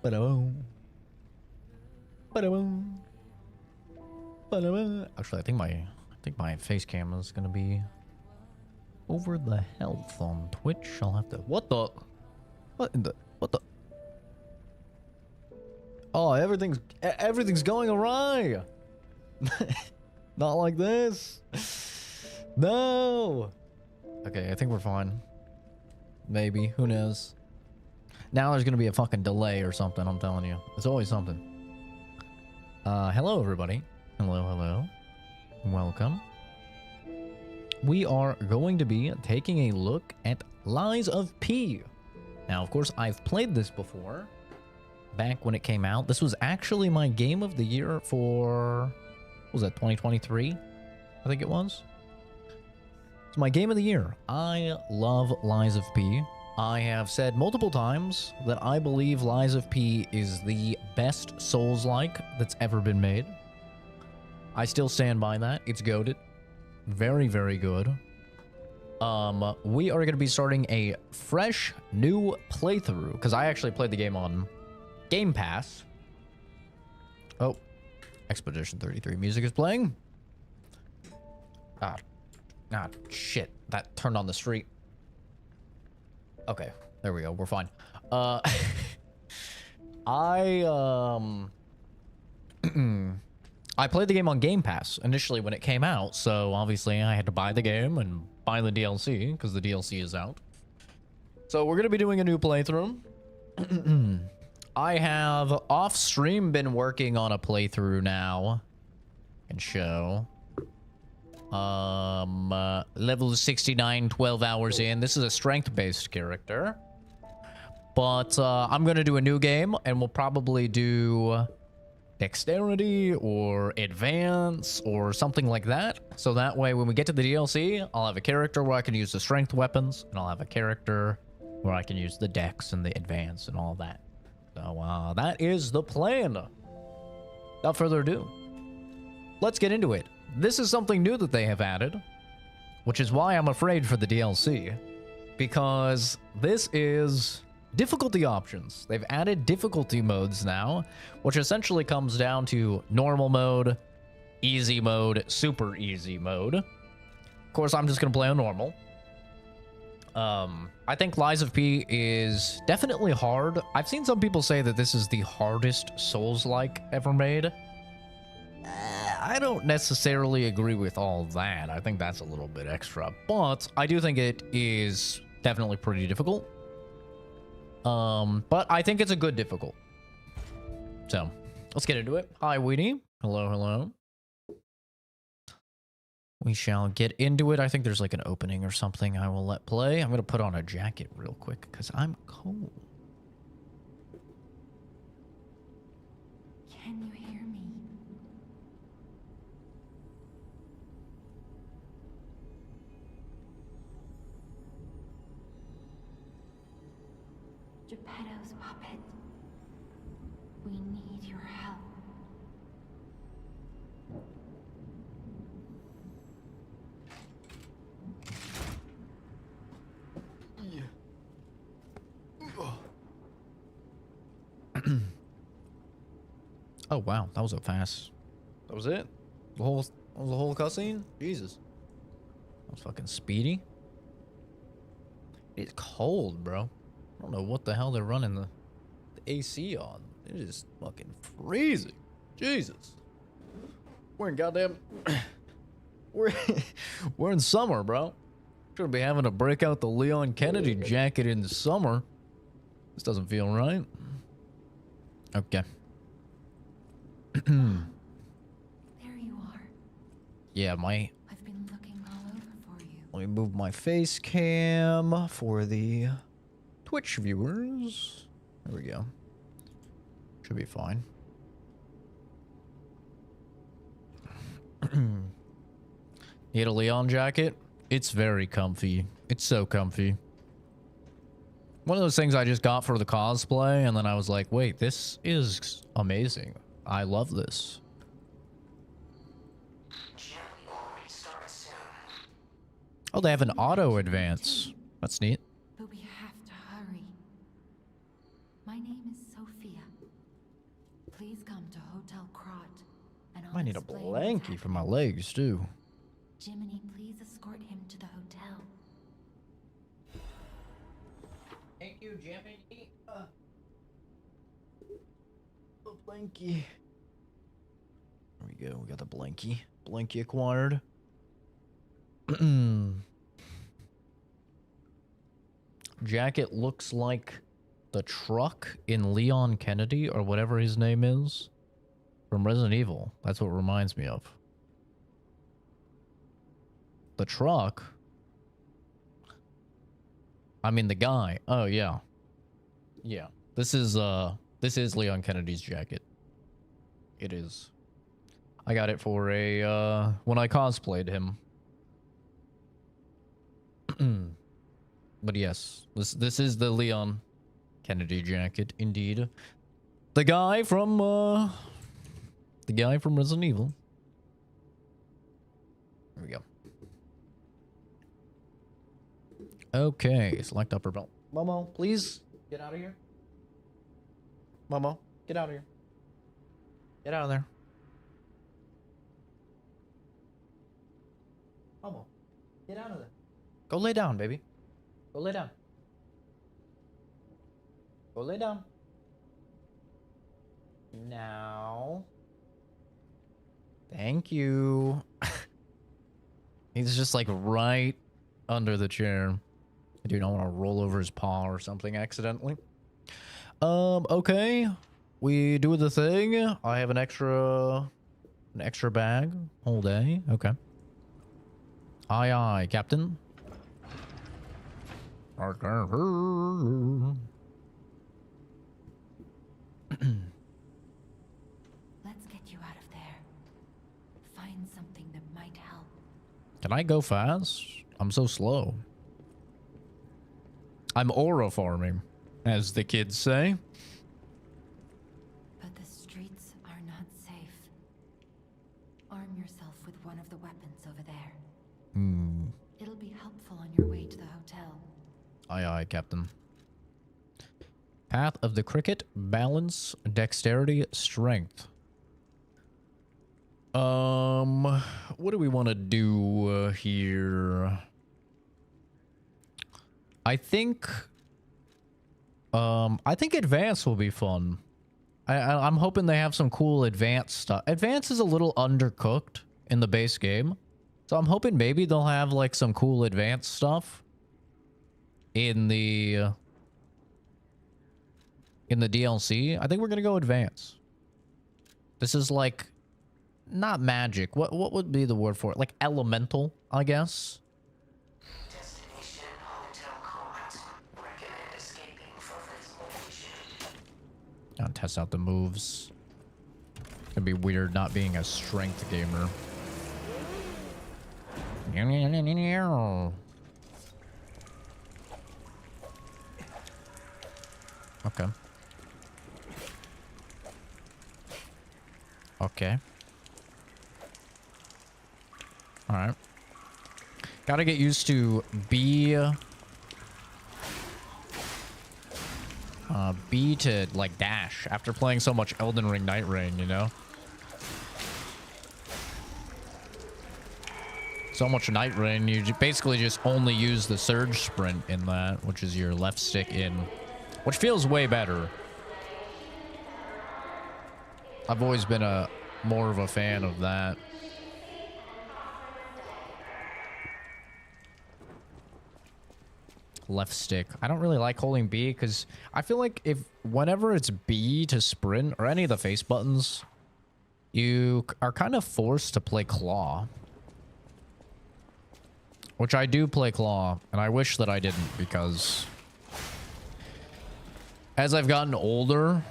Ba-da-boom. Ba-da-boom. Ba-da-boom. Actually, I think my face cam is gonna be over the health on Twitch. I'll have to. What the? What in the? What the? Oh, everything's going awry. Not like this. No. Okay, I think we're fine. Maybe. Who knows? Now there's gonna be a fucking delay or something. I'm telling you, there's always something. Hello everybody. Hello. Welcome. We are going to be taking a look at Lies of P. Now, of course, I've played this before. Back when it came out. This was actually my game of the year for... What was that, 2023? I think it was. It's my game of the year. I love Lies of P. I have said multiple times that I believe Lies of P is the best Souls-like that's ever been made. I still stand by that. It's goated. Very, very good. We are going to be starting a fresh, new playthrough, because I actually played the game on Game Pass. Oh, Expedition 33 music is playing. Ah, shit. That turned on the street. Okay, there we go. We're fine. I played the game on Game Pass initially when it came out, so obviously I had to buy the game and buy the DLC because the DLC is out. So we're going to be doing a new playthrough. I have off-stream been working on a playthrough now. I can show. Level 69, 12 hours in. This is a strength-based character. But I'm going to do a new game, and we'll probably do dexterity or advance or something like that. So that way, when we get to the DLC, I'll have a character where I can use the strength weapons, and I'll have a character where I can use the dex and the advance and all that. So that is the plan. Without further ado, let's get into it. This is something new that they have added, which is why I'm afraid for the DLC, because this is difficulty options. They've added difficulty modes now, which essentially comes down to normal mode, easy mode, super easy mode. Of course, I'm just going to play on normal. I think Lies of P is definitely hard. I've seen some people say that this is the hardest Souls-like ever made. I don't necessarily agree with all that. I think that's a little bit extra, but I do think it is definitely pretty difficult. But I think it's a good difficult. So, let's get into it. Hi, Weedy. Hello. We shall get into it. I think there's like an opening or something I will let play. I'm going to put on a jacket real quick because I'm cold. Can you hear me? Geppetto's puppet. We need your help. Oh wow, that was a fast. That was it. That was the whole cutscene. Jesus, that was fucking speedy. It's cold, bro. I don't know what the hell they're running the AC on. It is fucking freezing. Jesus, we're in goddamn. we're in summer, bro. Shouldn't be having to break out the Leon Kennedy jacket in the summer. This doesn't feel right. Okay. There you are. Yeah, I've been looking all over for you. let me move my face cam for the Twitch viewers. There we go. Should be fine. Need a Leon jacket? It's very comfy. It's so comfy. One of those things I just got for the cosplay, and then I was like, wait, this is amazing. I love this. Oh, they have an auto advance. That's neat. But we have to hurry. My name is Sophia. Please come to Hotel Krat, and I'll I need a explain what's blankie for my happening. legs too. Jiminy, please escort him to the hotel. Thank you, Jiminy. The blankie. There we go. We got the blankie. Blankie acquired. Jacket looks like the truck in Leon Kennedy or whatever his name is from Resident Evil. That's what it reminds me of. The truck? I mean the guy. Oh yeah. Yeah. This is Leon Kennedy's jacket. It is. I got it for a when I cosplayed him. But yes, this is the Leon Kennedy jacket indeed. The guy from Resident Evil. There we go. Okay, select upper belt. Momo, please get out of here. Momo, get out of here. Get out of there. Momo, get out of there. Go lay down, baby. Go lay down. Go lay down. Now. Thank you. He's just like right under the chair. I do not want to roll over his paw or something accidentally. Okay. We do the thing. I have an extra bag. Whole day. Okay. Aye, aye, Captain. Let's get you out of there. Find something that might help. Can I go fast? I'm so slow. I'm aura farming, as the kids say. But the streets are not safe. Arm yourself with one of the weapons over there. It'll be helpful on your way to the hotel. Aye, aye, Captain. Path of the Cricket, balance, dexterity, strength. What do we want to do here? I think advance will be fun. I'm hoping they have some cool advanced stuff. Advance is a little undercooked in the base game, so I'm hoping maybe they'll have like some cool advanced stuff in the DLC. I think we're gonna go advance. This is like not magic. What would be the word for it? Like elemental, I guess. Destination Hotel Krat. Recommend escaping from this location. Gotta test out the moves. It's gonna be weird not being a strength gamer. Okay. Okay. All right. Gotta get used to B to like dash after playing so much Elden Ring Night Rain, you know? So much Night Rain, you basically just only use the surge sprint in that, which is your left stick in, which feels way better. I've always been more of a fan of that. Left stick. I don't really like holding B because I feel like whenever it's B to sprint or any of the face buttons, you are kind of forced to play claw. Which I do play claw, and I wish that I didn't because as I've gotten older,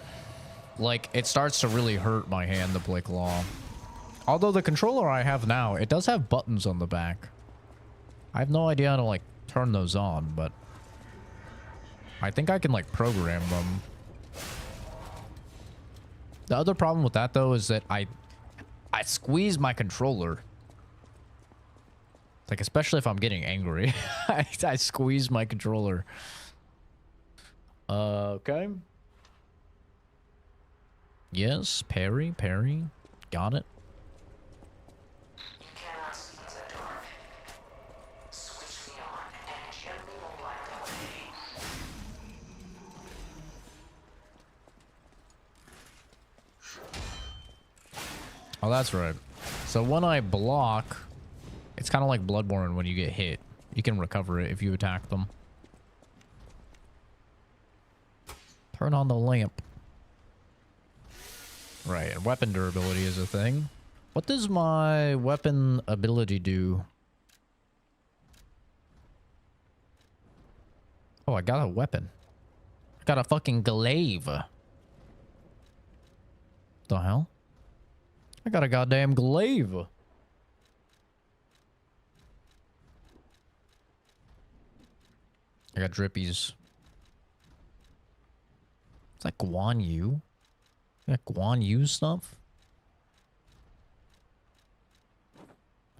like it starts to really hurt my hand to play claw. Although the controller I have now, it does have buttons on the back. I have no idea how to like turn those on, but I think I can like program them. The other problem with that though is that I squeeze my controller. Like especially if I'm getting angry. I squeeze my controller. Okay. Yes, parry, parry. Got it. You cannot see in the dark. Switch me on and gently light the way. Oh, that's right. So when I block, it's kind of like Bloodborne when you get hit. You can recover it if you attack them. Turn on the lamp. Right, and weapon durability is a thing. What does my weapon ability do? Oh, I got a weapon. I got a fucking glaive. The hell? I got a goddamn glaive. I got drippies. Is that Guan Yu? That Guan Yu stuff?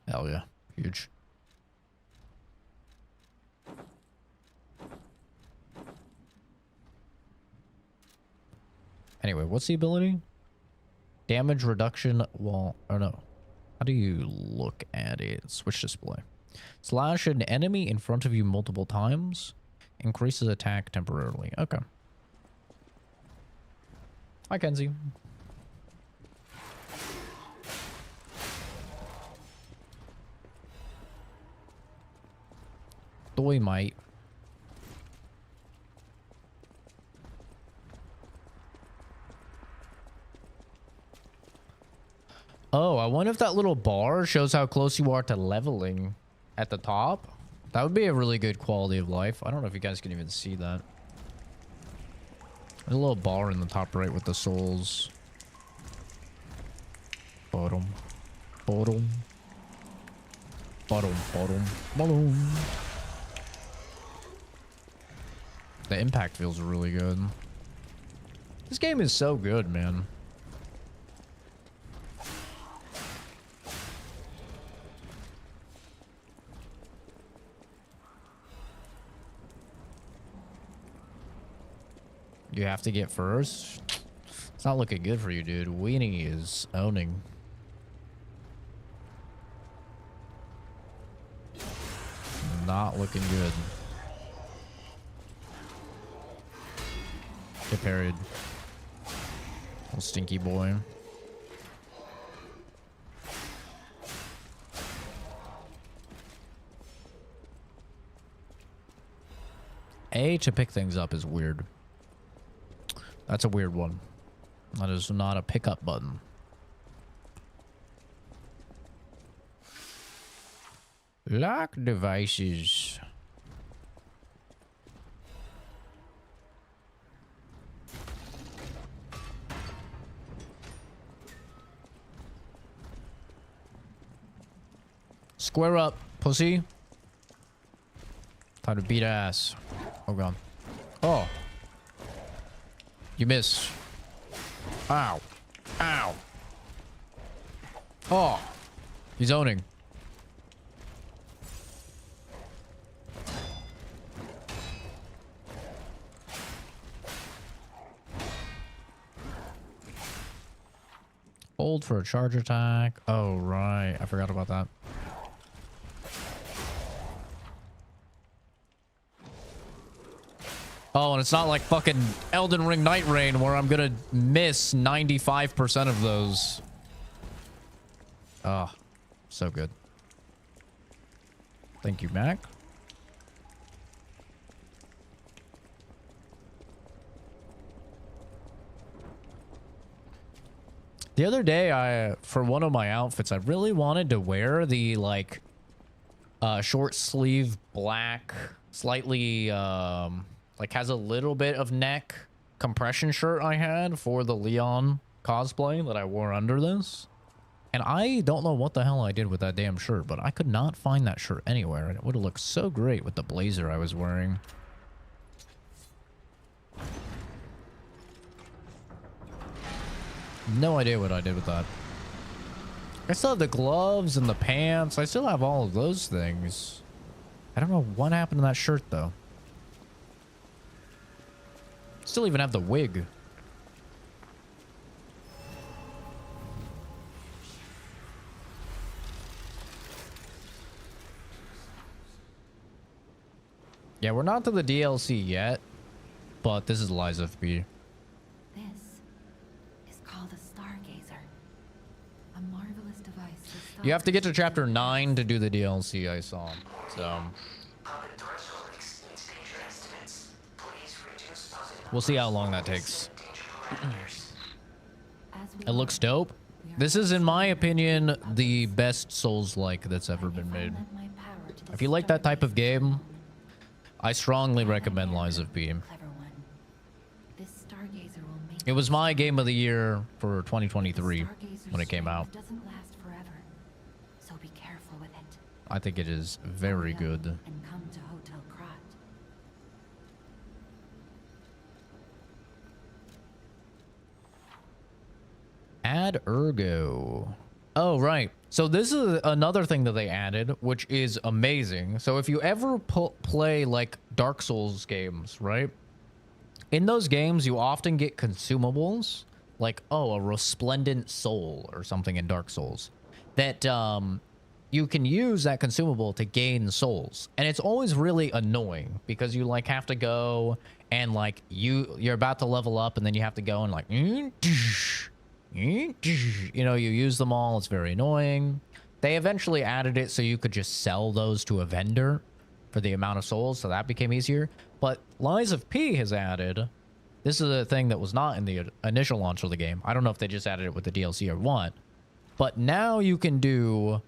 Hell yeah. Huge. Anyway, what's the ability? Damage reduction while... Oh no. How do you look at it? Switch display. Slash an enemy in front of you multiple times. Increases attack temporarily. Okay. Hi, Kenzie. Doi, mate. Oh, I wonder if that little bar shows how close you are to leveling at the top. That would be a really good quality of life. I don't know if you guys can even see that. There's a little bar in the top right with the souls. Bottom. Bottom. Bottom. Bottom. Bottom. The impact feels really good. This game is so good, man. You have to get first? It's not looking good for you, dude. Weenie is owning. Not looking good. Get parried. Little stinky boy. A to pick things up is weird. That's a weird one. That is not a pickup button. Lock devices. Square up, pussy. Time to beat ass. Oh, God. Oh. You miss. Ow. Ow. Oh. He's owning. Hold for a charge attack. Oh, right. I forgot about that. Oh, and it's not like fucking Elden Ring Night Rain where I'm gonna miss 95% of those. Oh, so good. Thank you, Mac. The other day, for one of my outfits, I really wanted to wear the, like, short sleeve black, slightly, like has a little bit of neck compression shirt I had for the Leon cosplay that I wore under this. And I don't know what the hell I did with that damn shirt, but I could not find that shirt anywhere. And it would have looked so great with the blazer I was wearing. No idea what I did with that. I still have the gloves and the pants. I still have all of those things. I don't know what happened to that shirt, though. Still even have the wig. Yeah, we're not to the DLC yet, but this is Lies of P. This is called a Stargazer. A marvelous device. You have to get to chapter 9 to do the DLC, I saw. So we'll see how long that takes. It looks dope. This is, in my opinion, the best Souls-like that's ever been made. If you like that type of game, I strongly recommend Lies of P. It was my game of the year for 2023 when it came out. I think it is very good. And come to Hotel Krat. Add ergo. Oh, right. So this is another thing that they added, which is amazing. So if you ever play like Dark Souls games, right? In those games, you often get consumables, like, oh, a resplendent soul or something in Dark Souls, that you can use that consumable to gain souls. And it's always really annoying because you like have to go and like you're about to level up and then you have to go and like, you know, you use them all. It's very annoying. They eventually added it so you could just sell those to a vendor for the amount of souls, so that became easier. But Lies of P has added, this is a thing that was not in the initial launch of the game. I don't know if they just added it with the DLC or what, but now you can do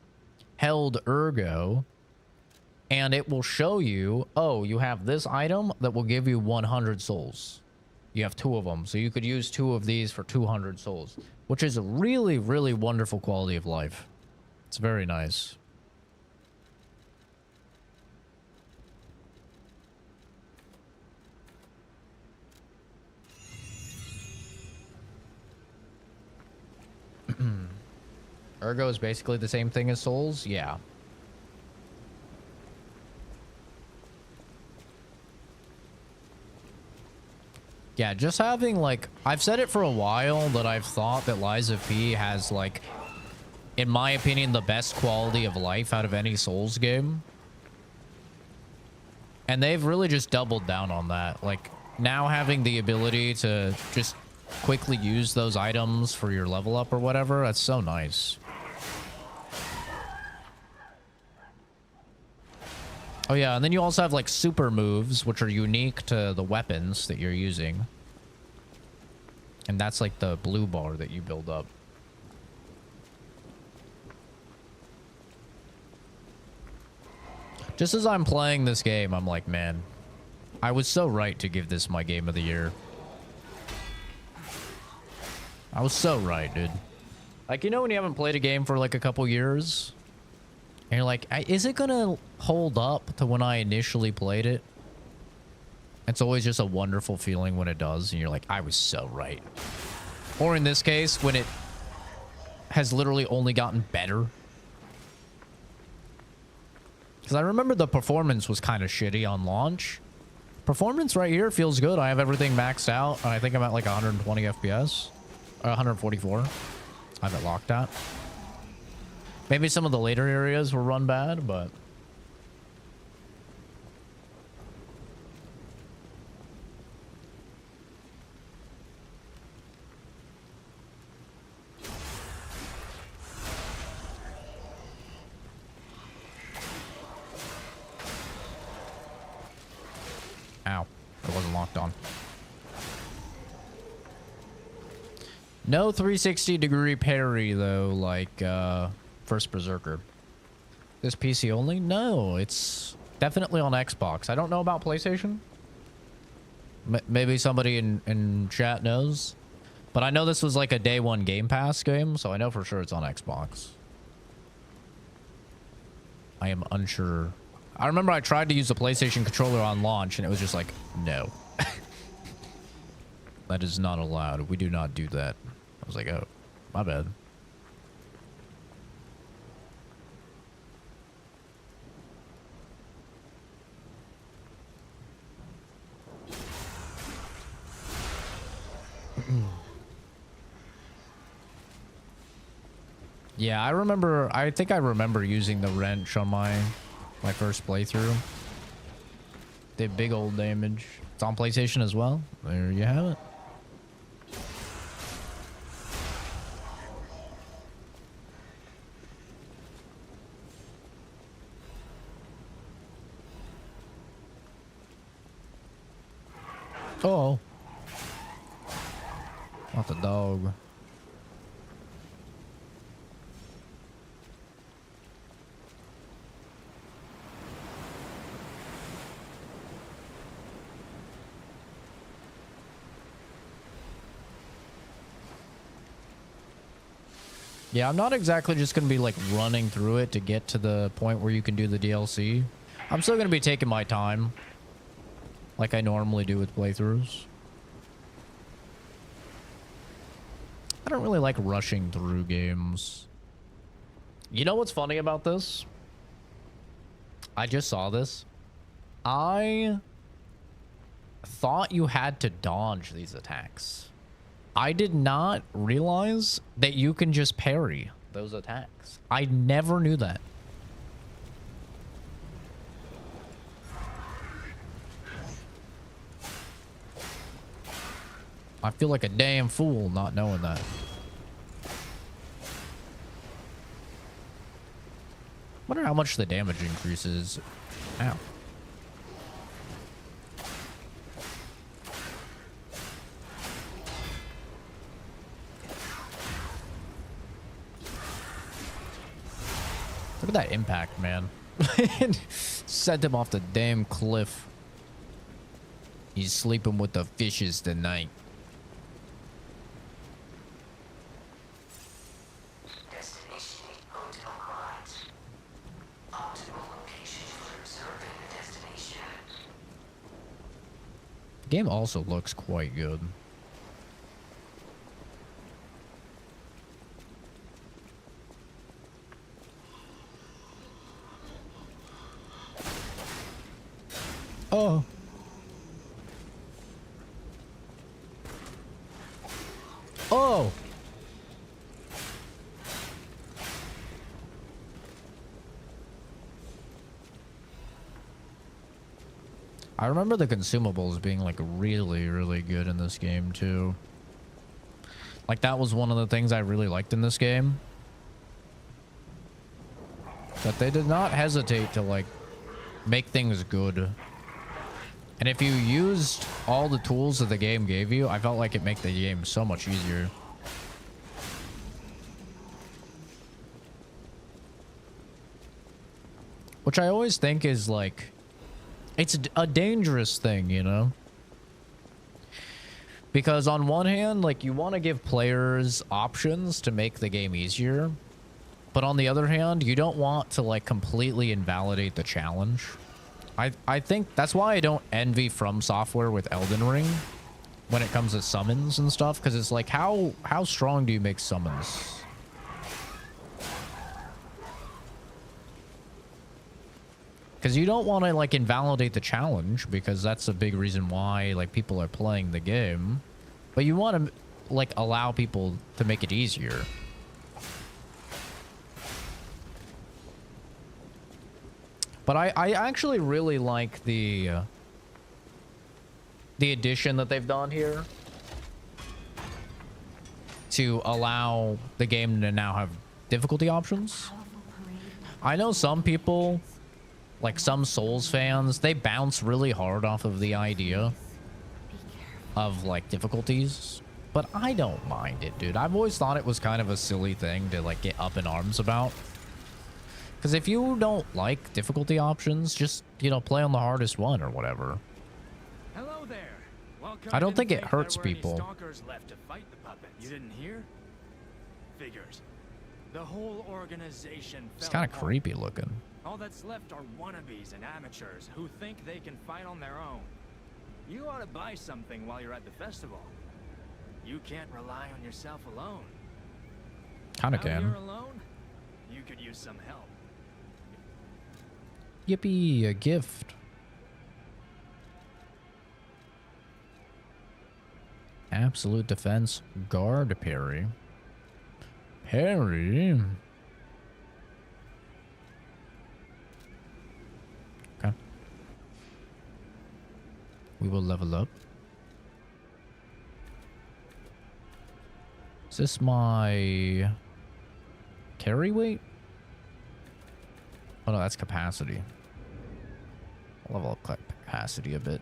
held ergo and it will show you, oh, you have this item that will give you 100 souls. You have 2 of them, so you could use 2 of these for 200 souls, which is a really, really wonderful quality of life. It's very nice. Ergo is basically the same thing as souls? Yeah. Yeah, just having, like, I've said it for a while that I've thought that Lies of P has, like, in my opinion, the best quality of life out of any Souls game. And they've really just doubled down on that. Like, now having the ability to just quickly use those items for your level up or whatever, that's so nice. Oh yeah, and then you also have like super moves, which are unique to the weapons that you're using. And that's like the blue bar that you build up. Just as I'm playing this game, I'm like, man, I was so right to give this my game of the year. I was so right, dude. Like, you know when you haven't played a game for like a couple years? And you're like, is it gonna hold up to when I initially played it? It's always just a wonderful feeling when it does. And you're like, I was so right. Or in this case, when it has literally only gotten better. Because I remember the performance was kind of shitty on launch. Performance right here feels good. I have everything maxed out. And I think I'm at like 120 FPS. Or 144. I have it locked at. Maybe some of the later areas will run bad, but... Ow. It wasn't locked on. No 360-degree parry, though, like, First Berserker. This PC only? No, it's definitely on Xbox. I don't know about PlayStation. Maybe somebody in chat knows. But I know this was like a day one Game Pass game, so I know for sure it's on Xbox. I am unsure. I remember I tried to use the PlayStation controller on launch, and it was just like, no. That is not allowed. We do not do that. I was like, oh, my bad. Yeah, I think I remember using the wrench on my first playthrough. Did big old damage. It's on PlayStation as well. There you have it. Oh. Not the dog. Yeah, I'm not exactly just going to be like running through it to get to the point where you can do the DLC. I'm still going to be taking my time like I normally do with playthroughs. I don't really like rushing through games. You know what's funny about this? I just saw this. I thought you had to dodge these attacks. I did not realize that you can just parry those attacks. I never knew that. I feel like a damn fool not knowing that. Wonder how much the damage increases. Ow. Look at that impact, man. Sent him off the damn cliff. He's sleeping with the fishes tonight. Destination Hotel Krat. Optimal location for observing the destination. The game also looks quite good. Oh. Oh. I remember the consumables being like really, really good in this game too. Like that was one of the things I really liked in this game. That they did not hesitate to like make things good. And if you used all the tools that the game gave you, I felt like it made the game so much easier. Which I always think is like, it's a dangerous thing, you know? Because on one hand, like you want to give players options to make the game easier. But on the other hand, you don't want to like completely invalidate the challenge. I think that's why I don't envy From Software with Elden Ring when it comes to summons and stuff, because it's like how strong do you make summons? Because you don't want to like invalidate the challenge, because that's a big reason why like people are playing the game, but you want to like allow people to make it easier. But I actually really like the addition that they've done here to allow the game to now have difficulty options. I know some people, like some Souls fans, they bounce really hard off of the idea of like difficulties, but I don't mind it, dude. I've always thought it was kind of a silly thing to like get up in arms about. Because if you don't like difficulty options, just, you know, play on the hardest one or whatever. Hello there. Welcome. I don't think it hurts people. Stalkers left to fight the puppets. You didn't hear? Figures. The whole organization It's fell kind of apart. creepy looking. All that's left are wannabes and amateurs who think they can fight on their own. You ought to buy something while you're at the festival. You can't rely on yourself alone. Kind of Now can. you're alone, you could use some help. Yippee, a gift. Absolute defense, guard parry. Parry. Okay. We will level up. Is this my carry weight? Oh no, that's capacity. I'll level up capacity a bit.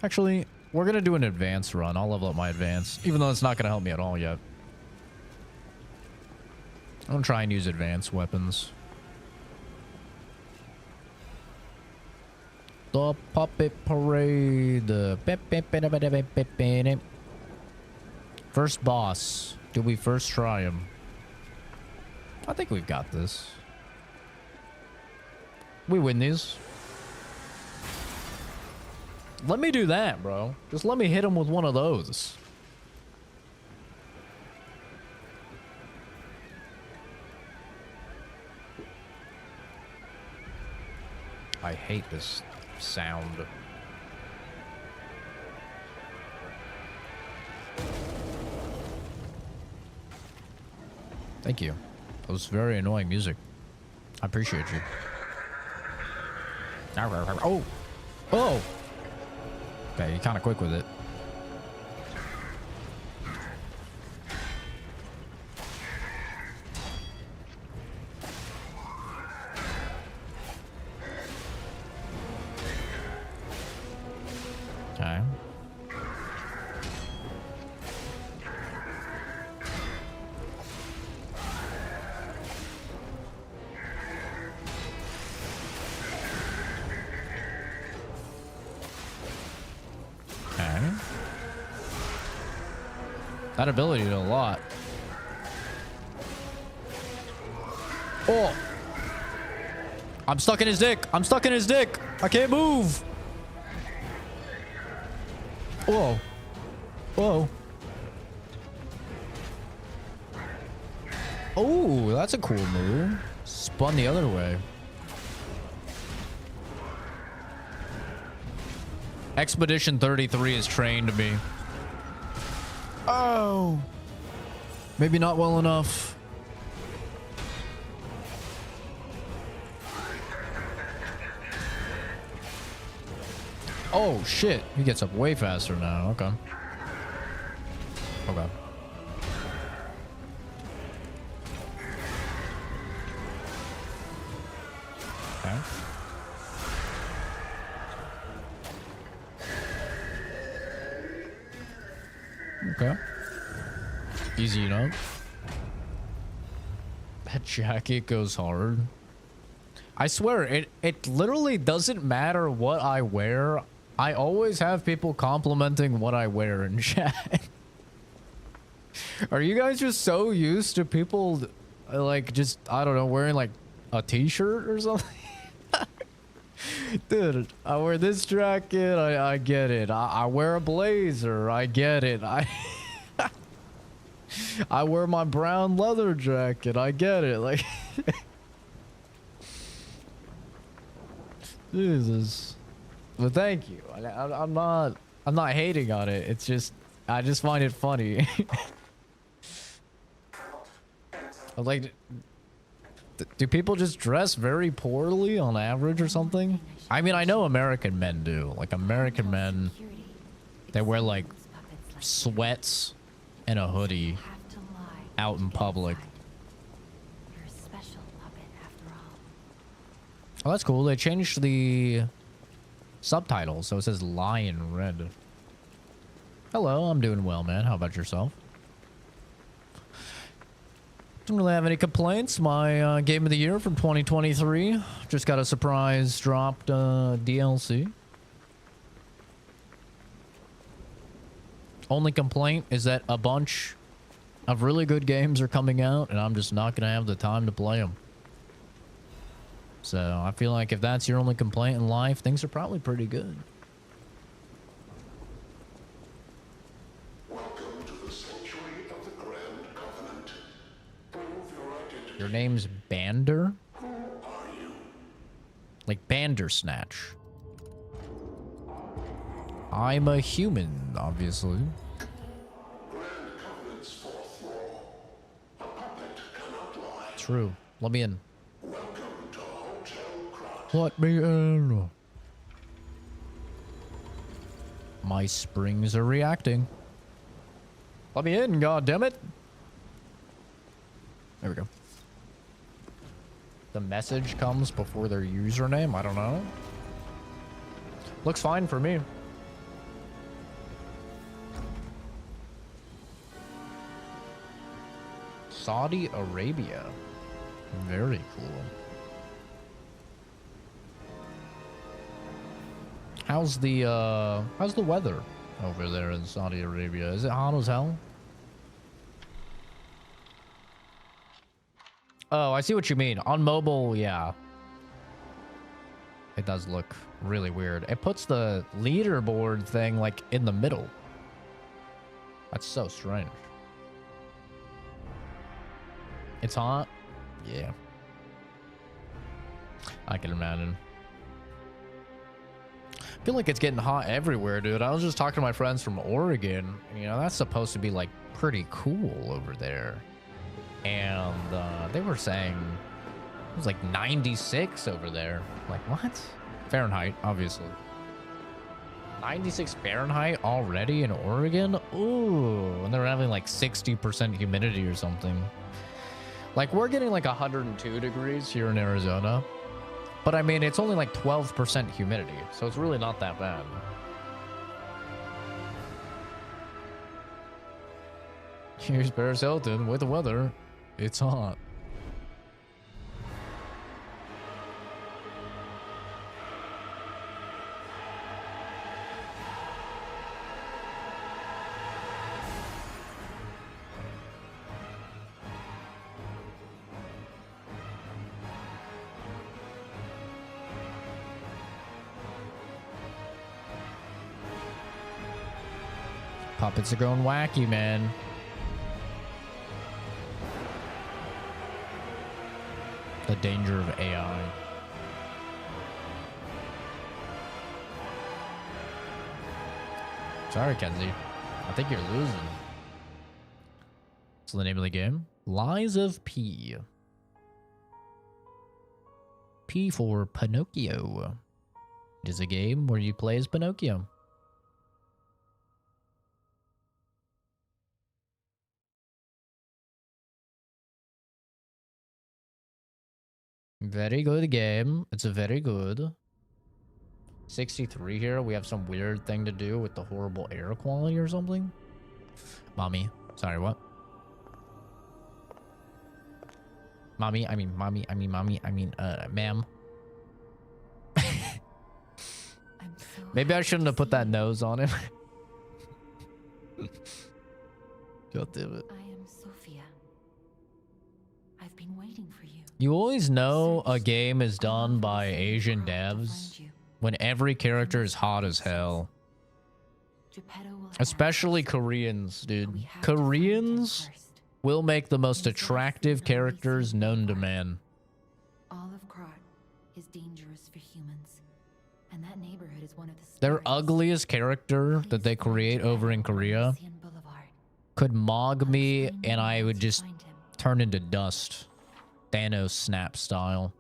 Actually, we're gonna do an advanced run. I'll level up my advance, even though it's not gonna help me at all yet. I'm gonna try and use advanced weapons. The puppet parade. First boss. Do we first try him? I think we've got this. We win these. Let me do that, bro. Just let me hit him with one of those. I hate this sound. Thank you. That was very annoying music. I appreciate you. Oh! Oh! Okay, you're kind of quick with it. Okay. That ability did a lot. Oh! I'm stuck in his dick. I'm stuck in his dick. I can't move. Whoa. Whoa. Oh, that's a cool move. Spun the other way. Expedition 33 is trained me. Oh. Maybe not well enough. Oh, shit. He gets up way faster now. Okay. Okay. Okay. Okay. Easy enough. That jacket goes hard. I swear, it literally doesn't matter what I wear. I always have people complimenting what I wear in chat. Are you guys just so used to people, like, just, I don't know, wearing, like, a t-shirt or something? Dude, I wear this jacket, I get it. I wear a blazer, I get it. I wear my brown leather jacket, I get it. Like, Jesus. But thank you. I'm not hating on it. It's just, I just find it funny. I'm like, do people just dress very poorly on average or something? I mean, I know American men do. Like, American men, they wear, like, sweats and a hoodie out in public. Oh, that's cool. They changed the subtitles, so it says "lie" in red. Hello, I'm doing well, man. How about yourself? Don't really have any complaints. My game of the year from 2023 just got a surprise dropped DLC. Only complaint is that a bunch of really good games are coming out, and I'm just not gonna have the time to play them. So I feel like if that's your only complaint in life, things are probably pretty good. Welcome to the sanctuary of the Grand Covenant. Prove your identity. Your name's Bander? Who are you? Like Bandersnatch. I'm a human, obviously. Grand Covenant's fourth law. A puppet cannot lie. True. Let me in. Welcome to Hotel Krat. Let me in. My springs are reacting. Let me in, goddammit. There we go. The message comes before their username. I don't know. Looks fine for me. Saudi Arabia. Very cool. How's the weather over there in Saudi Arabia? Is it hot as hell? Oh, I see what you mean. On mobile, yeah. It does look really weird. It puts the leaderboard thing like in the middle. That's so strange. It's hot? Yeah. I can imagine. I feel like it's getting hot everywhere, dude. I was just talking to my friends from Oregon. You know, that's supposed to be like pretty cool over there. And they were saying it was like 96 over there. Like, what? Fahrenheit, obviously. 96 Fahrenheit already in Oregon? Ooh, and they're having like 60% humidity or something. Like, we're getting like 102 degrees here in Arizona. But I mean, it's only like 12% humidity, so it's really not that bad. Here's Paris Hilton with the weather. It's hot. Puppets are going wacky, man. The danger of AI. Sorry, Kenzie. I think you're losing. What's the name of the game? Lies of P. P for Pinocchio. It is a game where you play as Pinocchio. Very good game. It's a very good. 63 here. We have some weird thing to do with the horrible air quality or something. Mommy. Sorry, what? Mommy, ma'am. Maybe I shouldn't have put that nose on him. God damn it. I am Sophia. I've been waiting for you. You always know a game is done by Asian devs when every character is hot as hell. Especially Koreans, dude. Koreans will make the most attractive characters known to man. All of Krat is dangerous for humans, and that neighborhood is one of the Their ugliest character that they create over in Korea could mog me and I would just turn into dust. Thanos snap style.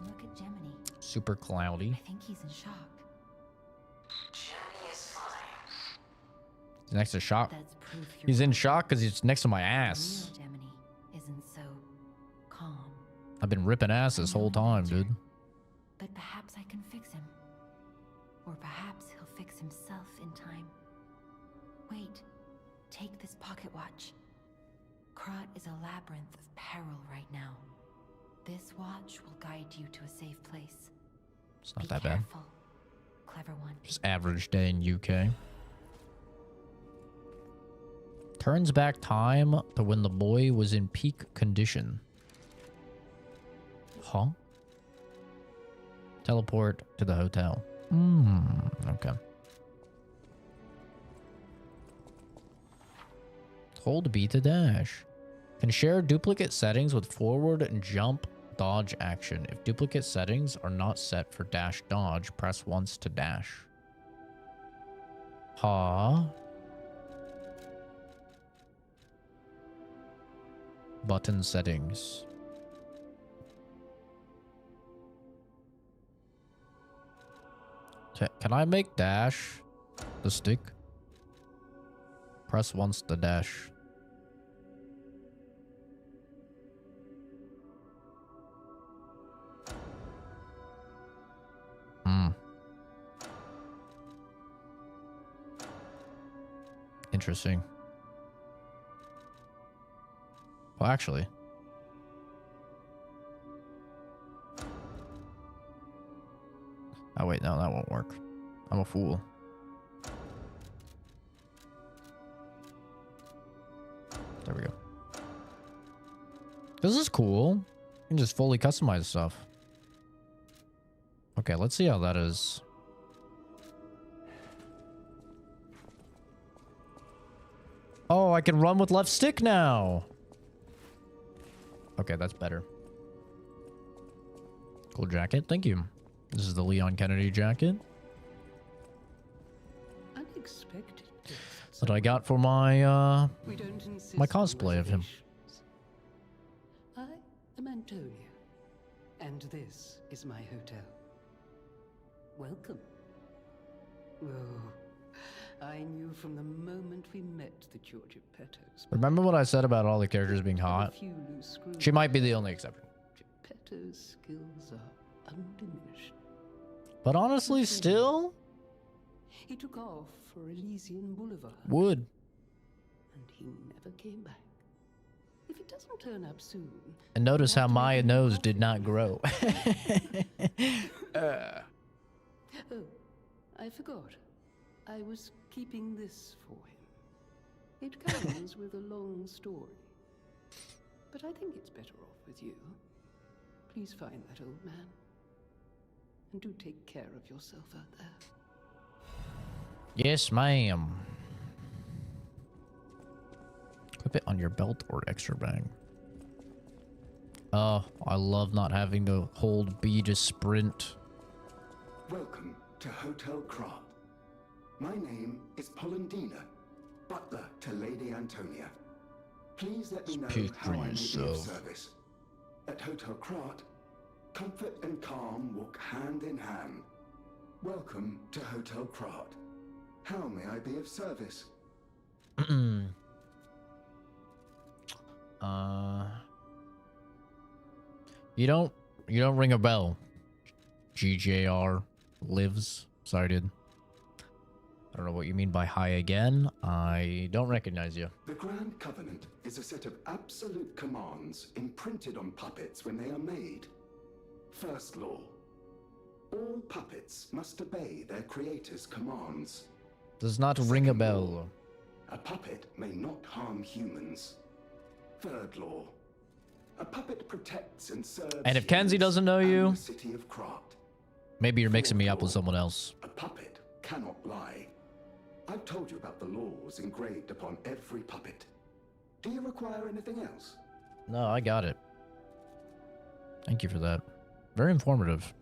Look at Gemini. Super cloudy. I think he's in shock. Gemini is fine. He's next to shock. That's proof you're He's in shock because he's next to my ass. real Gemini isn't so calm. I've been ripping ass this whole time, dude. But perhaps I can fix him. Or perhaps he'll fix himself in time. Wait, take this pocket watch. Krat is a labyrinth of peril right now. This watch will guide you to a safe place. It's not Be that careful. Clever one. bad. Just average day in UK. Turns back time to when the boy was in peak condition. Huh? Teleport to the hotel. Okay. Hold B to dash. Can share duplicate settings with forward and jump dodge action. If duplicate settings are not set for dash dodge, press once to dash. Huh? Button settings. Can I make dash the stick? Press once to dash. Interesting. Well, actually. Oh, wait, no, that won't work. I'm a fool. There we go. This is cool. You can just fully customize stuff. Okay, let's see how that is. Oh, I can run with left stick now. Okay, that's better. Cool jacket. Thank you. This is the Leon Kennedy jacket Unexpected guests. that I got for my We don't insist my on cosplay of him. reservations. I am Antonia, and this is my hotel. Welcome. Oh, I knew from the moment we met that you're Geppetto's. Remember what I said about all the characters being hot? A few loose screws. She might be the only exception. Geppetto's skills are undiminished. But honestly, still He took off for Elysian Boulevard, would. and he never came back. If it doesn't turn up soon. And notice how what do my we do nose after did not grow. Oh, I forgot. I was keeping this for him. It comes with a long story. But I think it's better off with you. Please find that old man. And do take care of yourself out there. Yes, ma'am. Equip it on your belt or extra bag. Oh, I love not having to hold B to sprint. Welcome to Hotel Krat. My name is Polendina, butler to Lady Antonia. Please let me know Speak how for I may be of yourself. service. At Hotel Krat, comfort and calm walk hand in hand. Welcome to Hotel Krat. How may I be of service? You don't ring a bell. GJR lives. Sorry, dude. I don't know what you mean by hi again. I don't recognize you. The Grand Covenant is a set of absolute commands imprinted on puppets when they are made. First law. All puppets must obey their creator's commands. Does not ring a Second bell. law. A puppet may not harm humans. Third law. A puppet protects and serves And if Kenzie humans doesn't know and you, the city of Krat. maybe you're mixing me up with Fourth someone law. else. A puppet cannot lie. I've told you about the laws engraved upon every puppet. Do you require anything else? No, I got it. Thank you for that. Very informative.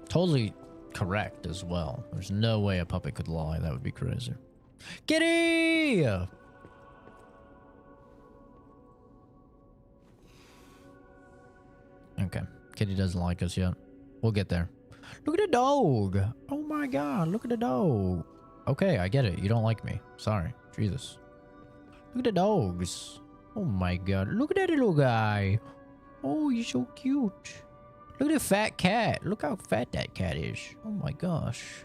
Totally correct as well. There's no way a puppet could lie. That would be crazy. Kitty! Okay. Kitty doesn't like us yet. We'll get there. Look at the dog. Oh my god. Look at the dog. Okay, I get it. You don't like me. Sorry. Jesus. Look at the dogs. Oh my god. Look at that little guy. Oh, he's so cute. Look at the fat cat. Look how fat that cat is. Oh my gosh.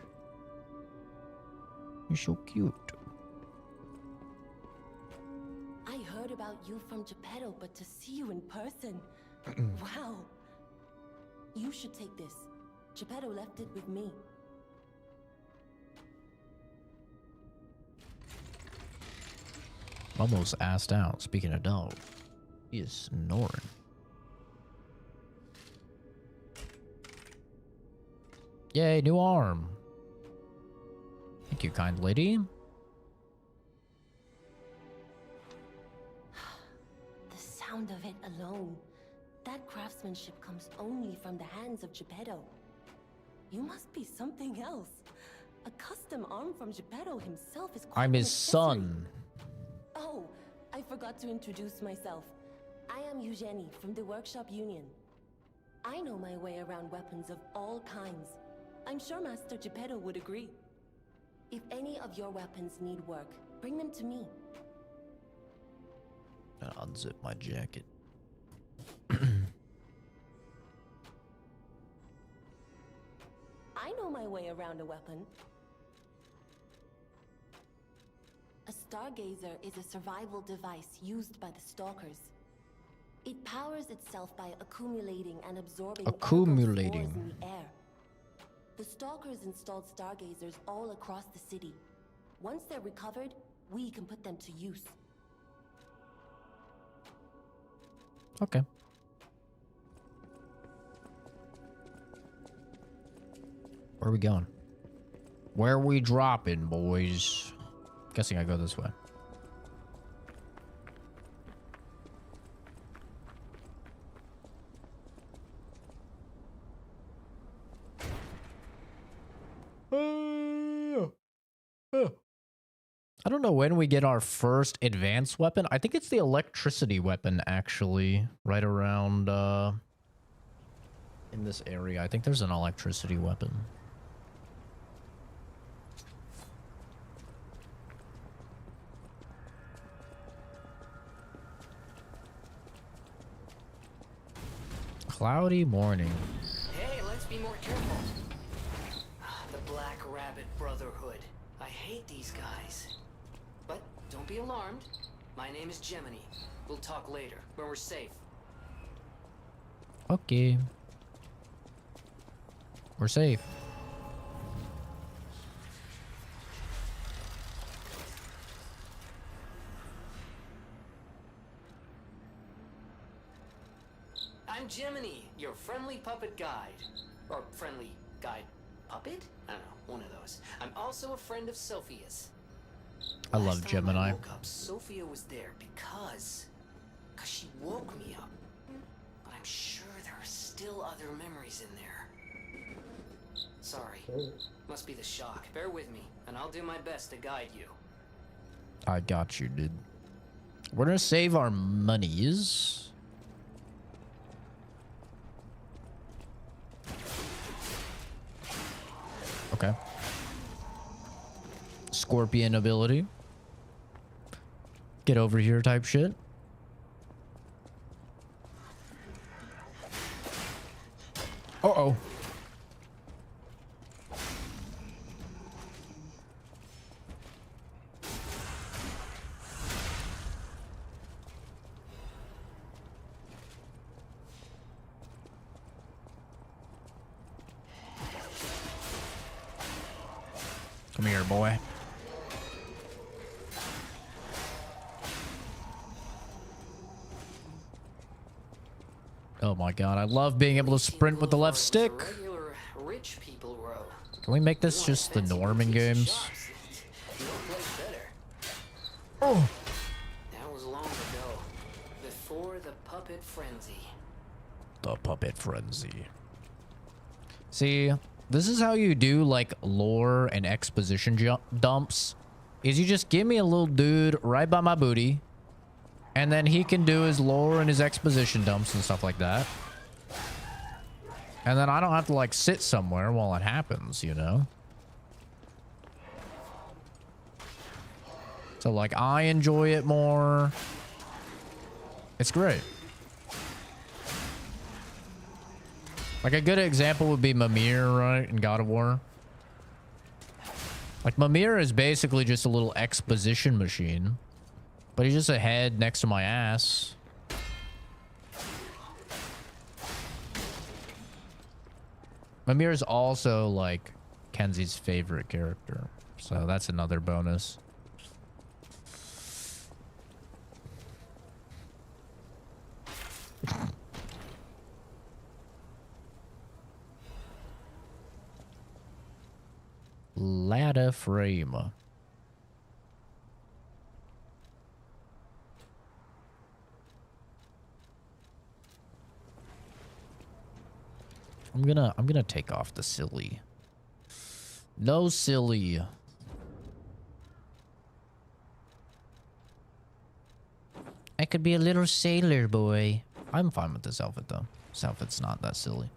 He's so cute. I heard about you from Geppetto, but to see you in person. Wow. You should take this. Geppetto left it with me. Almost assed out. Speaking of dog, he is snoring. Yay, new arm. Thank you, kind lady. The sound of it alone. That craftsmanship comes only from the hands of Geppetto. You must be something else. A custom arm from Geppetto himself is quite I'm an his accessory. son. Oh, I I forgot to introduce myself. I am Eugenie from the Workshop Union. I know my way around weapons of all kinds. I'm sure Master Geppetto would agree. If any of your weapons need work, bring them to me. I'll unzip my jacket. I know my way around a weapon. A Stargazer is a survival device used by the Stalkers. It powers itself by accumulating and absorbing Accumulating. spores in the air. The Stalkers installed Stargazers all across the city. Once they're recovered, we can put them to use. Okay. Where are we going? Where are we dropping, boys? Guessing I go this way. I don't know when we get our first advanced weapon. I think it's the electricity weapon, actually. Right around, in this area. I think there's an electricity weapon. Cloudy morning. Hey, let's be more careful. The Black Rabbit Brotherhood. I hate these guys. But don't be alarmed. My name is Gemini. We'll talk later, when we're safe. Okay. We're safe. I'm Gemini, your friendly puppet guide. Or friendly guide puppet? I don't know, one of those. I'm also a friend of Sophia's. I love Last time Gemini. I woke up, Sophia was there because she woke me up. But I'm sure there are still other memories in there. Sorry. Must be the shock. Bear with me, and I'll do my best to guide you. I got you, dude. We're gonna save our monies. Okay. Scorpion ability. Get over here type shit. Uh-oh. Come here, boy. Oh my god, I love being able to sprint with the left stick. Regular rich people row. Can we make this just the norm in games? Oh! That was long ago, before the puppet frenzy. The puppet frenzy. See, this is how you do like lore and exposition dumps. Is you just give me a little dude right by my booty, and then he can do his lore and his exposition dumps and stuff like that. And then I don't have to like sit somewhere while it happens, you know? So like I enjoy it more. It's great. Like a good example would be Mimir, right? In God of War. Like Mimir is basically just a little exposition machine. But he's just a head next to my ass. Mimir is also like Kenzie's favorite character. So that's another bonus. Ladder frame. I'm gonna take off the silly. No silly. could be a little sailor boy. I'm fine with this outfit though. This outfit's not that silly.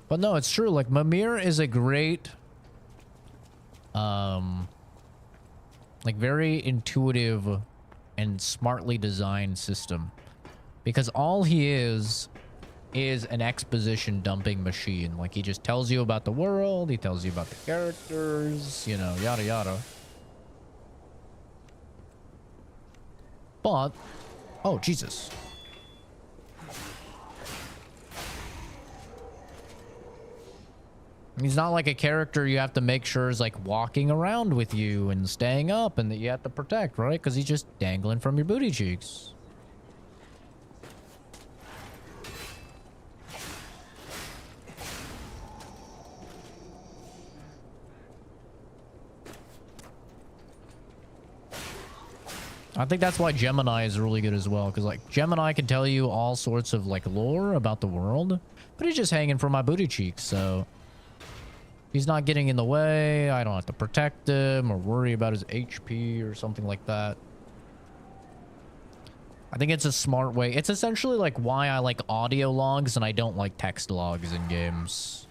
But no, it's true. Like Mimir is a great, like very intuitive and smartly designed system, because all he is an exposition dumping machine. Like he just tells you about the world, he tells you about the characters, you know, yada yada. But, oh Jesus. He's not like a character you have to make sure is like walking around with you and staying up and that you have to protect, right? Because he's just dangling from your booty cheeks. I think that's why Gemini is really good as well, because like Gemini can tell you all sorts of like lore about the world, but he's just hanging from my booty cheeks, so he's not getting in the way. I don't have to protect him or worry about his HP or something like that. I think it's a smart way. It's essentially like why I like audio logs and I don't like text logs in games.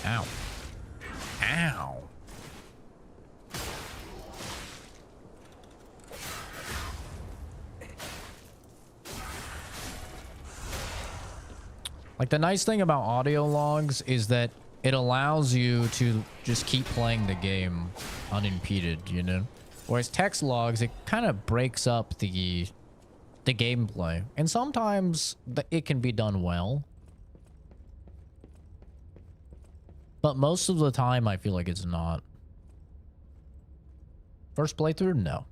Ow. Ow. Like the nice thing about audio logs is that it allows you to just keep playing the game unimpeded, you know? Whereas text logs, it kind of breaks up the gameplay. And sometimes it can be done well. But most of the time, I feel like it's not. First playthrough? No.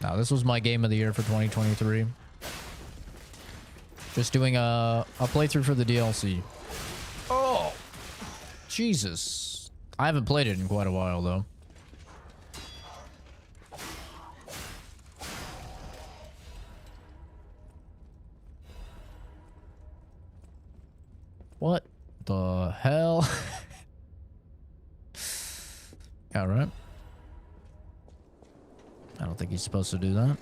Now, this was my game of the year for 2023. Just doing a playthrough for the DLC. Oh! Jesus. I haven't played it in quite a while, though. What the hell? All right. I don't think he's supposed to do that.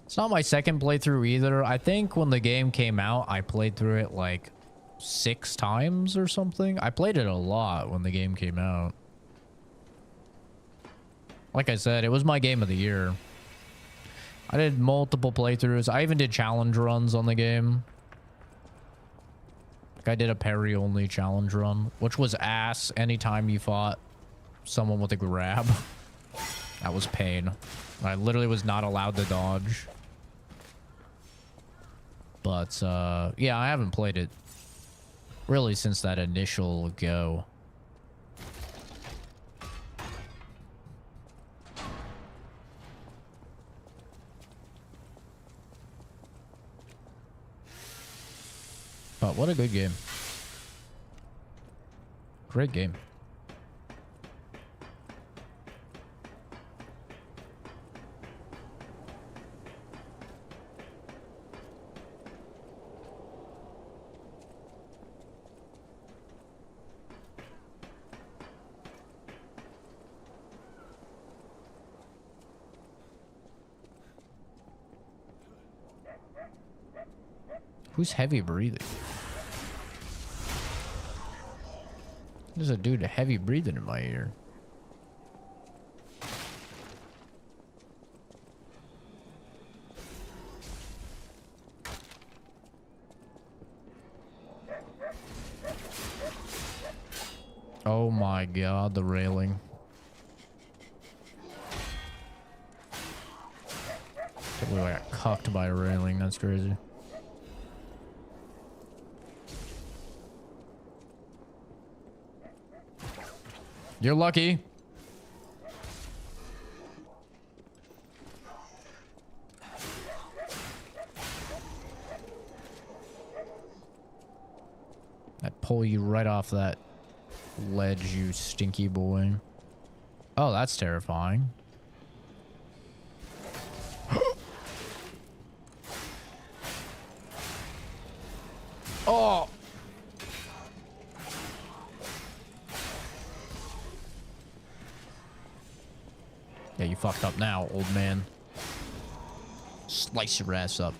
It's not my second playthrough either. I think when the game came out, I played through it like 6 times or something. I played it a lot when the game came out. Like I said, it was my game of the year. I did multiple playthroughs. I even did challenge runs on the game. Like I did a parry only challenge run, which was ass anytime you fought someone with a grab. That was pain. I literally was not allowed to dodge. But yeah, I haven't played it really since that initial go. But what a good game. Great game. Who's heavy breathing? There's a dude heavy breathing in my ear. Oh my god, the railing. Can't believe I got cucked by a railing. That's crazy. You're lucky. I'd pull you right off that ledge, you stinky boy. Oh, that's terrifying. Oh! Yeah, you fucked up now, old man. Slice your ass up.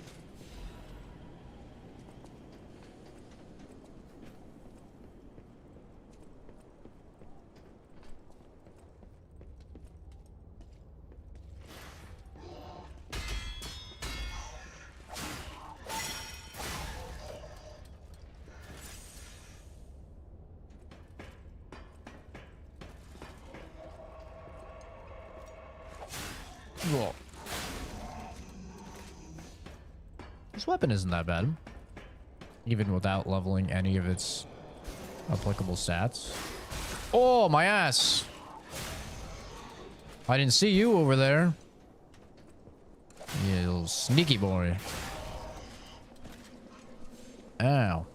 Whoa. This weapon isn't that bad. Even without leveling any of its applicable stats. Oh, my ass. I didn't see you over there. You little sneaky boy. Ow.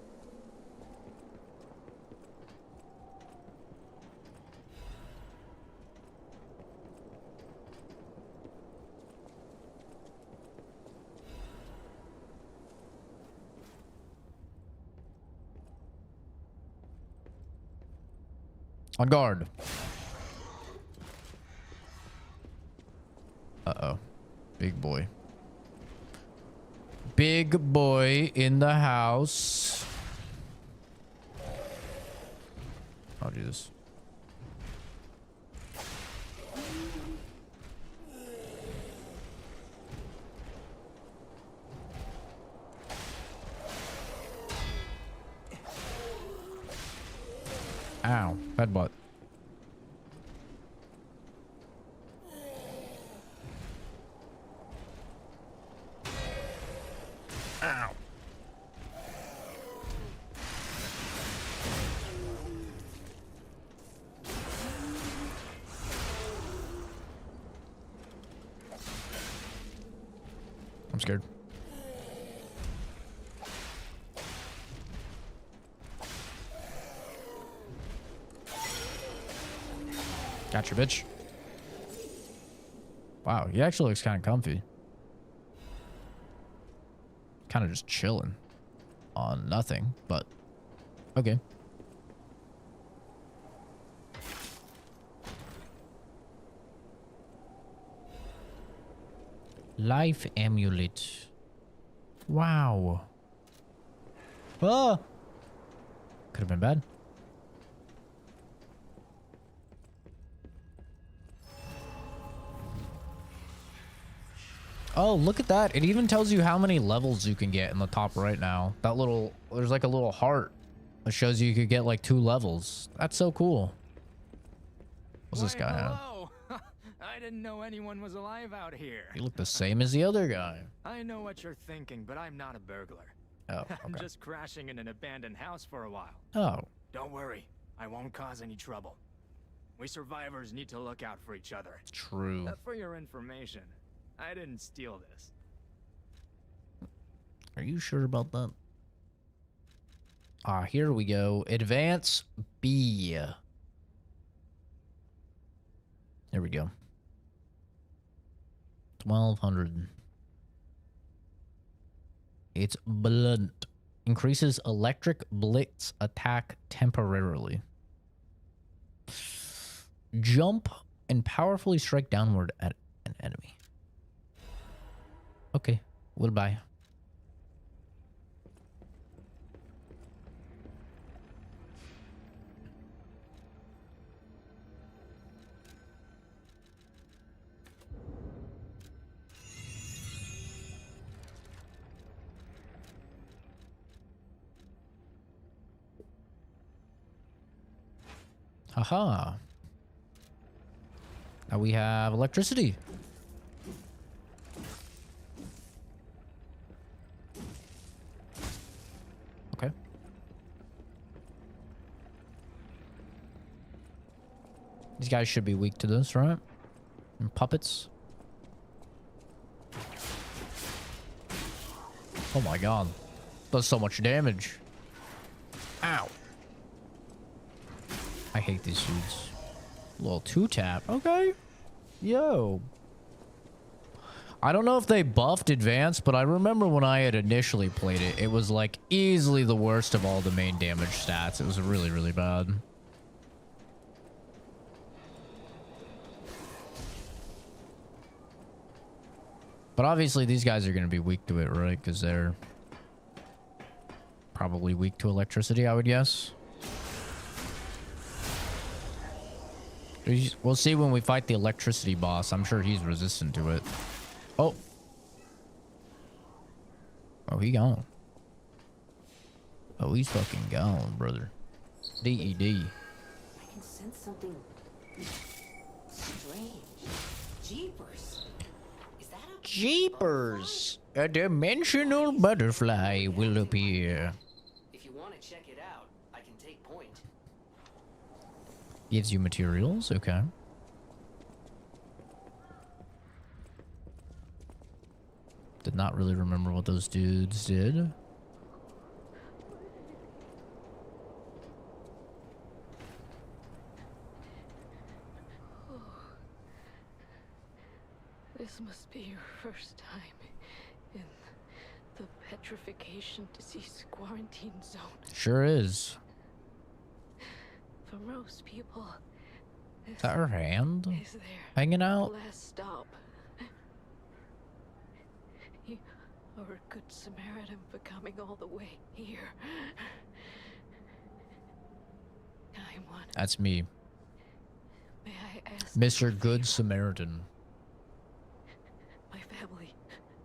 On guard. Uh-oh. Big boy. Big boy in the house. I'll do this. Ow. Headbutt. Ow. I'm scared. Gotcha, bitch. Wow, he actually looks kind of comfy. Kind of just chilling on nothing, but okay. Life amulet. Wow. Ah! Could have been bad. Oh, look at that. It even tells you how many levels you can get in the top right now. That little, there's like a little heart that shows you could get like 2 levels. That's so cool. What's this guy have? Hello. I didn't know anyone was alive out here. You look the same as the other guy. I know what you're thinking, but I'm not a burglar. Oh, okay. I'm just crashing in an abandoned house for a while. Oh. Don't worry. I won't cause any trouble. We survivors need to look out for each other. True. For your information, I didn't steal this. Are you sure about that? Ah, here we go. Advance B. There we go. 1200. It's blunt. Increases electric blitz attack temporarily. Jump and powerfully strike downward at an enemy. Okay, goodbye. Haha. Now we have electricity. Okay. These guys should be weak to this, right? And puppets. Oh my god. Does so much damage. Ow. I hate these dudes. A little 2-tap. Okay. Yo. I don't know if they buffed advanced, but I remember when I had initially played it, it was like easily the worst of all the main damage stats. It was really, really bad. But obviously these guys are going to be weak to it, right? Because they're probably weak to electricity, I would guess. We'll see when we fight the electricity boss. I'm sure he's resistant to it. Oh. Oh, he gone. Oh, he's fucking gone, brother. DED. I can sense something strange. Jeepers. Is that a Jeepers! A dimensional butterfly will appear. If you want to check it out, I can take point. Gives you materials, okay. Did not really remember what those dudes did. This must be your first time in the petrification disease quarantine zone. Sure is. For most people, Is that her hand? is their Hanging out? last stop. You are a good Samaritan for coming all the way here. I'm one. That's me. May I ask, Mr. Good Samaritan. my family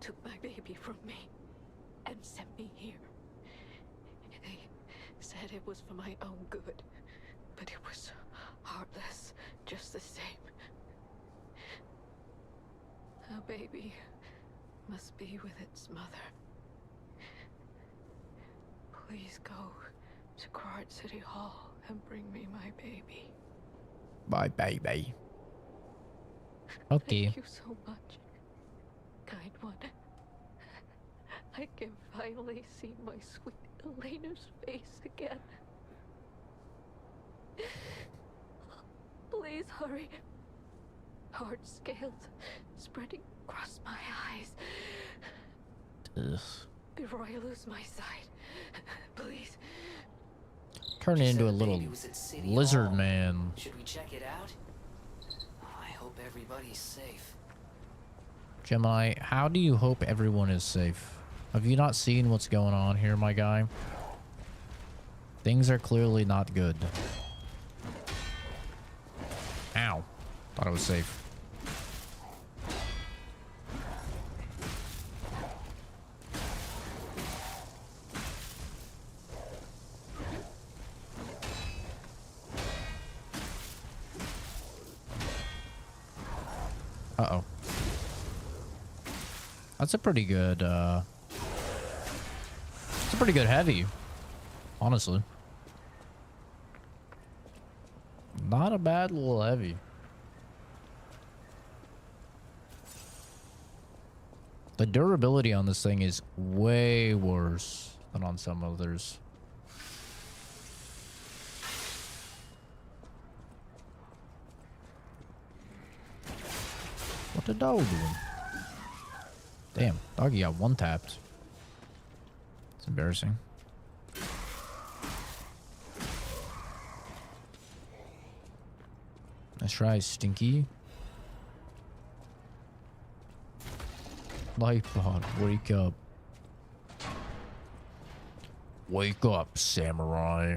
took my baby from me and sent me here. They said it was for my own good, but it was heartless just the same. A baby must be with its mother. Please go to Krat City Hall and bring me my baby. Bye, baby. Okay. Thank you so much, kind one. I can finally see my sweet Elena's face again. Please hurry. Hard scales spreading across my eyes. Ugh. Before I lose my sight. Please. Turn She into said a the little baby was at City lizard Hall. man. Should we check it out? I hope everybody's safe. Gemini, how do you hope everyone is safe? Have you not seen what's going on here, my guy? Things are clearly not good. Ow. Thought I was safe. Uh-oh. That's a pretty good, it's a pretty good heavy, honestly. Not a bad little heavy. The durability on this thing is way worse than on some others. What the dog doing? Damn, doggy got one tapped. It's embarrassing. Let's try Stinky. Lightbot, wake up. Wake up, samurai.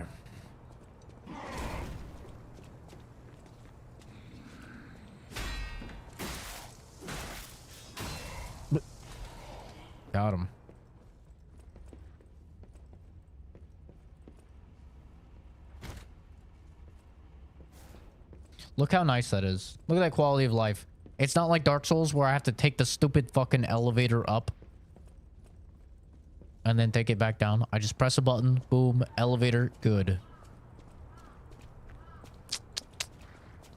Got him. Look how nice that is. Look at that quality of life. It's not like Dark Souls where I have to take the stupid fucking elevator up and then take it back down. I just press a button, boom, elevator, good.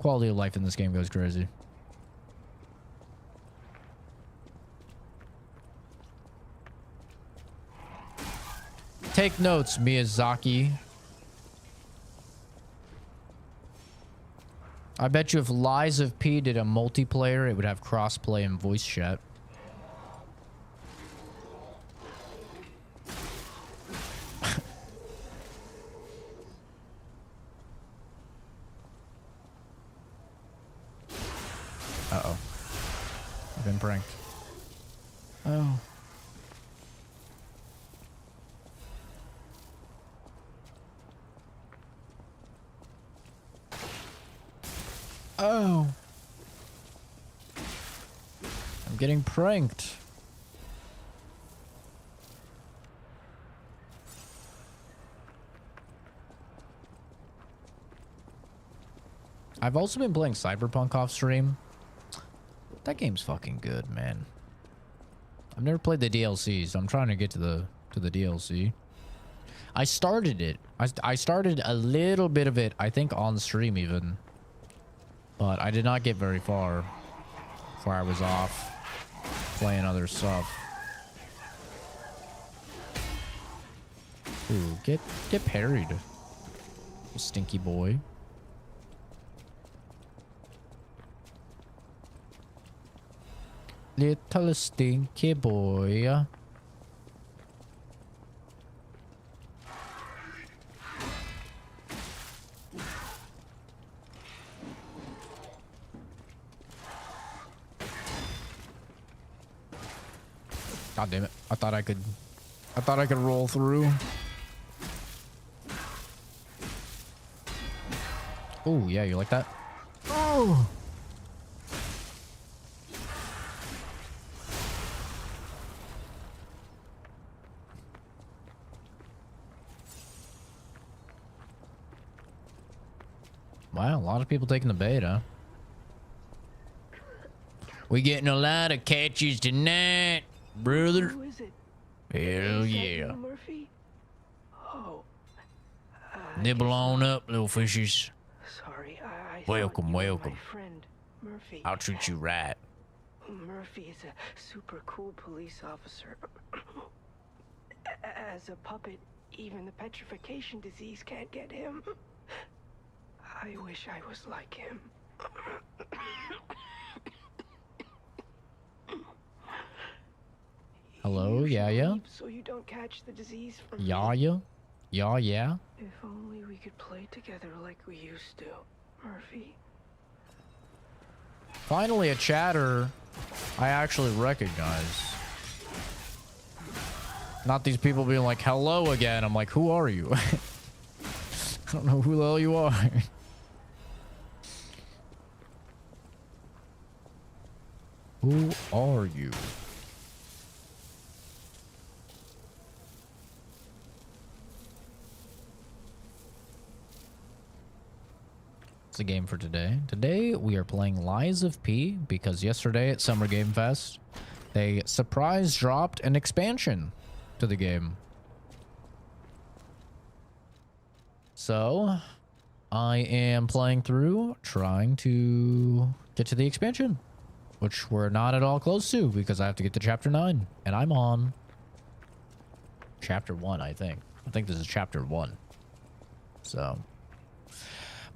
Quality of life in this game goes crazy. Take notes, Miyazaki. I bet you if Lies of P did a multiplayer, it would have crossplay and voice chat. Uh-oh. I've been pranked. Oh. Oh. I'm getting pranked. I've also been playing Cyberpunk off stream. That game's fucking good, man. I've never played the DLC, so I'm trying to get to the DLC. I started it. I started a little bit of it, I think on stream even. But I did not get very far before I was off playing other stuff. Ooh, get parried, you stinky boy. Little stinky boy. God damn it. I thought I could roll through. Oh, yeah, you like that? Oh. Wow, a lot of people taking the bait, huh? We getting a lot of catches tonight, brother. Who is it? Hell Is that yeah. you, Murphy? Oh. Nibble on up, little fishes. Sorry, I Welcome, thought you were welcome. my friend, Murphy. I'll treat you right. Murphy is a super cool police officer. As a puppet, even the petrification disease can't get him. I wish I was like him. Hello, You yeah, should yeah. leave so you don't catch the disease from Yeah, me. yeah. Yeah, yeah. If only we could play together like we used to, Murphy. Finally, a chatter I actually recognize. Not these people being like, hello again. I'm like, who are you? I don't know who the hell you are. Who are you? It's a game for today. Today we are playing Lies of P because yesterday at Summer Game Fest they surprise dropped an expansion to the game. So I am playing through trying to get to the expansion, which we're not at all close to because I have to get to chapter 9 and I'm on chapter 1. I think this is chapter 1. So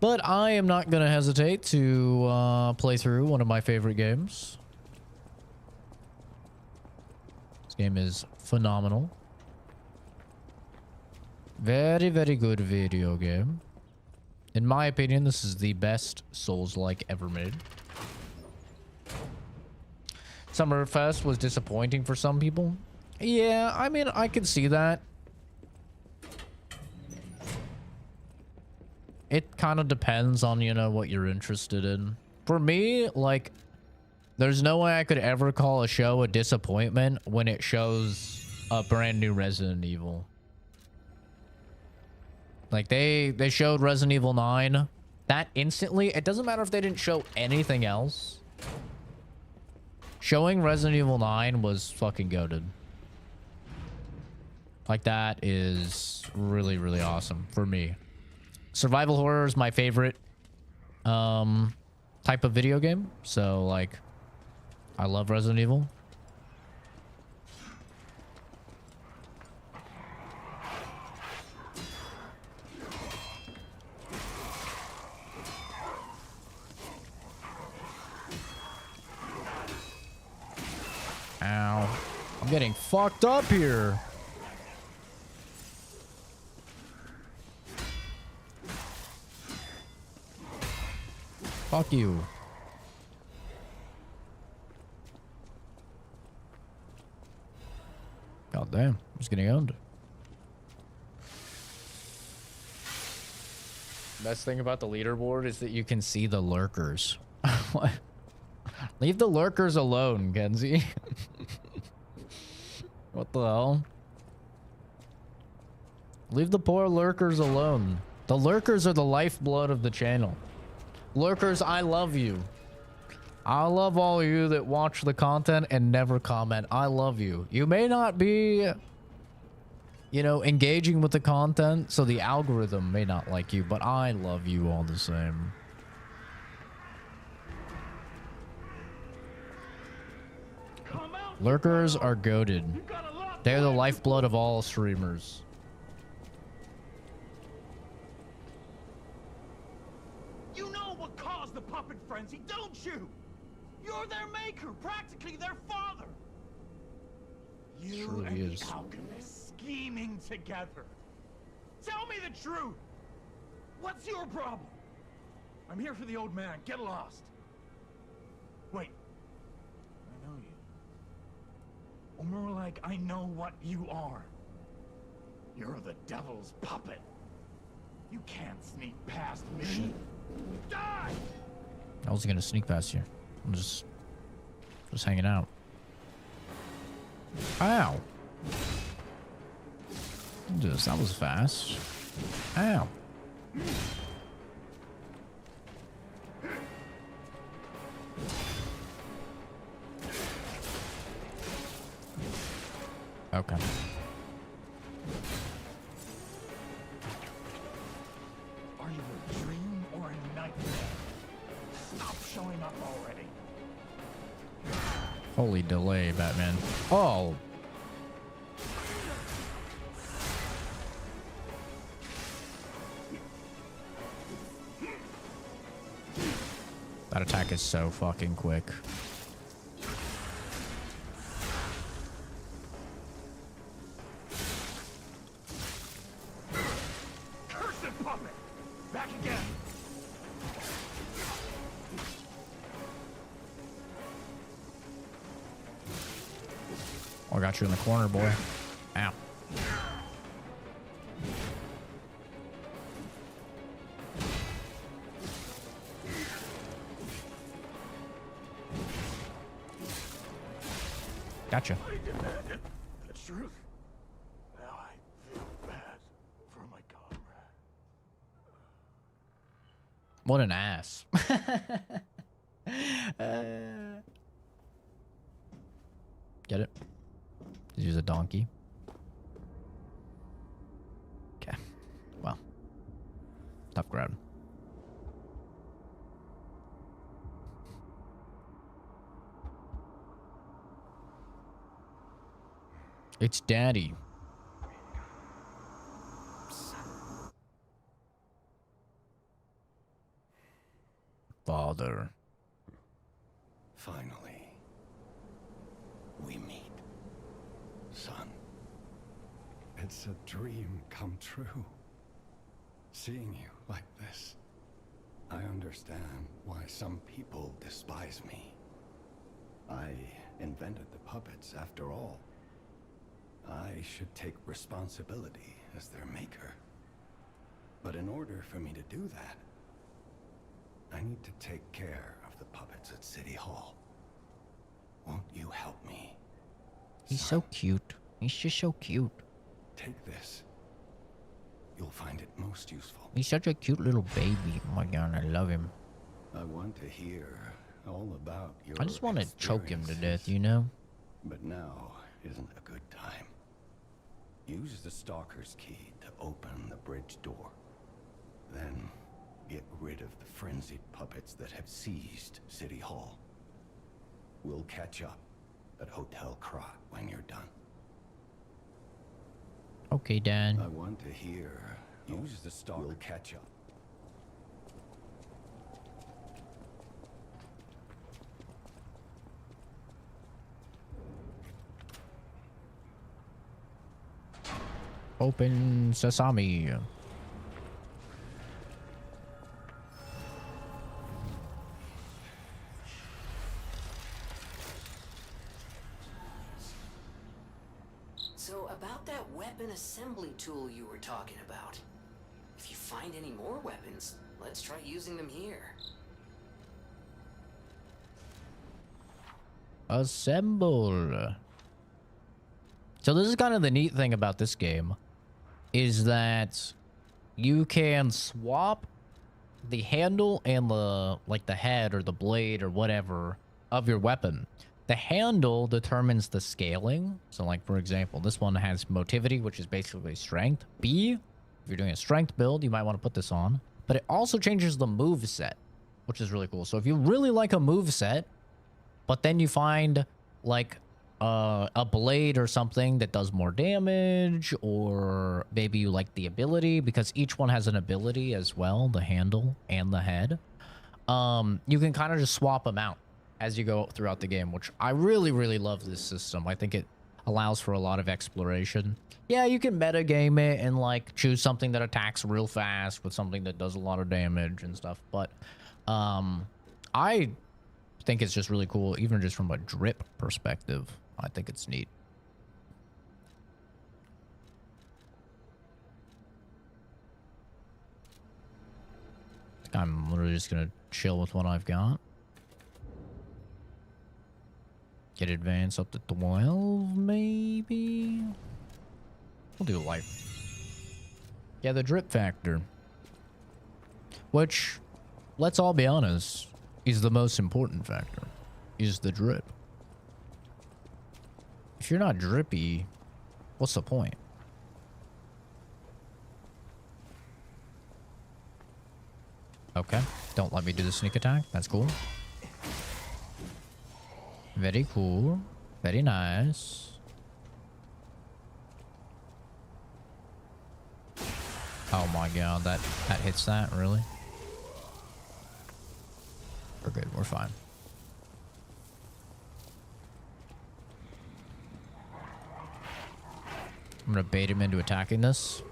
but I am not going to hesitate to play through one of my favorite games. This game is phenomenal. Very, very good video game. In my opinion, this is the best Souls-like ever made. Summerfest was disappointing for some people. Yeah, I mean, I can see that. It kind of depends on, you know, what you're interested in. For me, like, there's no way I could ever call a show a disappointment when it shows a brand new Resident Evil. Like, they showed Resident Evil 9. That instantly, it doesn't matter if they didn't show anything else. Showing Resident Evil 9 was fucking goated. Like, that is really, really awesome for me. Survival horror is my favorite type of video game. So like, I love Resident Evil. Ow. I'm getting fucked up here. Fuck you. God damn, just getting owned. Best thing about the leaderboard is that you can see the lurkers. What? Leave the lurkers alone, Kenzie. What the hell? Leave the poor lurkers alone. The lurkers are the lifeblood of the channel. Lurkers, I love you. I love all of you that watch the content and never comment. I love you. You may not be, you know, engaging with the content, so the algorithm may not like you, but I love you all the same. Lurkers are goated. They're the lifeblood of all streamers. You know what caused the puppet frenzy, don't you? You're their maker, practically their father. You Truly and is. the alchemists scheming together. Tell me the truth. What's your problem? I'm here for the old man. Get lost. Wait. I know you. Or more like, I know what you are. You're the devil's puppet. You can't sneak past me. Die! I wasn't gonna sneak past you. I'm just hanging out. Ow. That was fast. Ow. Okay. Are you a dream or a nightmare? Stop showing up already. Holy delay, Batman. Oh. That attack is so fucking quick. Cursed puppet! Back again! Oh, I got you in the corner, boy. Ow. Gotcha. I demanded the truth. Now I feel bad for my comrade. What an ass. Get it? Just use a donkey. Okay. Well. Tough crowd. It's Daddy. Father. Finally, we meet. Son. It's a dream come true. Seeing you like this. I understand why some people despise me. I invented the puppets after all. I should take responsibility as their maker. But in order for me to do that, I need to take care of the puppets at City Hall. Won't you help me? He's so cute. He's just so cute. Take this. You'll find it most useful. He's such a cute little baby. Oh my god, I love him. I want to hear all about your I just want to choke him to death, experiences. you know? But now isn't a good time. Use the Stalker's key to open the bridge door. Then Get rid of the frenzied puppets that have seized City Hall. We'll catch up at Hotel Krat when you're done. Okay, Dan. I want to hear. Use the star. We'll catch up. Open sesame. So about that weapon assembly tool you were talking about. If you find any more weapons, let's try using them here. Assemble. So this is kind of the neat thing about this game, is that you can swap the handle and the head or the blade or whatever of your weapon. The handle determines the scaling. So like, for example, this one has motivity, which is basically strength. B, if you're doing a strength build, you might want to put this on. But it also changes the move set, which is really cool. So if you really like a move set, but then you find like a blade or something that does more damage, or maybe you like the ability, because each one has an ability as well, the handle and the head. You can kind of just swap them out as you go throughout the game, which I really, really love this system. I think it allows for a lot of exploration. Yeah, you can metagame it and like choose something that attacks real fast with something that does a lot of damage and stuff. But I think it's just really cool, even just from a drip perspective. I think it's neat. I think I'm literally just gonna chill with what I've got. Get advance up to 12, maybe? We'll do life. Yeah, the drip factor. Which, let's all be honest, is the most important factor. Is the drip. If you're not drippy, what's the point? Okay, don't let me do the sneak attack. That's cool. Very cool. Very nice. Oh my god, that hits that, really? We're good, we're fine. I'm gonna bait him into attacking this.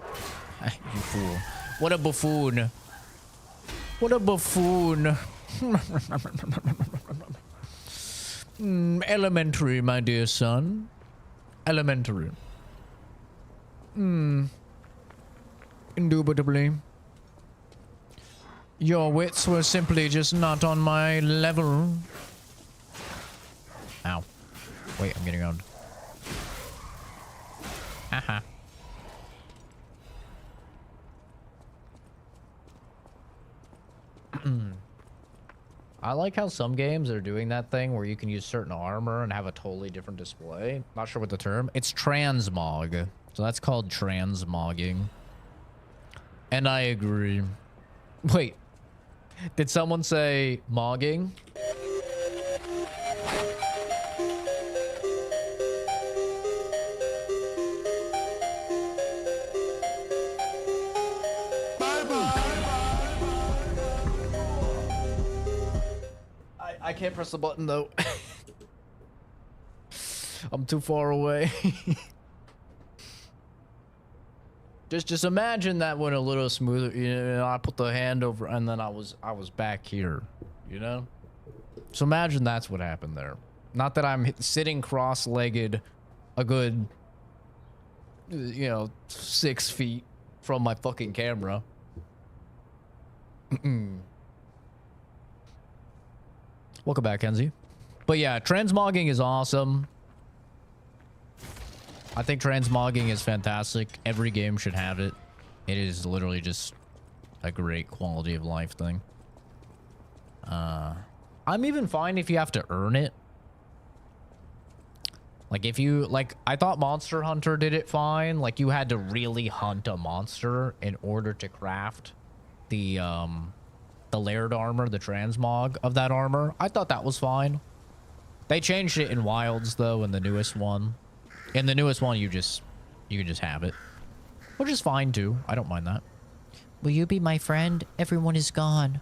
You fool. What a buffoon. What a buffoon. Elementary, my dear son. Elementary. Indubitably. Your wits were simply just not on my level. Ow. Wait, I'm getting owned. Haha. I like how some games are doing that thing where you can use certain armor and have a totally different display. Not sure what the term. It's transmog. So that's called transmogging. And I agree. Wait. Did someone say mogging? I can't press the button though. I'm too far away. Just imagine that went a little smoother. You know, I put the hand over and then I was back here, you know? So imagine that's what happened there. Not that I'm sitting cross-legged a good, 6 feet from my fucking camera. Welcome back, Kenzie. But yeah, transmogging is awesome. I think transmogging is fantastic. Every game should have it. It is literally just a great quality of life thing. I'm even fine if you have to earn it. Like if you, I thought Monster Hunter did it fine. Like you had to really hunt a monster in order to craft the the layered armor, the transmog of that armor. I thought that was fine. They changed it in Wilds though in the newest one. In the newest one, you can just have it, which is fine too. I don't mind that. Will you be my friend? Everyone is gone.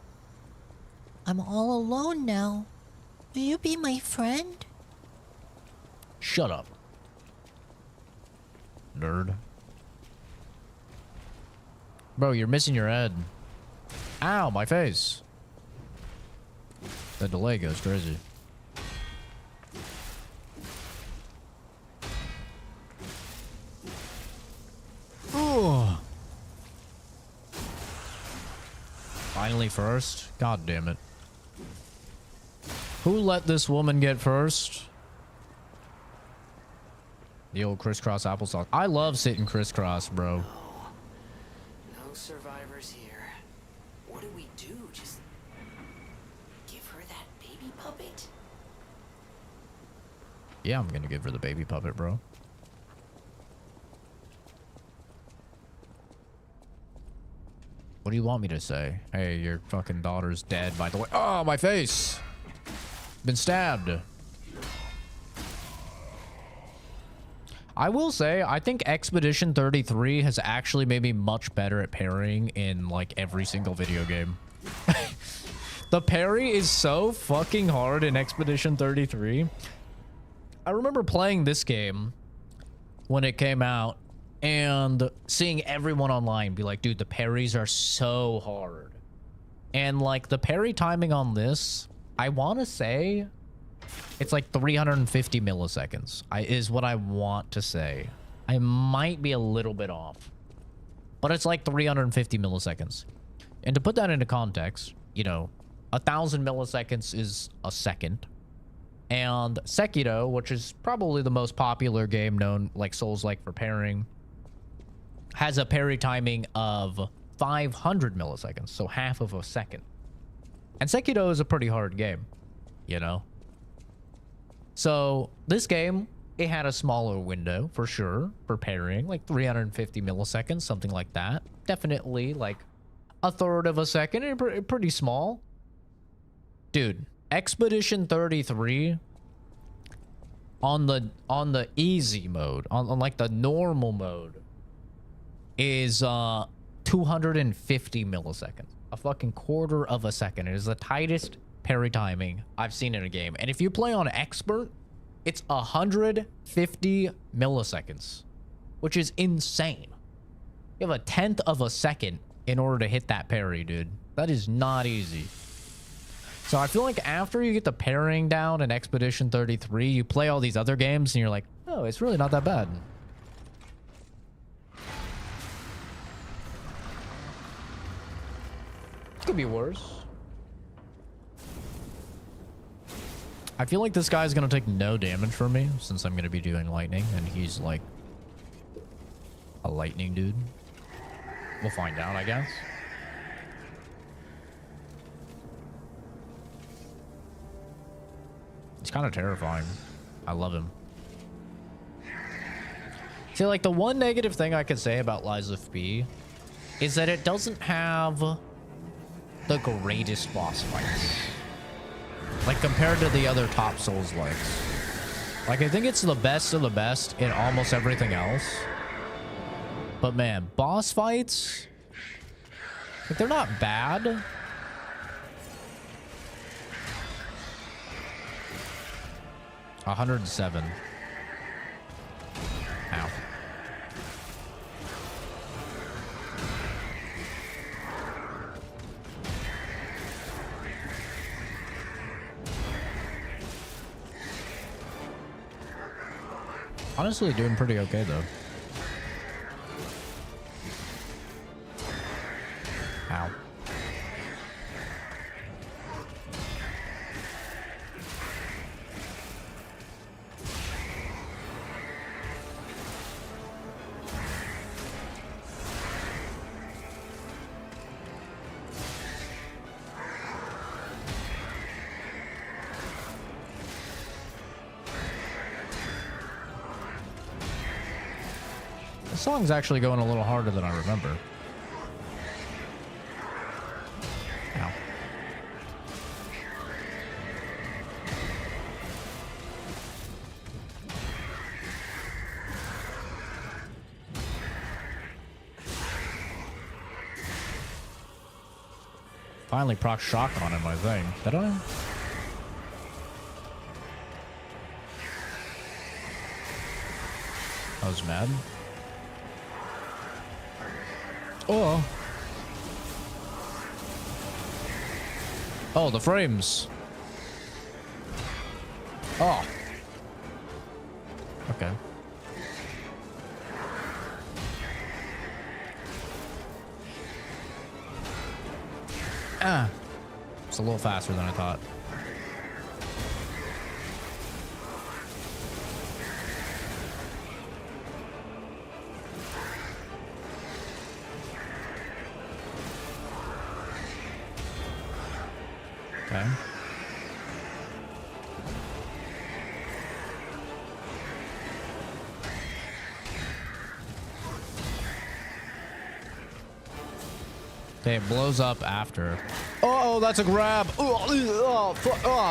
I'm all alone now. Will you be my friend? Shut up, nerd. Bro, you're missing your head. Ow, my face. The delay goes crazy. Oh. Finally first? God damn it. Who let this woman get first? The old crisscross applesauce. I love sitting crisscross, bro. No survivors here. What do we do? Just give her that baby puppet? Yeah, I'm gonna give her the baby puppet, bro. What do you want me to say? Hey, your fucking daughter's dead, by the way. Oh, my face! Been stabbed. I will say, I think Expedition 33 has actually made me much better at parrying in, like, every single video game. The parry is so fucking hard in Expedition 33. I remember playing this game when it came out and seeing everyone online be like, dude, the parries are so hard. And, like, the parry timing on this, I want to say it's like 350 milliseconds is what I want to say. I might be a little bit off, but it's like 350 milliseconds. And to put that into context, you know, 1,000 milliseconds is a second. And Sekiro, which is probably the most popular game known, like Souls-like, for parrying, has a parry timing of 500 milliseconds, so half of a second. And Sekiro is a pretty hard game, you know? So this game, it had a smaller window for sure for parrying, like 350 milliseconds, something like that. Definitely like a third of a second, pretty small. Dude, Expedition 33 on the easy mode, on like the normal mode, is 250 milliseconds. A fucking quarter of a second. It is the tightest parry timing I've seen in a game. And if you play on expert, it's 150 milliseconds, which is insane. You have a tenth of a second in order to hit that parry, dude. That is not easy. So I feel like after you get the parrying down in Expedition 33, you play all these other games and you're like, oh, it's really not that bad. Could be worse. I feel like this guy's gonna take no damage from me since I'm gonna be doing lightning, and he's like a lightning dude. We'll find out, I guess. It's kind of terrifying. I love him. See, like, the one negative thing I could say about Lies of P is that it doesn't have the greatest boss fights, like, compared to the other top Souls-likes. Like, I think it's the best of the best in almost everything else. But man, boss fights, like, they're not bad. A 107. Ow. Honestly, doing pretty okay though. Ow. The song's actually going a little harder than I remember. Ow. Finally proc shock on him, I think. Did I? I was mad. Oh. Oh, the frames. Oh. Okay. Ah. It's a little faster than I thought. Okay. Okay, it blows up after. Oh, that's a grab. Oh,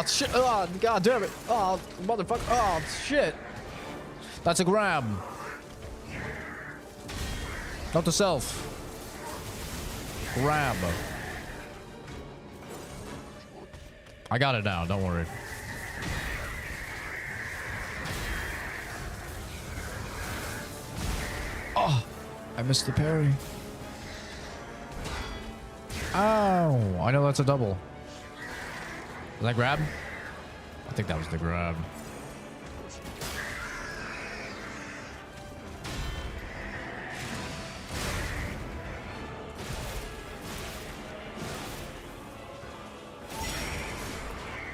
shit. Oh, god damn it. Oh, motherfucker. Oh, shit. That's a grab. Not the self. Grab. I got it now. Don't worry. Oh, I missed the parry. Oh, I know that's a double. Was that grab? I think that was the grab.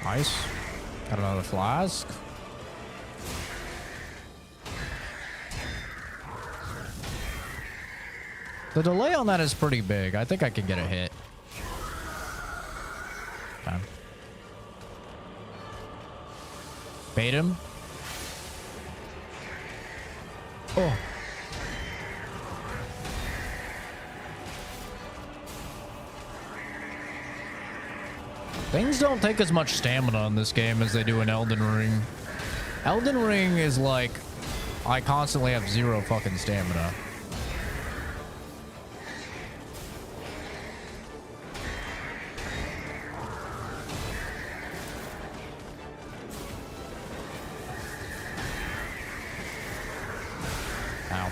Nice. Got another flask. The delay on that is pretty big. I think I can get a hit. Okay. Bait him. Oh. Things don't take as much stamina in this game as they do in Elden Ring. Elden Ring is like, I constantly have zero fucking stamina. Ow.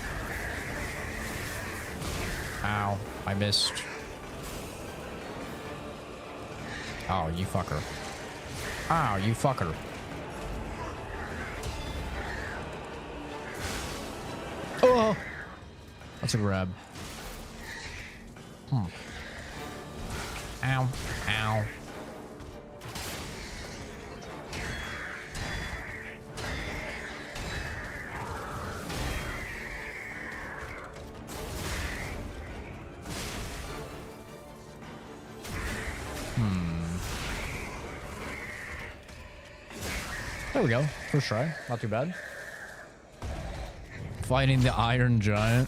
Ow. I missed. Oh, you fucker. Oh, you fucker. Oh! That's a grab. Hmm. Ow. Ow. There we go. First try. Not too bad. Fighting the Iron Giant.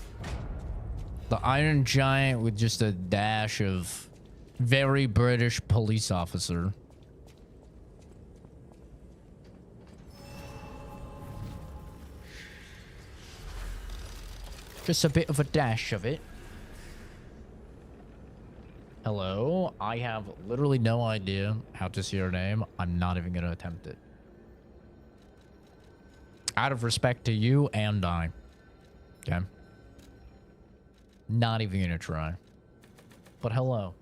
The Iron Giant with just a dash of very British police officer. Just a bit of a dash of it. Hello. I have literally no idea how to see your name. I'm not even going to attempt it. Out of respect to you and I. Okay. Not even gonna try. But hello.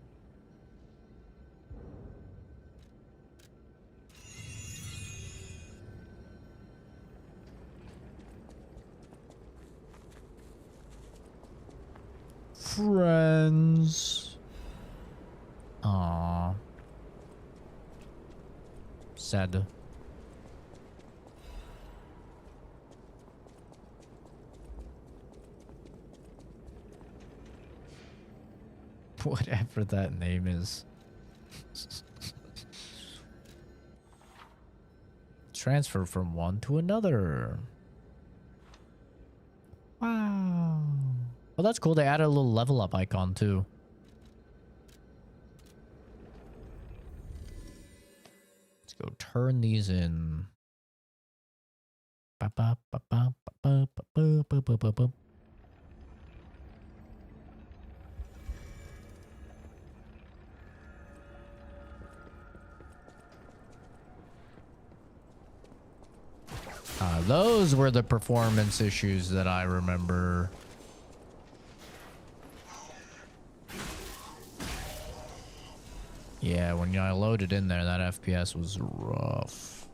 Friends. Aww. Sad. Whatever that name is. Transfer from one to another. Wow. Oh, that's cool. They added a little level up icon too. Let's go turn these in. Ba, ba, ba, ba, ba, ba, ba, ba, ba, ba. those were the performance issues that I remember. Yeah, when I loaded in there, that FPS was rough.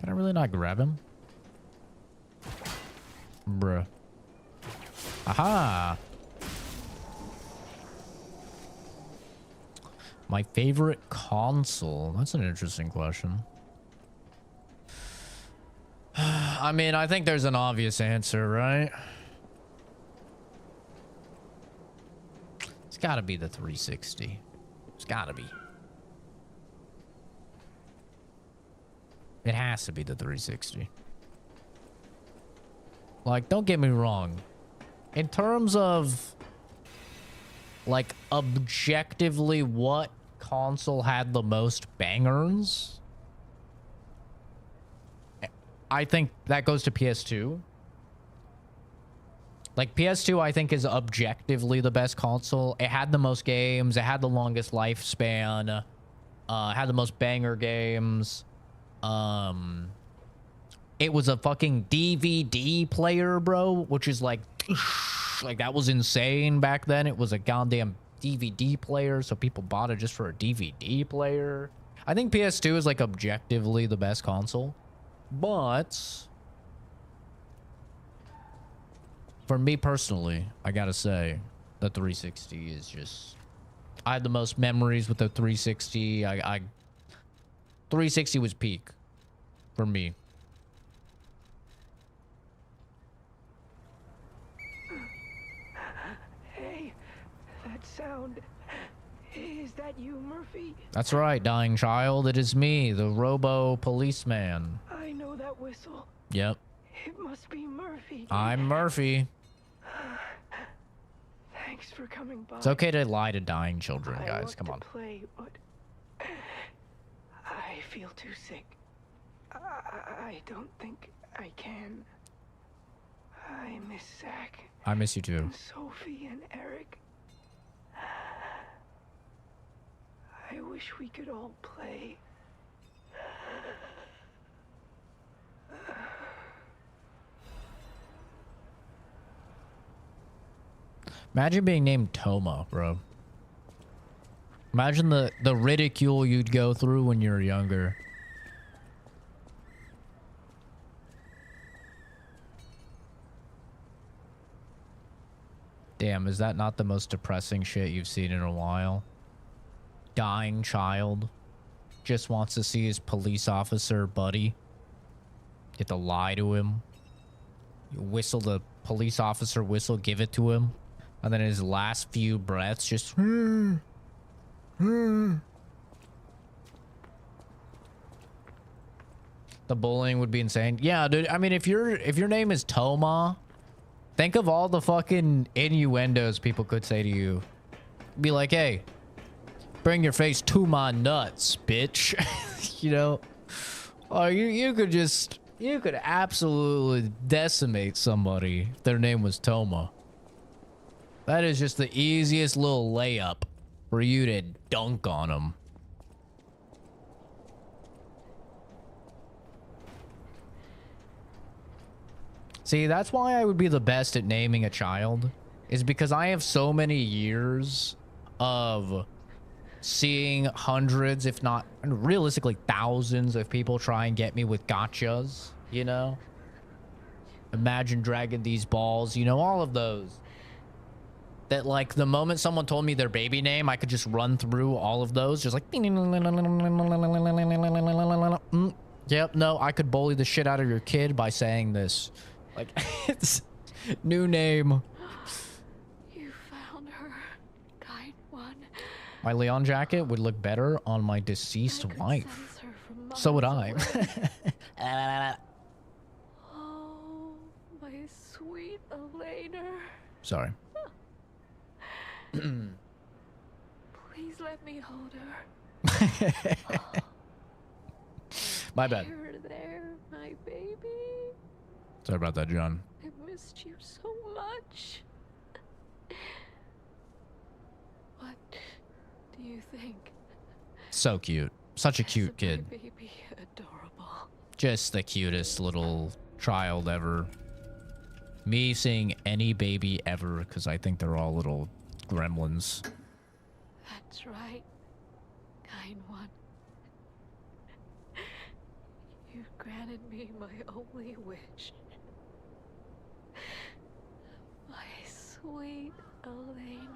Can I really not grab him? Bruh. Aha! My favorite console? That's an interesting question. I mean, I think there's an obvious answer, right? It's gotta be the 360. It's gotta be. It has to be the 360. Like, don't get me wrong. In terms of, like, objectively what console had the most bangers, I think that goes to PS2. Like, PS2, I think, is objectively the best console. It had the most games. It had the longest lifespan. Had the most banger games. It was a fucking DVD player, bro, which is like that was insane back then. It was a goddamn DVD player, so people bought it just for a DVD player. I think PS2 is like objectively the best console, but for me personally, I gotta say the 360 is just, I had the most memories with the 360. 360 was peak for me. Hey, that sound. Is that you, Murphy? That's right, dying child. It is me, the robo policeman. I know that whistle. Yep. It must be Murphy. I'm Murphy. Thanks for coming by. It's okay to lie to dying children, guys. Come on. Play, but I feel too sick. I don't think I can. I miss Zach. I miss you too. And Sophie and Eric. I wish we could all play. Imagine being named Toma, bro. Imagine the ridicule you'd go through when you were younger. Damn, is that not the most depressing shit you've seen in a while? Dying child just wants to see his police officer buddy. You have to lie to him. You whistle the police officer whistle, give it to him. And then his last few breaths just... The bullying would be insane. Yeah, dude. I mean, if your name is Toma, think of all the fucking innuendos people could say to you. Be like, hey, bring your face to my nuts, bitch. You know? Or you could absolutely decimate somebody if their name was Toma. That is just the easiest little layup for you to dunk on them. See, that's why I would be the best at naming a child, is because I have so many years of seeing hundreds, if not realistically thousands of people try and get me with gotchas, you know? Imagine dragging these balls, you know, all of those. That, like, the moment someone told me their baby name, I could just run through all of those, just like... Yep, no, I could bully the shit out of your kid by saying this. Like, it's... New name. You found her, kind one. My Leon jacket would look better on my deceased wife. So would I. Oh, my sweet Elena. Sorry. Please let me hold her. My bad. You're there, my baby. Sorry about that, John. I missed you so much. What do you think? So cute. Such a cute Isn't kid. my baby adorable? Just the cutest little child ever. Me seeing any baby ever, because I think they're all little gremlins. That's right, kind one. You granted me my only wish. My sweet Elena.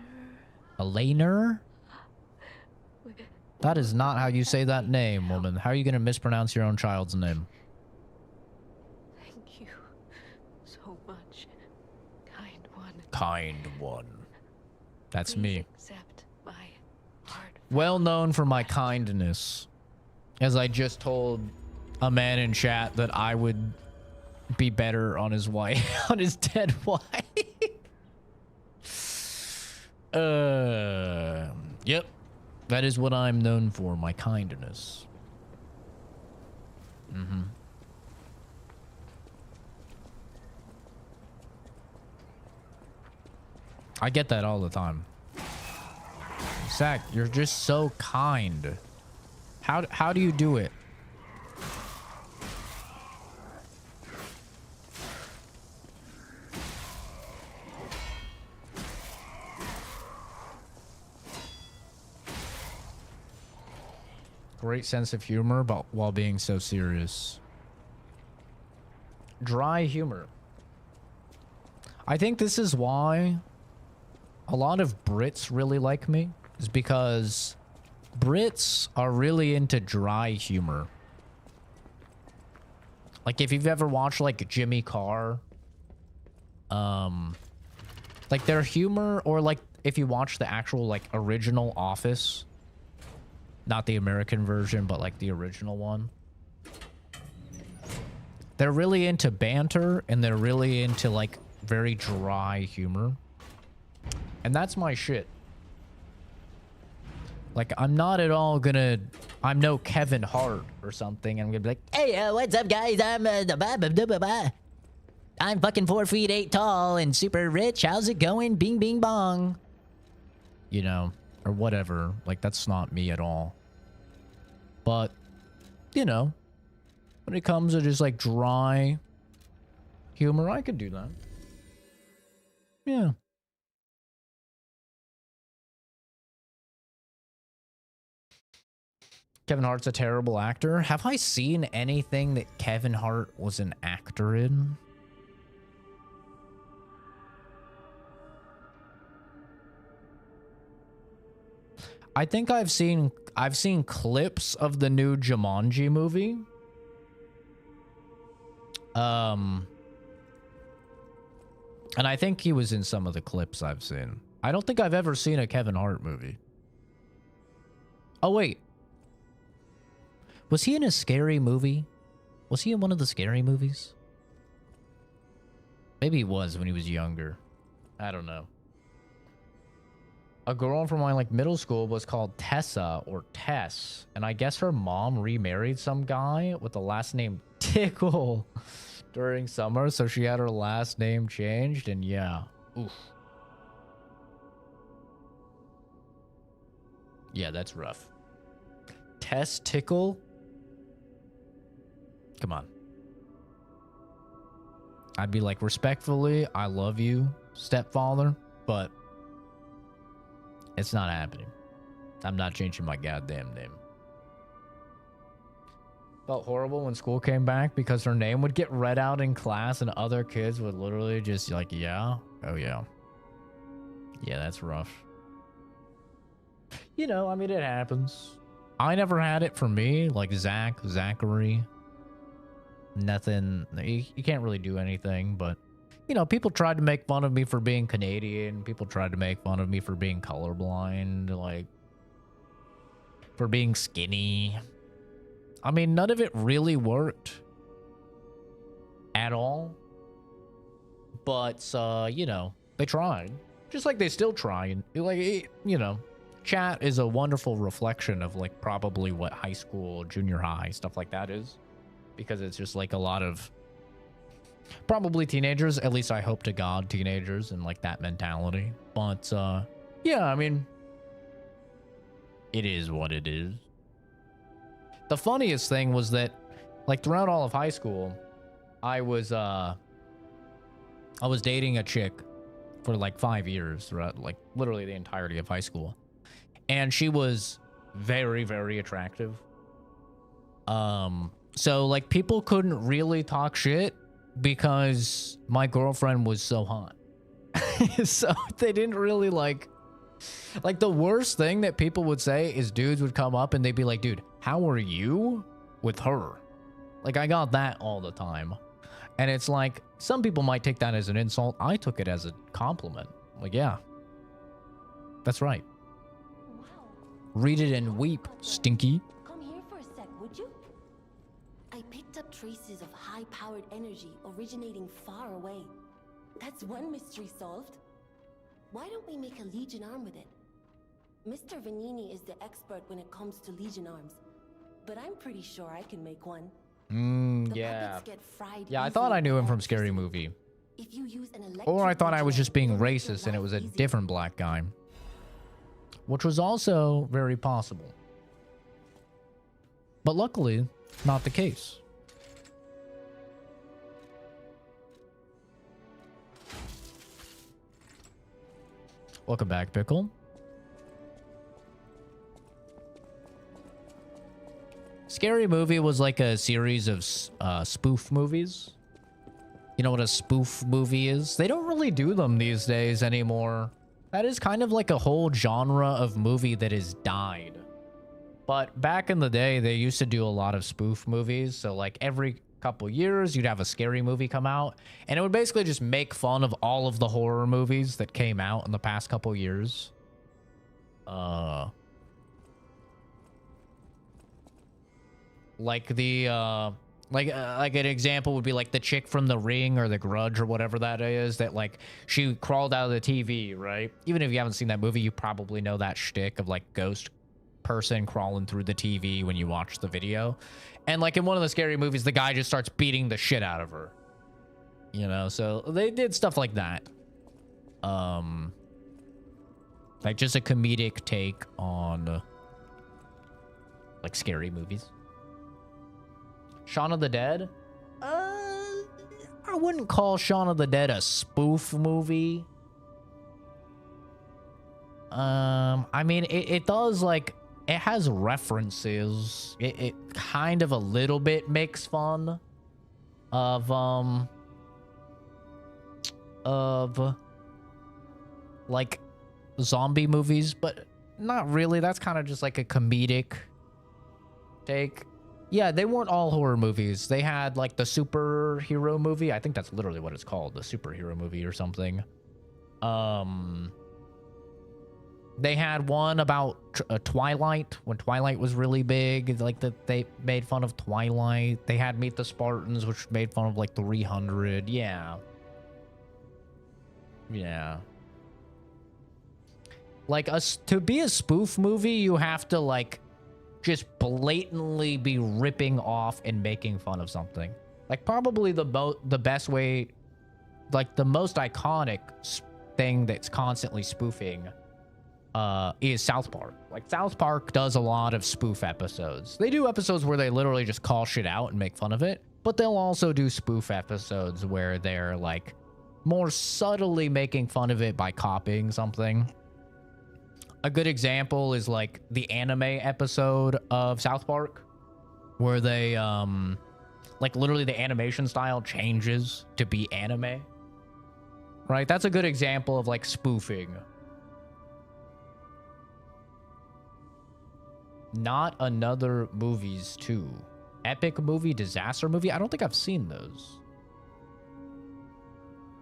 Elena? That is not how you say that name, woman. How are you going to mispronounce your own child's name? Thank you so much, kind one. Kind one. That's Please me. accept my heart. Well known for my kindness. As I just told a man in chat that I would be better on his wife, on his dead wife. Yep. That is what I'm known for, my kindness. Mm-hmm. I get that all the time. Zach, you're just so kind. How do you do it? Great sense of humor, but while being so serious. Dry humor. I think this is why a lot of Brits really like me, is because Brits are really into dry humor. Like if you've ever watched like Jimmy Carr, like their humor, or like if you watch the actual like original Office, not the American version, but like the original one. They're really into banter, and they're really into like very dry humor. And that's my shit. Like, I'm not at all gonna... I'm no Kevin Hart or something. I'm gonna be like, hey, what's up, guys? I'm fucking 4 feet 8 tall and super rich. How's it going? Bing, bing, bong. You know, or whatever. Like, that's not me at all. But, you know, when it comes to just like dry humor, I could do that. Yeah. Kevin Hart's a terrible actor. Have I seen anything that Kevin Hart was an actor in? I think I've seen clips of the new Jumanji movie. And I think he was in some of the clips I've seen. I don't think I've ever seen a Kevin Hart movie. Oh, wait. Was he in a scary movie? Was he in one of the scary movies? Maybe he was when he was younger. I don't know. A girl from my like middle school was called Tessa or Tess, and I guess her mom remarried some guy with the last name Tickle during summer, so she had her last name changed, and yeah. Oof. Yeah, that's rough. Tess Tickle? Come on. I'd be like, respectfully, I love you, stepfather, but it's not happening. I'm not changing my goddamn name. Felt horrible when school came back because her name would get read out in class and other kids would literally just like, yeah, oh yeah. Yeah, that's rough. You know, I mean, it happens. I never had it for me, like Zachary. Nothing, you can't really do anything, but you know, people tried to make fun of me for being Canadian. People tried to make fun of me for being colorblind, like for being skinny. I mean, none of it really worked at all. But, you know, they tried. Just like they still try. And, like, you know, chat is a wonderful reflection of, like, probably what high school, junior high, stuff like that is. Because it's just, like, a lot of probably teenagers. At least I hope to God teenagers and, like, that mentality. But, yeah, I mean, It is what it is. The funniest thing was that, like, throughout all of high school, I was dating a chick for like 5 years throughout, like, literally the entirety of high school. And she was very, very attractive. So, like, people couldn't really talk shit because my girlfriend was so hot. So they didn't really like the worst thing that people would say is dudes would come up and they'd be like, dude, how are you with her? Like, I got that all the time. And it's like, some people might take that as an insult. I took it as a compliment. Like, yeah, that's right. Wow. Read it and weep, stinky. Come here for a sec, would you? I picked up traces of high-powered energy originating far away. That's one mystery solved. Why don't we make a Legion arm with it? Mr. Vanini is the expert when it comes to Legion arms, but I'm pretty sure I can make one. Yeah. puppets get fried Yeah, I thought I knew him from easily. Scary Movie. If you use an Or I thought I was just being it'll make your racist and it life was a easier. different black guy. Which was also very possible. But luckily, not the case. Welcome back, Pickle. Scary Movie was like a series of spoof movies. You know what a spoof movie is? They don't really do them these days anymore. That is kind of like a whole genre of movie that has died. But back in the day, they used to do a lot of spoof movies. So like every couple years, you'd have a scary movie come out. And it would basically just make fun of all of the horror movies that came out in the past couple years. Like the like an example would be like the chick from The Ring or The Grudge or whatever that is, that like she crawled out of the TV, right? Even if you haven't seen that movie, you probably know that shtick of like ghost person crawling through the TV when you watch the video. And like in one of the scary movies, the guy just starts beating the shit out of her. You know, so they did stuff like that. Like just a comedic take on like scary movies. Shaun of the Dead? I wouldn't call Shaun of the Dead a spoof movie. I mean, it does like, it has references. It kind of a little bit makes fun of like zombie movies, but not really. That's kind of just like a comedic take. Yeah, they weren't all horror movies. They had like the superhero movie. I think that's literally what it's called, the superhero movie or something. They had one about Twilight, when Twilight was really big. Like they made fun of Twilight. They had Meet the Spartans, which made fun of like 300. Yeah. Yeah. Like to be a spoof movie, you have to like just blatantly be ripping off and making fun of something. Like probably the best way, like the most iconic thing that's constantly spoofing is South Park. Like South Park does a lot of spoof episodes. They do episodes where they literally just call shit out and make fun of it, but they'll also do spoof episodes where they're like more subtly making fun of it by copying something. A good example is like the anime episode of South Park, where they like literally the animation style changes to be anime. Right? That's a good example of like spoofing. Not Another Movies 2. Epic movie, disaster movie. I don't think I've seen those.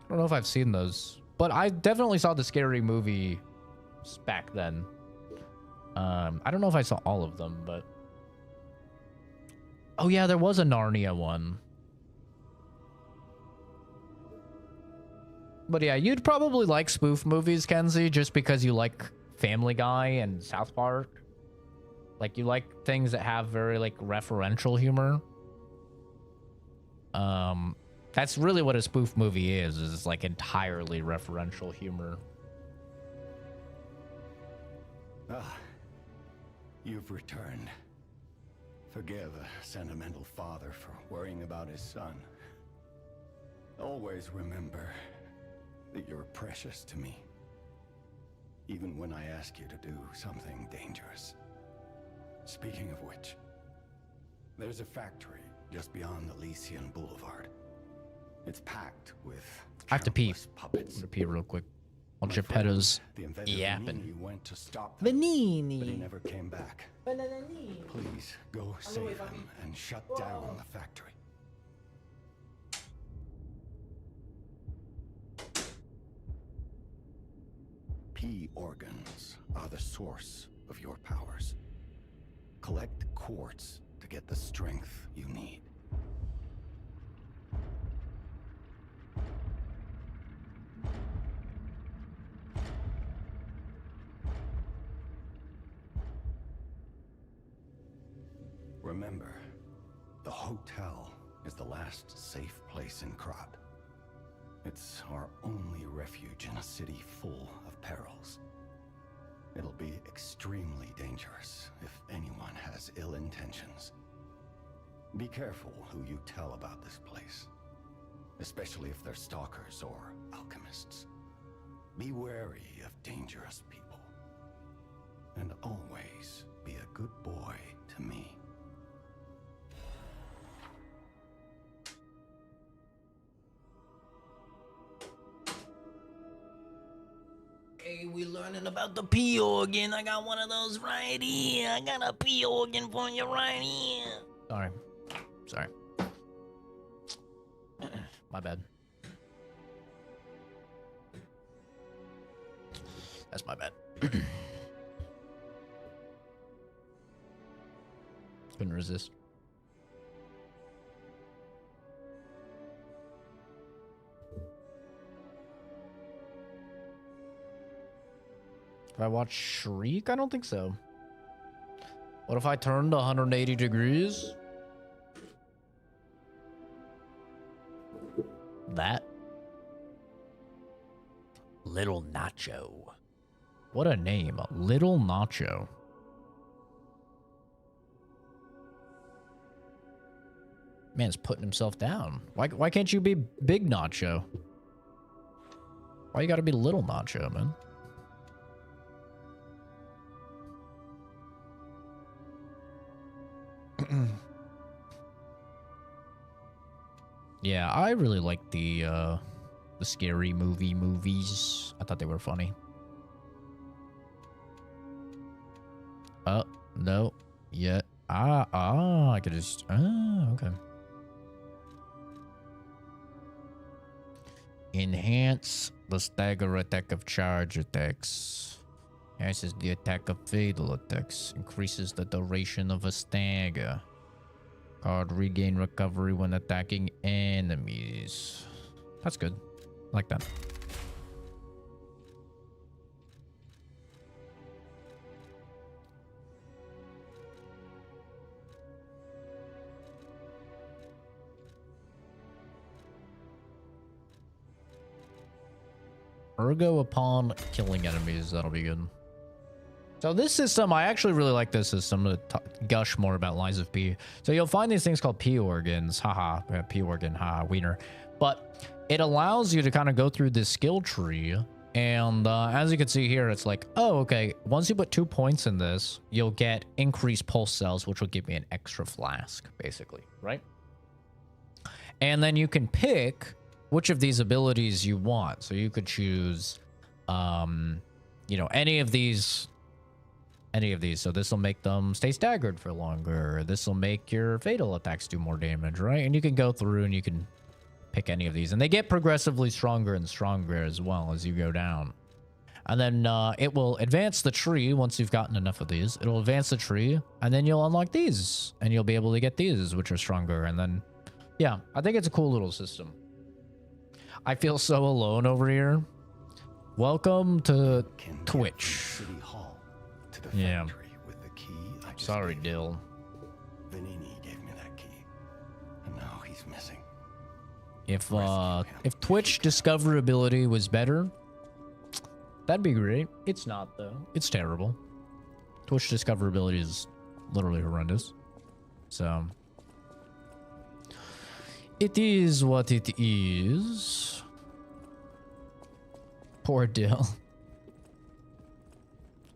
I don't know if I've seen those, but I definitely saw the Scary Movie back then. I don't know if I saw all of them, but oh yeah, there was a Narnia one. But yeah, you'd probably like spoof movies, Kenzie, just because you like Family Guy and South Park. Like you like things that have very like referential humor. That's really what a spoof movie is like entirely referential humor. Ah, You've returned. Forgive a sentimental father for worrying about his son. Always remember that you're precious to me. Even when I ask you to do something dangerous. Speaking of which, there's a factory just beyond the Elysian Boulevard. It's packed with I have to pee. puppets. I'm gonna pee real quick. While My Geppetto's friend, the inventor yapping. Vanini went to stop them, but he never came back. Please go save him and shut down the factory. P organs are the source of your powers. Collect quartz to get the strength you need. Remember, the hotel is the last safe place in Krat. It's our only refuge in a city full of perils. It'll be extremely dangerous if anyone has ill intentions. Be careful who you tell about this place, especially if they're stalkers or alchemists. Be wary of dangerous people. And always be a good boy to me. Hey, we learning about the P organ. I got one of those right here. I got a P organ for you right here. Sorry. My bad. That's my bad. Couldn't resist. If I watch Shriek? I don't think so. What if I turned 180 degrees? That. Little Nacho. What a name. Little Nacho. Man's putting himself down. Why can't you be Big Nacho? Why you gotta be Little Nacho, man? Yeah, I really like the scary movies. I thought they were funny. No. Yeah. I could just okay. Enhance the stagger attack of charge attacks. Enhances the attack of fatal attacks. Increases the duration of a stagger. Card regain recovery when attacking enemies. That's good. I like that. Ergo upon killing enemies. That'll be good. So this system, I actually really like this system. I'm going to gush more about Lines of P. So you'll find these things called P organs. Haha. P organ. Haha. Wiener. But it allows you to kind of go through this skill tree. And as you can see here, it's like, oh, okay. Once you put 2 points in this, you'll get increased pulse cells, which will give me an extra flask, basically. Right? And then you can pick which of these abilities you want. So you could choose, you know, any of these. So this will make them stay staggered for longer. This will make your fatal attacks do more damage, right? And you can go through and you can pick any of these. And they get progressively stronger and stronger as well as you go down. And then it will advance the tree once you've gotten enough of these. It'll advance the tree, and then you'll unlock these. And you'll be able to get these, which are stronger. And then, yeah, I think it's a cool little system. I feel so alone over here. Welcome to Twitch. Yeah. With the key I sorry, Dill. Vanini gave me that key, and now he's missing. If Twitch discoverability was better, that'd be great. It's not though. It's terrible. Twitch discoverability is literally horrendous. So it is what it is. Poor Dill.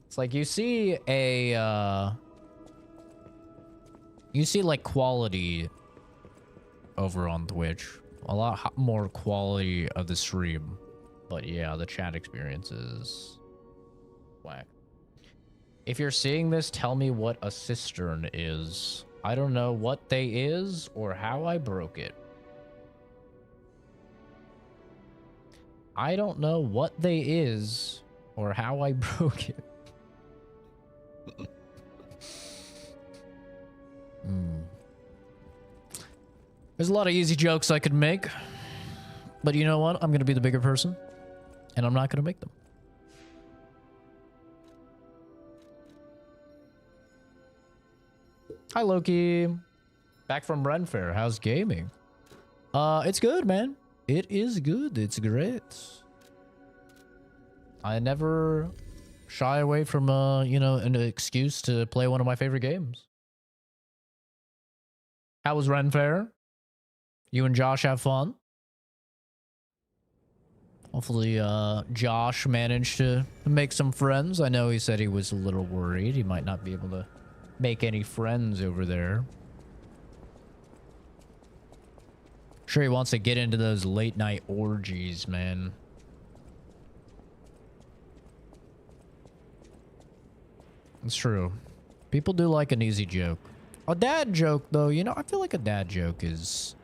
It's like you see a you see like quality over on Twitch. A lot more quality of the stream. But yeah, the chat experience is whack. If you're seeing this, tell me what a cistern is. I don't know what they is or how I broke it. I don't know what they is or how I broke it. There's a lot of easy jokes I could make. But you know what? I'm going to be the bigger person. And I'm not going to make them. Hi, Loki. Back from Ren Fair. How's gaming? It's good, man. It is good. It's great. I never shy away from, you know, an excuse to play one of my favorite games. How was Ren Fair? You and Josh have fun? Hopefully, Josh managed to make some friends. I know he said he was a little worried. He might not be able to make any friends over there. Sure, he wants to get into those late night orgies, man. It's true. People do like an easy joke. A dad joke, though, you know, I feel like a dad joke is...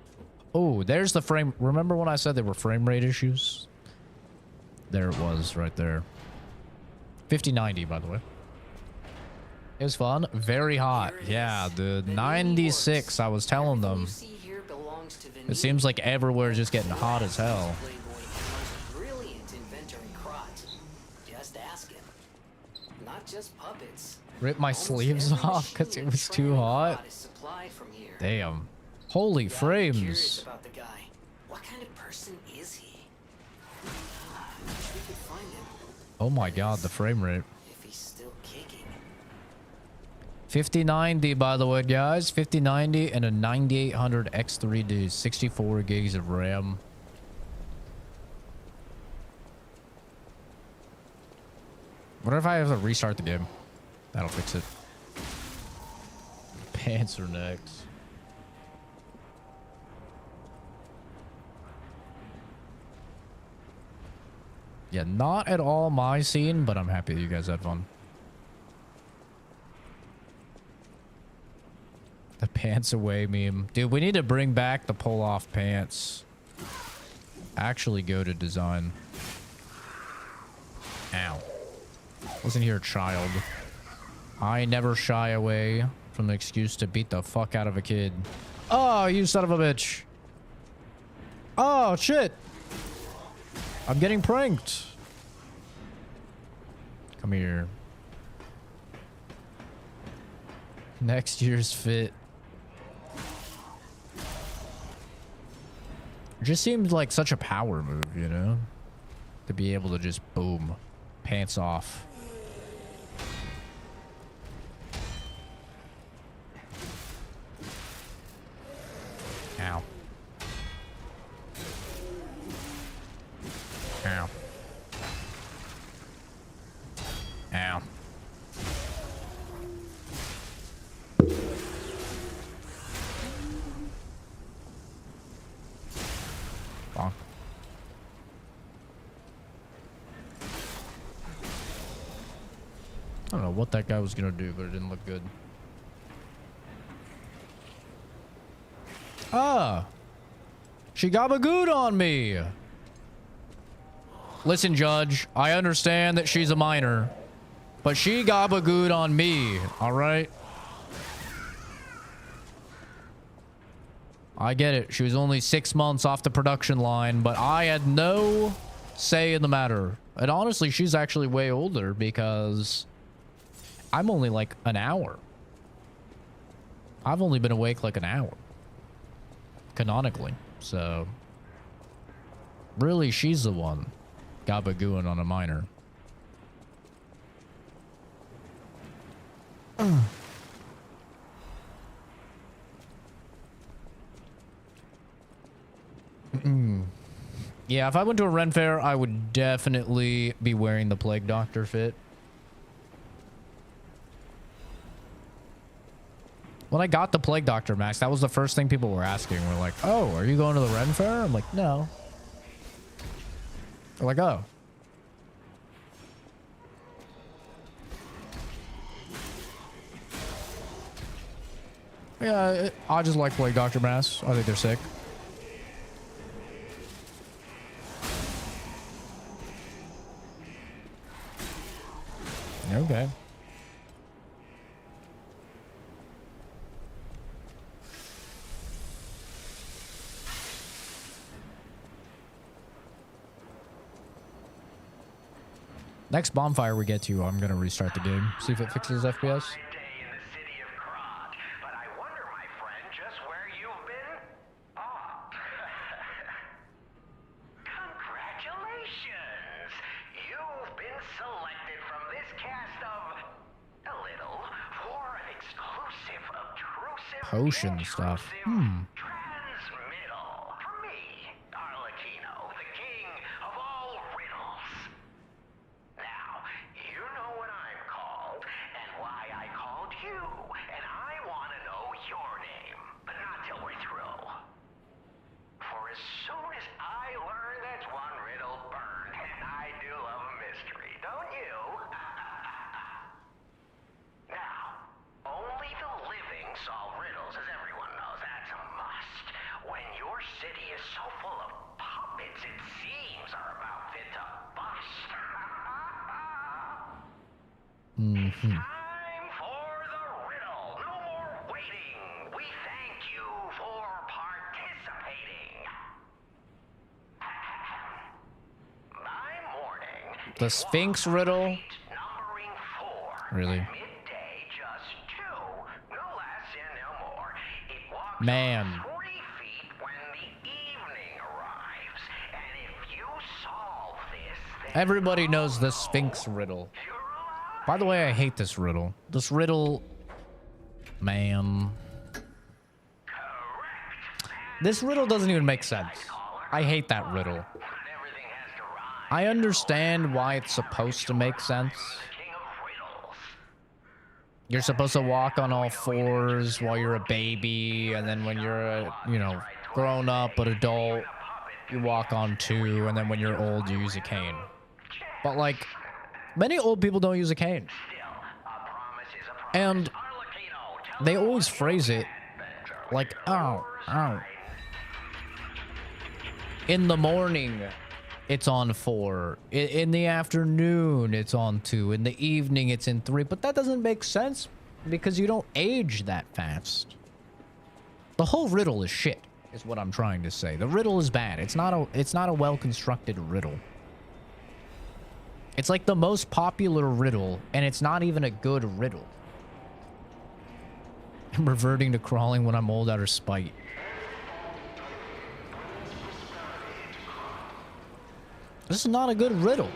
Oh, there's the frame... Remember when I said there were frame rate issues? There it was, right there. 5090, by the way. It was fun. Very hot. Yeah, dude. 96, I was telling them. It seems like everywhere is just getting hot as hell. Brilliant inventor in Krat. Just ask him. Not just puppets. Rip my sleeves off because it was too hot. Damn. Holy frames. About the guy. What kind of person is he? Oh my god, the frame rate. If he's still kicking. 5090, by the way, guys. 5090 and a 9800 X3D, 64 gigs of RAM. What if I have to restart the game? That'll fix it. Pants are next. Yeah, not at all my scene, but I'm happy that you guys had fun. The pants away meme. Dude, we need to bring back the pull-off pants. Actually go to design. Ow. Listen here, child. I never shy away from the excuse to beat the fuck out of a kid. Oh, you son of a bitch. Oh, shit. I'm getting pranked. Come here. Next year's fit. It just seems like such a power move, you know? To be able to just boom. Pants off. Ow. Ow. Ow. Bonk. I don't know what that guy was gonna do, but it didn't look good. Ah! She gabagooed on me! Listen, Judge, I understand that she's a minor, but she gabagooed on me, alright? I get it. She was only 6 months off the production line, but I had no say in the matter. And honestly, she's actually way older because I'm only like an hour. I've only been awake like an hour. Canonically. So, really, she's the one gabagooing on a minor. Yeah, if I went to a Ren Fair, I would definitely be wearing the Plague Doctor fit. When I got the Plague Doctor mask, that was the first thing people were asking. We're like, oh, are you going to the Ren Fair? I'm like, no. They're like, oh. Yeah, I just like Plague Doctor masks. I think they're sick. Okay. Next bonfire we get to, I'm gonna restart the game. See if it fixes FPS. Potion stuff. The Sphinx riddle? Really? Man. Everybody knows the Sphinx riddle. By the way, I hate this riddle. This riddle... Man. This riddle doesn't even make sense. I hate that riddle. I understand why it's supposed to make sense. You're supposed to walk on all fours while you're a baby, and then when you're a, you know, grown up but adult, you walk on two, and then when you're old, you use a cane. But like, many old people don't use a cane. And they always phrase it like, oh, oh. In the morning, it's on 4. In the afternoon, it's on 2. In the evening, it's in 3. But that doesn't make sense because you don't age that fast. The whole riddle is shit, is what I'm trying to say. The riddle is bad. It's not a well-constructed riddle. It's like the most popular riddle, and it's not even a good riddle. I'm reverting to crawling when I'm old out of spite. This is not a good riddle.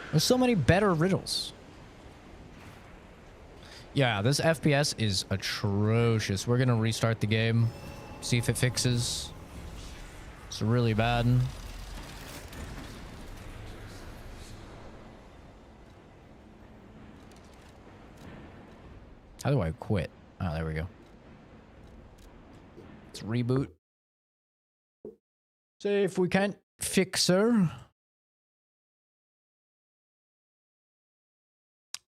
There's so many better riddles. Yeah, this FPS is atrocious. We're gonna restart the game. See if it fixes. It's really bad. How do I quit? Oh, there we go. Let's reboot. See if we can't fix her.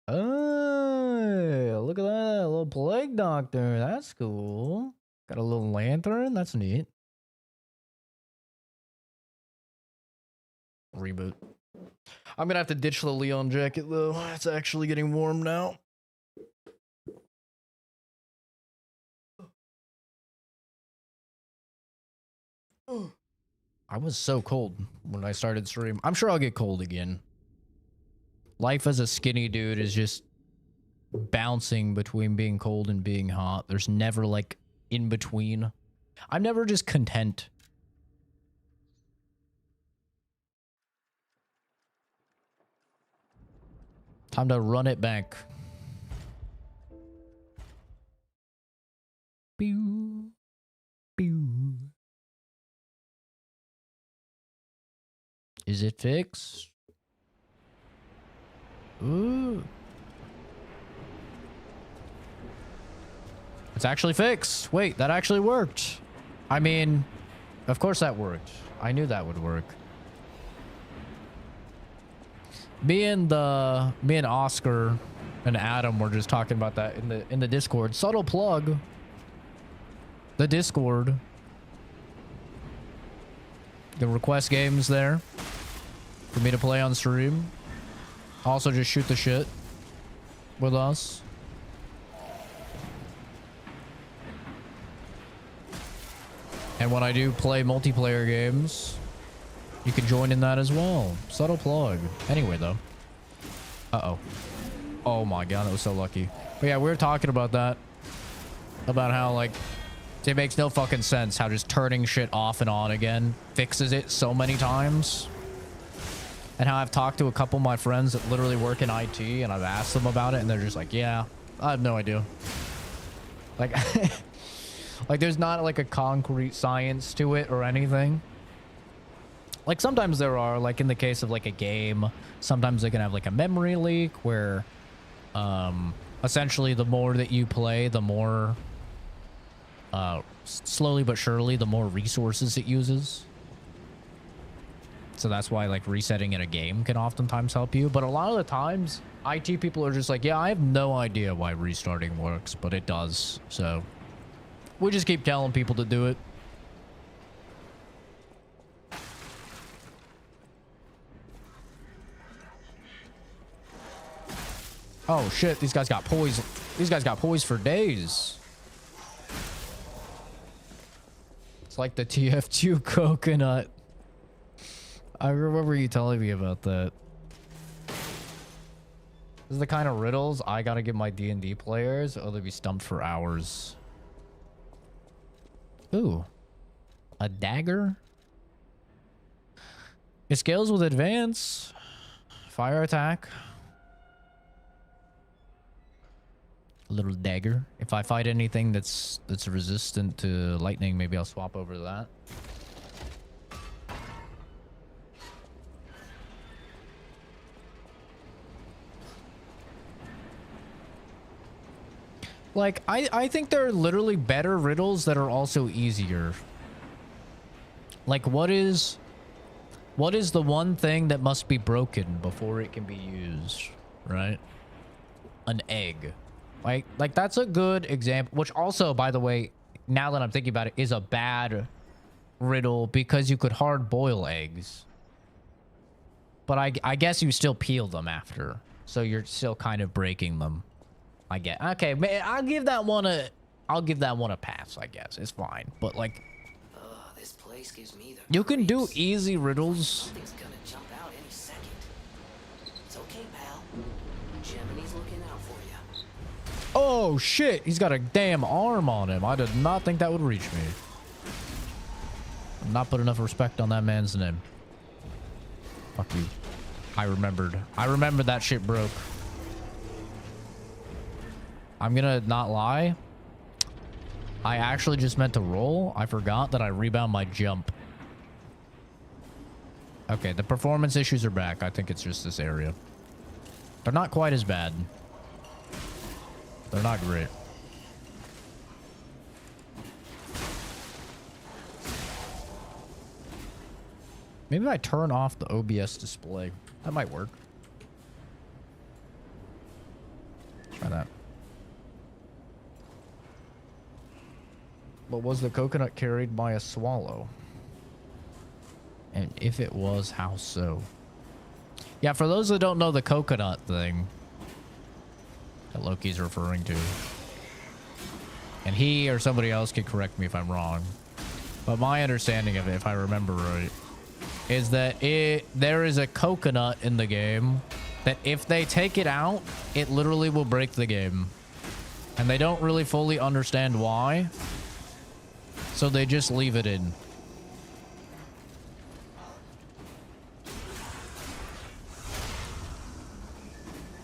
Oh, look at that. A little Plague Doctor. That's cool. Got a little lantern. That's neat. Reboot. I'm gonna have to ditch the Leon jacket, though. It's actually getting warm now. I was so cold when I started stream. I'm sure I'll get cold again. Life as a skinny dude is just bouncing between being cold and being hot. There's never like in between. I'm never just content. Time to run it back. Pew. Pew. Is it fixed? Ooh. It's actually fixed. Wait, that actually worked. I mean, of course that worked. I knew that would work. Me and Oscar and Adam were just talking about that in the Discord. Subtle plug. The Discord. The request games there for me to play on stream. Also just shoot the shit with us. And when I do play multiplayer games, you can join in that as well. Subtle plug. Anyway, though. Uh-oh. Oh my god, that was so lucky. But yeah, we were talking about that. About how, like, it makes no fucking sense how just turning shit off and on again fixes it so many times. And how I've talked to a couple of my friends that literally work in IT, and I've asked them about it, and they're just like, yeah, I have no idea. Like... Like, there's not, like, a concrete science to it or anything. Like, sometimes there are, like, in the case of, like, a game, sometimes they can have, like, a memory leak where, essentially, the more that you play, the more, slowly but surely, the more resources it uses. So that's why, like, resetting in a game can oftentimes help you. But a lot of the times, IT people are just like, yeah, I have no idea why restarting works, but it does, so... We just keep telling people to do it. Oh shit, these guys got poise. These guys got poise for days. It's like the TF2 coconut. I remember you telling me about that. This is the kind of riddles I gotta give my D&D players, or they'll be stumped for hours. Ooh, a dagger. It scales with advance, fire attack. A little dagger. If I fight anything that's resistant to lightning, maybe I'll swap over to that. Like, I think there are literally better riddles that are also easier. Like, what is the one thing that must be broken before it can be used, right? An egg. Like that's a good example, which also, by the way, now that I'm thinking about it, is a bad riddle because you could hard boil eggs. But I guess you still peel them after, so you're still kind of breaking them. I get okay, man. I'll give that one a pass. I guess it's fine, but like, this place gives me the you can do easy riddles. Something's gonna jump out any second. It's okay, pal. Gemini's looking out for you. Oh shit! He's got a damn arm on him. I did not think that would reach me. Not put enough respect on that man's name. Fuck you. I remembered that shit broke. I'm gonna not lie. I actually just meant to roll. I forgot that I rebound my jump. Okay, the performance issues are back. I think it's just this area. They're not quite as bad. They're not great. Maybe if I turn off the OBS display. That might work. Try that. But was the coconut carried by a swallow? And if it was, how so? Yeah, for those that don't know the coconut thing that Loki's referring to, and he or somebody else could correct me if I'm wrong, but my understanding of it, if I remember right, is that there is a coconut in the game that if they take it out, it literally will break the game. And they don't really fully understand why. So they just leave it in.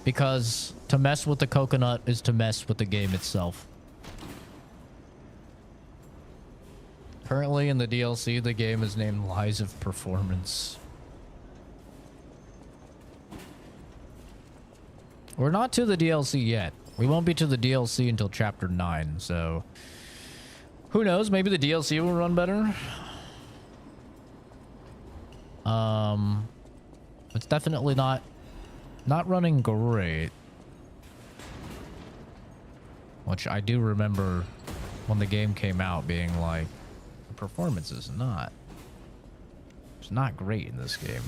Because to mess with the coconut is to mess with the game itself. Currently in the DLC, the game is named Lies of Performance. We're not to the DLC yet. We won't be to the DLC until Chapter 9, so... Who knows? Maybe the DLC will run better. It's definitely not running great. Which I do remember when the game came out being like, the performance is not... It's not great in this game.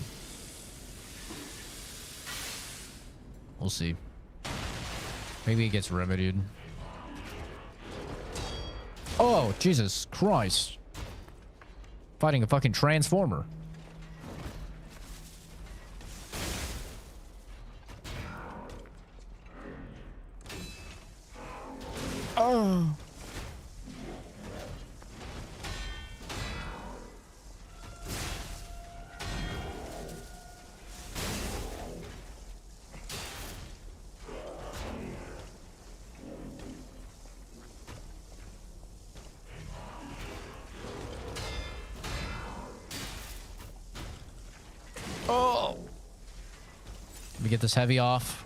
We'll see. Maybe it gets remedied. Oh, Jesus Christ. Fighting a fucking transformer. Oh. Oh. Let me get this heavy off.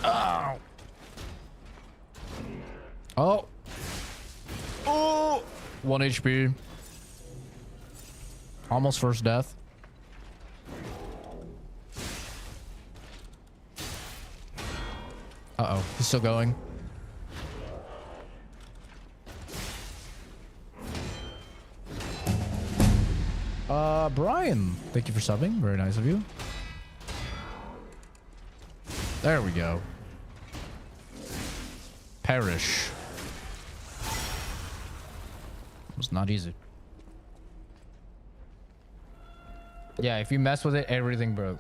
Oh. Oh. Oh. 1 HP. Almost first death. Uh-oh. He's still going. Brian, thank you for subbing. Very nice of you. There we go. Perish. It was not easy. Yeah, if you mess with it, everything broke.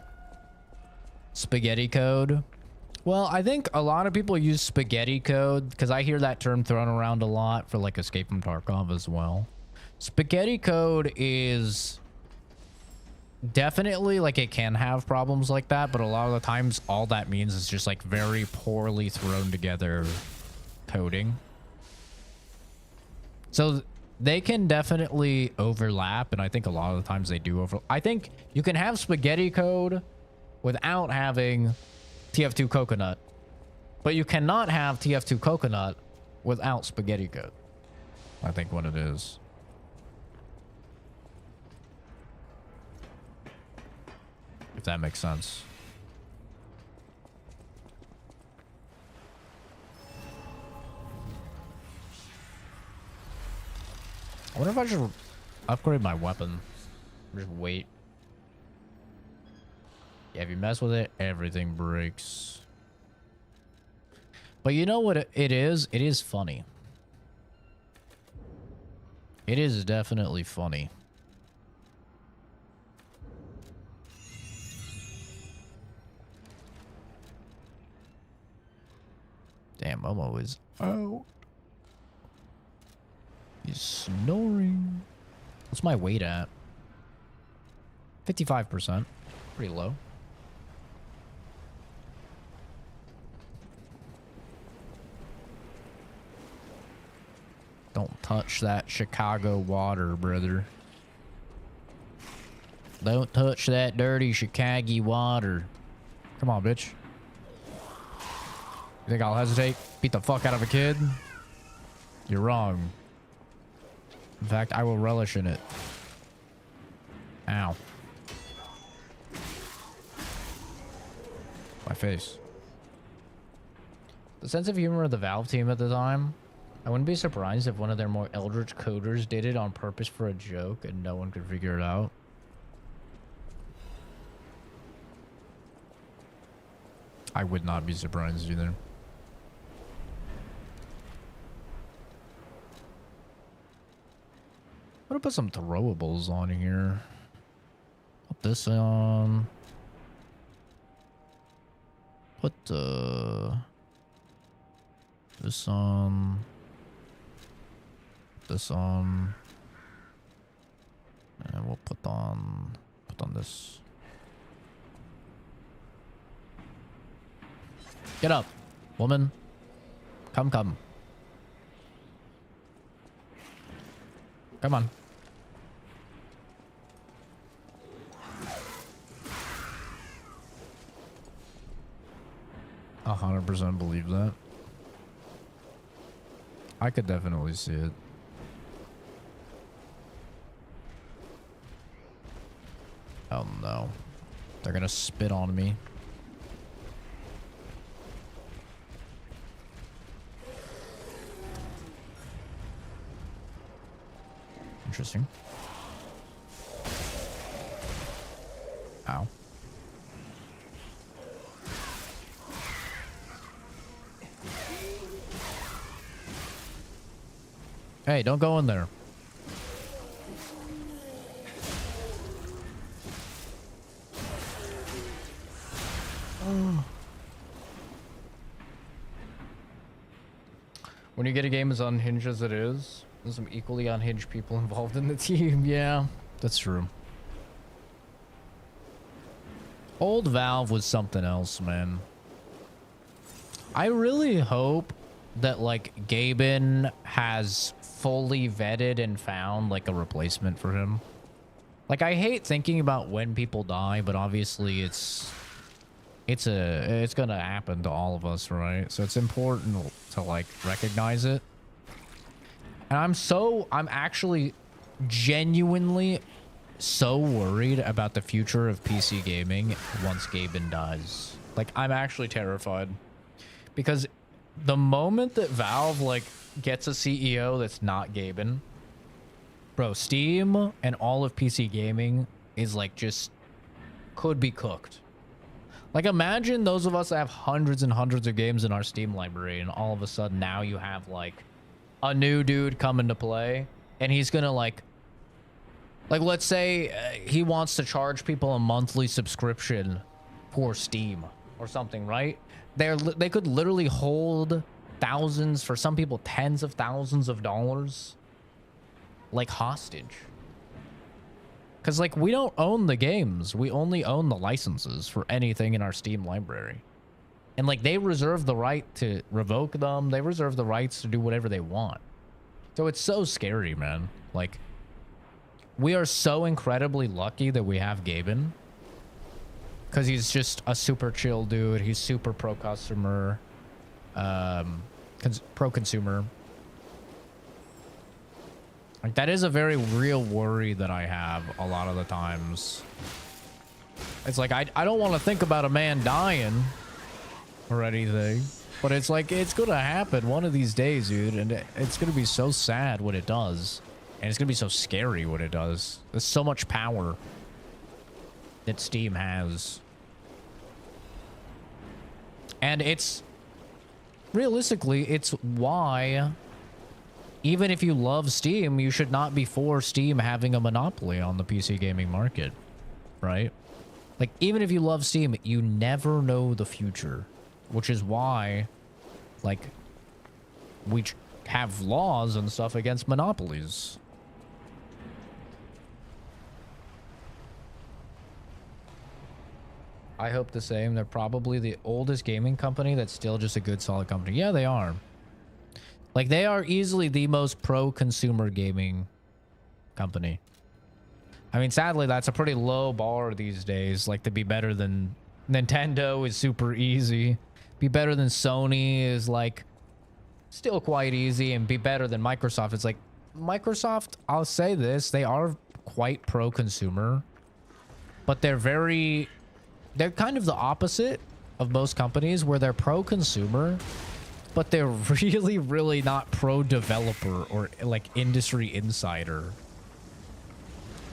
Spaghetti code. Well, I think a lot of people use spaghetti code because I hear that term thrown around a lot for like Escape from Tarkov as well. Spaghetti code is definitely like it can have problems like that, but a lot of the times all that means is just like very poorly thrown together coding. So they can definitely overlap, and I think a lot of the times they do over. I think you can have spaghetti code without having TF2 coconut, but you cannot have TF2 coconut without spaghetti code. I think what it is. If that makes sense. I wonder if I should upgrade my weapon. Just wait. Yeah, if you mess with it, everything breaks. But you know what it is? It is funny. It is definitely funny. Damn, Momo is out. He's snoring. What's my weight at? 55%. Pretty low. Don't touch that Chicago water, brother. Don't touch that dirty Chicago water. Come on, bitch. You think I'll hesitate? Beat the fuck out of a kid? You're wrong. In fact, I will relish in it. Ow. My face. The sense of humor of the Valve team at the time. I wouldn't be surprised if one of their more eldritch coders did it on purpose for a joke and no one could figure it out. I would not be surprised either. I'm gonna put some throwables on here. Put this on. Put this on. This on. And we'll put on this. Get up, woman. Come, come. Come on. 100% believe that. I could definitely see it. Oh no. They're gonna spit on me. Interesting. Ow. Hey, don't go in there. When you get a game as unhinged as it is, there's some equally unhinged people involved in the team. Yeah, that's true. Old Valve was something else, man. I really hope that, like, Gaben has fully vetted and found, like, a replacement for him. Like, I hate thinking about when people die, but obviously it's gonna happen to all of us, right? So it's important to, like, recognize it. And I'm actually genuinely so worried about the future of PC gaming once Gaben dies. Like, I'm actually terrified. Because the moment that Valve, like, gets a CEO that's not Gaben, bro, Steam and all of PC gaming is, like, just could be cooked. Like, imagine those of us that have hundreds and hundreds of games in our Steam library, and all of a sudden now you have, like, a new dude come into play, and he's gonna, like, let's say he wants to charge people a monthly subscription for Steam or something, right? They could literally hold thousands, for some people tens of thousands of dollars, like, hostage. Because, like, we don't own the games. We only own the licenses for anything in our Steam library. And, like, they reserve the right to revoke them. They reserve the rights to do whatever they want. So it's so scary, man. Like, we are so incredibly lucky that we have Gaben. Because he's just a super chill dude. He's super pro-customer. Pro-consumer. Like, that is a very real worry that I have a lot of the times. It's like, I don't want to think about a man dying or anything, but it's like, it's gonna happen one of these days, dude, and it's gonna be so sad when it does, and it's gonna be so scary when it does. There's so much power that Steam has, and it's realistically, it's why, even if you love Steam, you should not be for Steam having a monopoly on the PC gaming market, right? Like, even if you love Steam, you never know the future, which is why, like, we have laws and stuff against monopolies. I hope the same. They're probably the oldest gaming company that's still just a good, solid company. Yeah, they are. Like, they are easily the most pro-consumer gaming company. I mean, sadly, that's a pretty low bar these days. Like, to be better than Nintendo is super easy. Be better than Sony is, like, still quite easy. And be better than Microsoft. It's like, Microsoft, I'll say this, they are quite pro-consumer. But they're kind of the opposite of most companies, where they're pro-consumer, but they're really, really not pro-developer or, like, industry insider.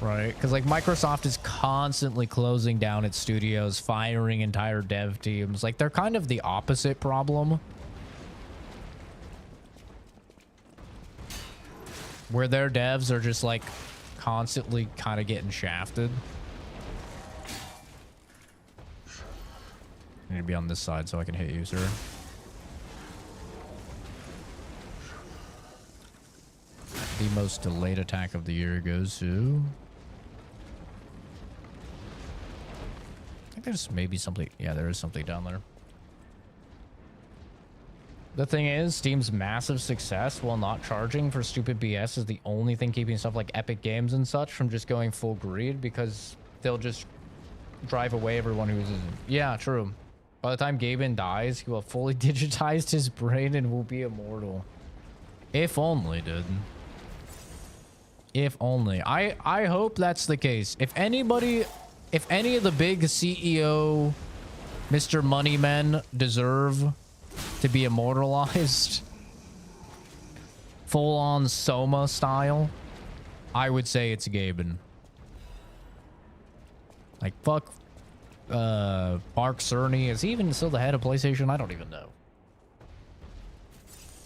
Right? Because, like, Microsoft is constantly closing down its studios, firing entire dev teams. Like, they're kind of the opposite problem, where their devs are just, like, constantly kind of getting shafted. I need to be on this side so I can hit you, sir. The most delayed attack of the year goes to... I think there's maybe something... Yeah, there is something down there. The thing is, Steam's massive success while not charging for stupid BS is the only thing keeping stuff like Epic Games and such from just going full greed, because they'll just drive away everyone who uses it. Yeah, true. By the time Gaben dies, he will have fully digitized his brain and will be immortal. If only, dude. If only. I hope that's the case. If any of the big CEO, Mr. Moneymen deserve to be immortalized, full-on Soma style, I would say it's Gaben. Like, fuck Mark Cerny. Is he even still the head of PlayStation? I don't even know.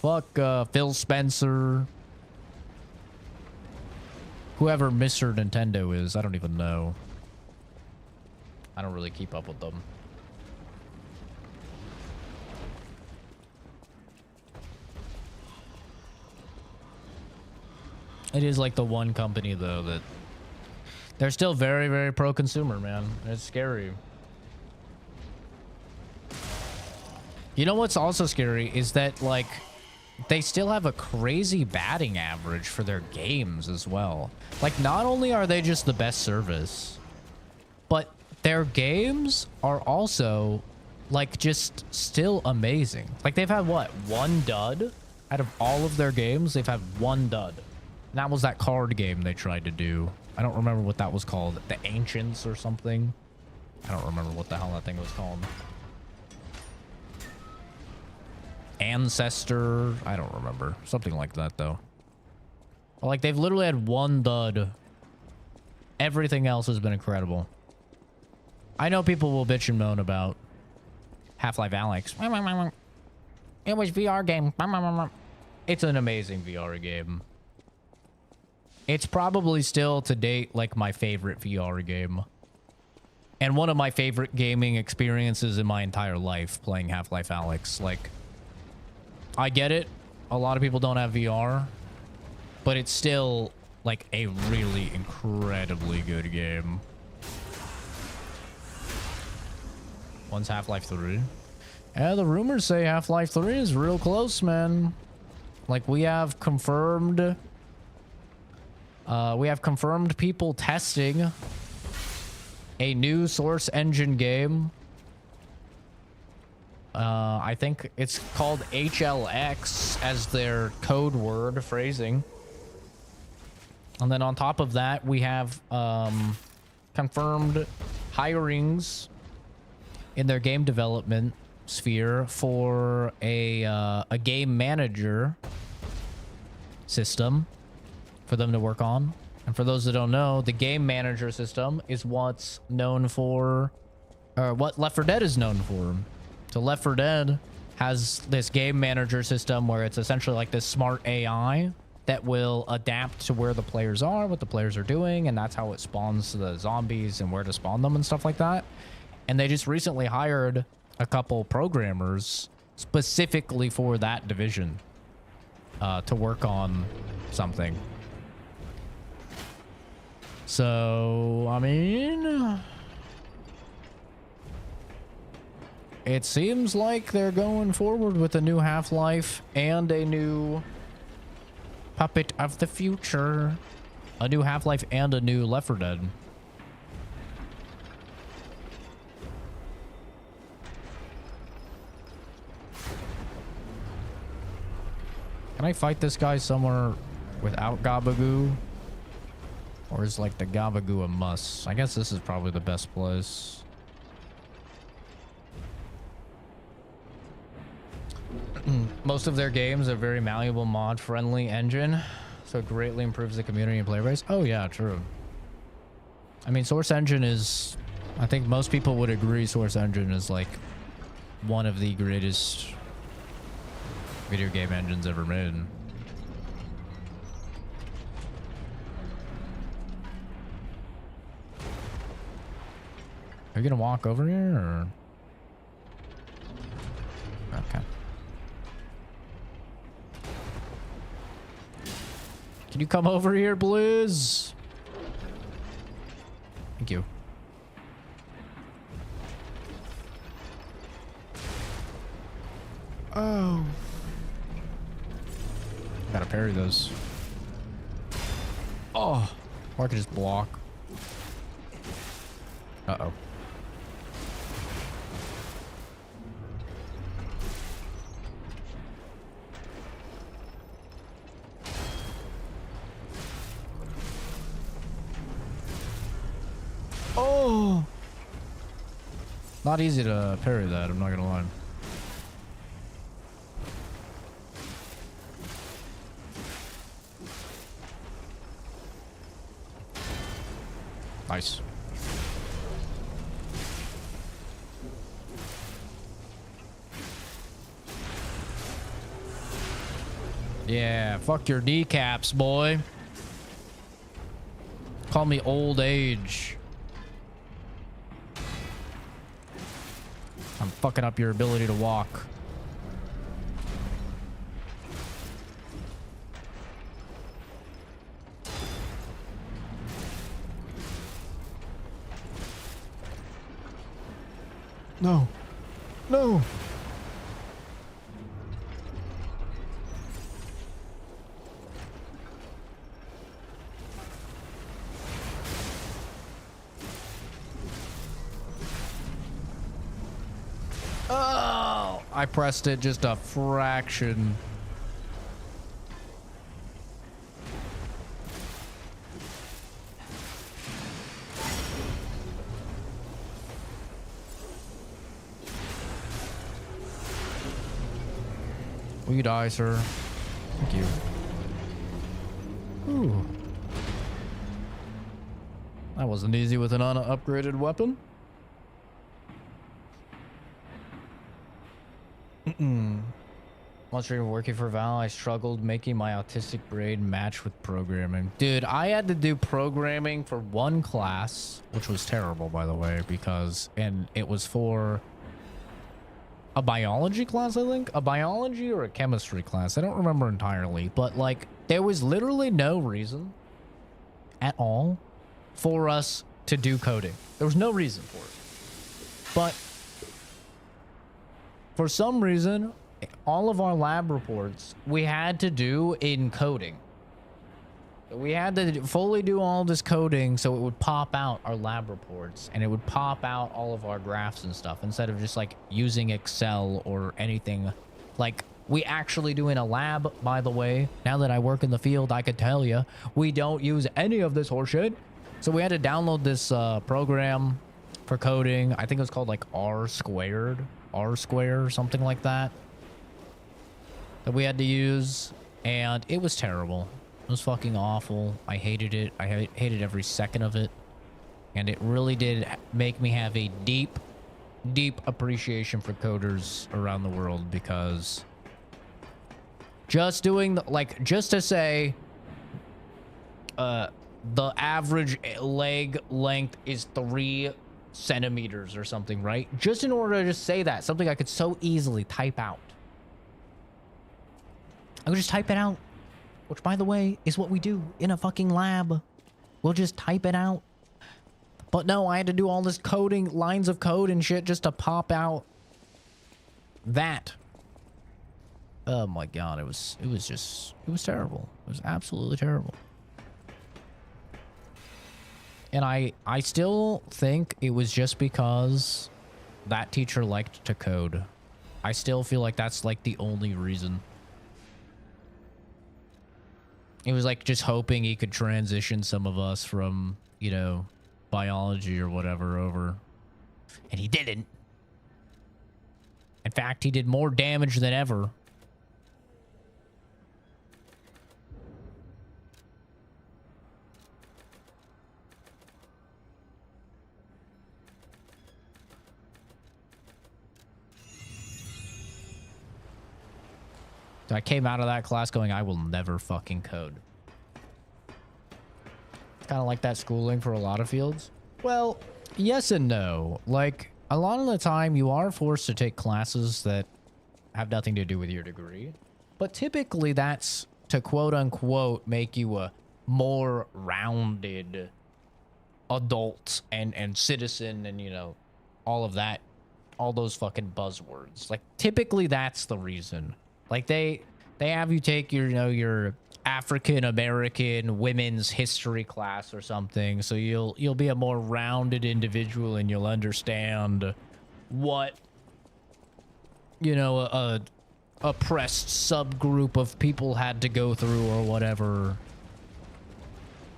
Fuck Phil Spencer. Whoever Mr. Nintendo is, I don't even know. I don't really keep up with them. It is like the one company, though, that they're still very, very pro-consumer, man. It's scary. You know what's also scary is that, like, they still have a crazy batting average for their games as well. Like, not only are they just the best service, but their games are also, like, just still amazing. Like, they've had, what, one dud? Out of all of their games, they've had one dud. And that was that card game they tried to do. I don't remember what that was called. The Ancients or something. I don't remember what the hell that thing was called. Ancestor. I don't remember. Something like that, though. But, like, they've literally had one dud. Everything else has been incredible. I know people will bitch and moan about Half-Life Alyx. It was VR game. It's an amazing VR game. It's probably still, to date, like, my favorite VR game. And one of my favorite gaming experiences in my entire life, playing Half-Life Alyx. Like, I get it. A lot of people don't have VR. But it's still, like, a really incredibly good game. When's Half-Life 3? Yeah, the rumors say Half-Life 3 is real close, man. Like, we have confirmed people testing a new Source Engine game. I think it's called HLX as their code word phrasing. And then on top of that, we have confirmed hirings in their game development sphere for a game manager system for them to work on. And for those that don't know, the game manager system is what's known for, or what Left 4 Dead is known for. So Left 4 Dead has this game manager system where it's essentially like this smart AI that will adapt to where the players are, what the players are doing, and that's how it spawns the zombies and where to spawn them and stuff like that. And they just recently hired a couple programmers specifically for that division to work on something. So, I mean, it seems like they're going forward with a new Half-Life and a new Puppet of the Future. A new Half-Life and a new Left 4 Dead. Can I fight this guy somewhere without Gabagoo? Or is like the Gabagoo a must? I guess this is probably the best place. Most of their games are very malleable, mod-friendly engine, so it greatly improves the community and player base. Oh yeah, true. I mean, Source Engine is... I think most people would agree Source Engine is like one of the greatest video game engines ever made. Are you gonna walk over here, or? Okay. Can you come over here, Blizz? Thank you. Oh. parry those. Oh, or I could just block. Uh-oh. Oh! Not easy to parry that, I'm not gonna lie. Nice. Yeah, fuck your kneecaps, boy. Call me old age. I'm fucking up your ability to walk. No. No. Oh, I pressed it just a fraction. Will you die, sir? Thank you. Ooh. That wasn't easy with an upgraded weapon. Once you're working for Val, I struggled making my autistic brain match with programming. Dude, I had to do programming for one class, which was terrible, by the way, and it was for a biology class, I think? A biology or a chemistry class. I don't remember entirely, but like there was literally no reason at all for us to do coding. There was no reason for it. But for some reason, all of our lab reports we had to do in coding. We had to fully do all this coding so it would pop out our lab reports and it would pop out all of our graphs and stuff instead of just like using Excel or anything like we actually do in a lab. By the way, now that I work in the field, I could tell you we don't use any of this horseshit. So we had to download this program for coding. I think it was called like R square or something like that that we had to use, and it was terrible. It was fucking awful. I hated it. I hated every second of it, and it really did make me have a deep appreciation for coders around the world, because just doing just to say the average leg length is 3 centimeters or something, right? Just in order to just say that, something I could so easily type out. I would just type it out, which, by the way, is what we do in a fucking lab. We'll just type it out. But no, I had to do all this coding, lines of code and shit just to pop out that. Oh my god, it was terrible. It was absolutely terrible. And I still think it was just because that teacher liked to code. I still feel like that's like the only reason. It was like just hoping he could transition some of us from, you know, biology or whatever over. And he didn't. In fact, he did more damage than ever. So I came out of that class going, I will never fucking code. It's kind of like that schooling for a lot of fields. Well, yes and no. Like, a lot of the time you are forced to take classes that have nothing to do with your degree. But typically that's to quote unquote make you a more rounded adult and citizen and, you know, all of that. All those fucking buzzwords. Like, typically that's the reason. Like, they They have you take your, you know, your African American women's history class or something, so you'll be a more rounded individual and you'll understand what, you know, a oppressed subgroup of people had to go through or whatever.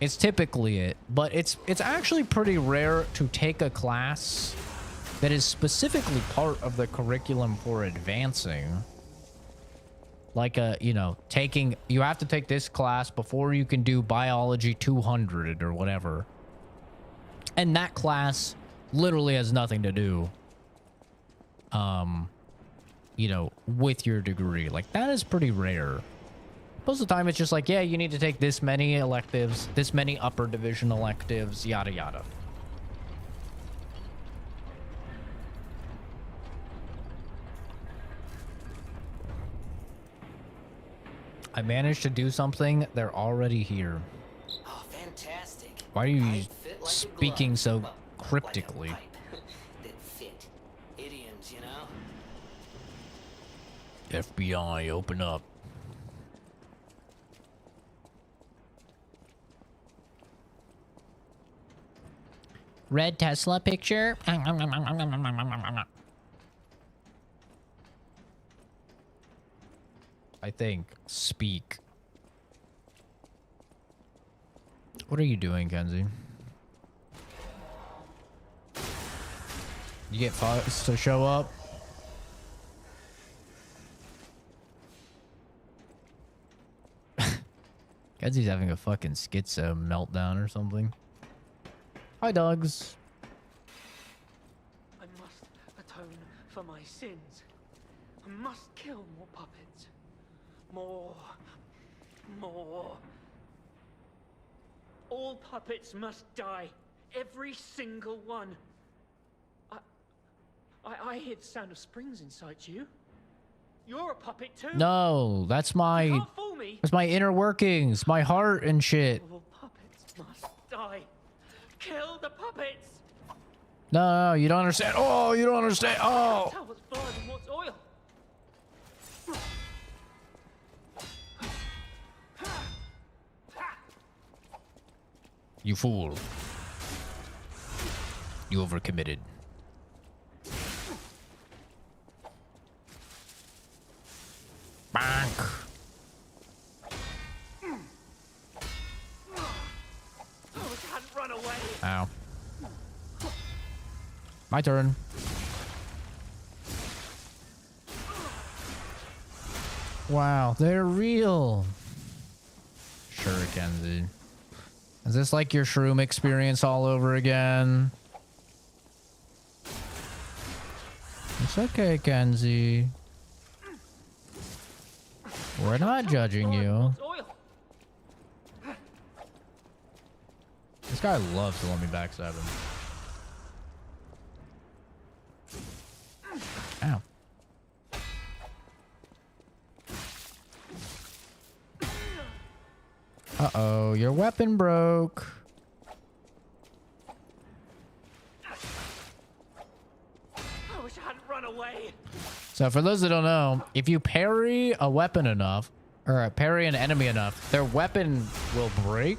It's typically it, but it's actually pretty rare to take a class that is specifically part of the curriculum for advancing. Like you know, you have to take this class before you can do biology 200 or whatever. And that class literally has nothing to do, you know, with your degree. Like, that is pretty rare. Most of the time it's just like, yeah, you need to take this many electives, this many upper division electives, yada yada. I managed to do something. They're already here. Oh, fantastic. Why are you Pipe fit like a speaking glove. so Well, cryptically? like a pipe that fit. Idioms, you know? FBI, open up. Red Tesla picture. I think. Speak. What are you doing, Kenzie? You get Fox to show up? Kenzie's having a fucking schizo meltdown or something. Hi, dogs. I must atone for my sins. I must kill more puppets. More. All puppets must die. Every single one. I hear the sound of springs inside you. You're a puppet too. No, that's my... You can't fool me. That's my inner workings, my heart and shit. All puppets must die. Kill the puppets. No, you don't understand. Oh, you don't understand. Oh. Tell what's blood and what's oil. You fool. You overcommitted. Bonk. I wish I hadn't run away. Ow. My turn. Wow, they're real. Sure, Kenzie. Is this like your shroom experience all over again? It's okay, Kenzie. We're not judging you. This guy loves to let me backstab him. Ow. Uh-oh, your weapon broke. I wish I hadn't run away. So for those that don't know, if you parry a weapon enough, or parry an enemy enough, their weapon will break.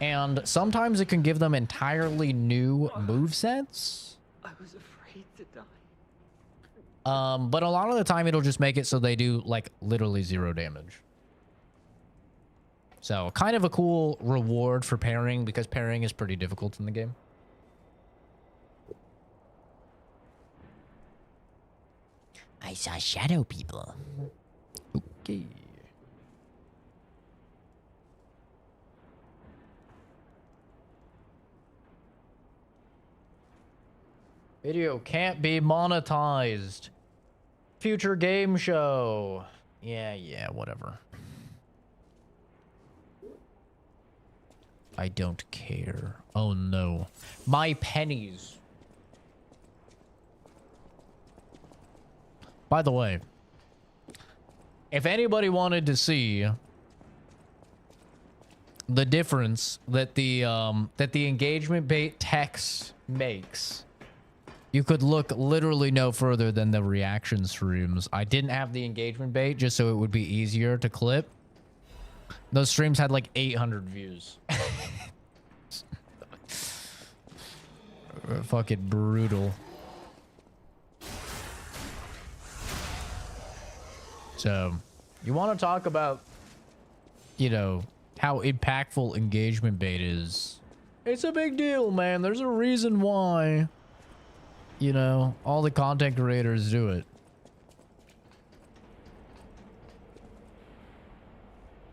And sometimes it can give them entirely new movesets. I was afraid to die. But a lot of the time it'll just make it so they do like literally 0 damage. So kind of a cool reward for parrying, because parrying is pretty difficult in the game. I saw shadow people. Okay. Video can't be monetized. Future game show. Yeah, whatever. I don't care. Oh no. My pennies. By the way, if anybody wanted to see the difference that the engagement bait text makes You could look literally no further than the reaction streams. I didn't have the engagement bait just so it would be easier to clip. Those streams had like 800 views. Fucking brutal. So, you want to talk about, you know, how impactful engagement bait is. It's a big deal, man. There's a reason why, you know, all the content creators do it.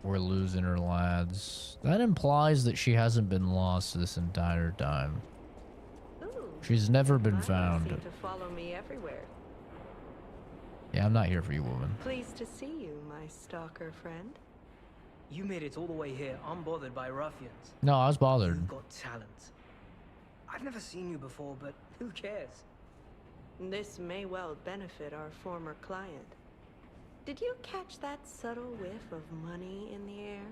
We're losing her, lads. That implies that she hasn't been lost this entire time. She's never been found. Seem to follow me everywhere. Yeah, I'm not here for you, woman. Pleased to see you, my stalker friend. You made it all the way here, unbothered by ruffians. No, I was bothered. You've got talent. I've never seen you before, but who cares? This may well benefit our former client. Did you catch that subtle whiff of money in the air?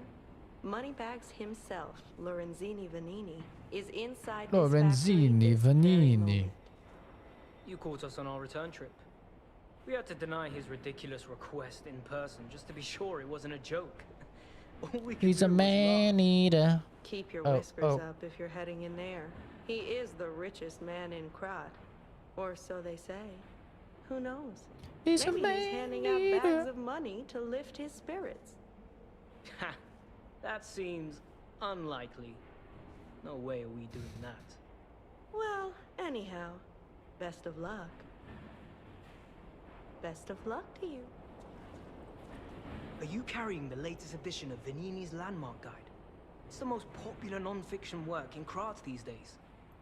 Moneybags himself, Lorenzini Vanini, is inside this Lorenzini Vanini. You caught us on our return trip. We had to deny his ridiculous request in person just to be sure it wasn't a joke. He's a man-eater. Keep your whiskers up if you're heading in there. He is the richest man in Krat. Or so they say. Who knows? He's Maybe a man he's handing out bags of money to lift his spirits. Ha! That seems unlikely. No way are we doing that. Well, anyhow, best of luck. Best of luck to you. Are you carrying the latest edition of Vanini's Landmark Guide? It's the most popular non-fiction work in Krat these days.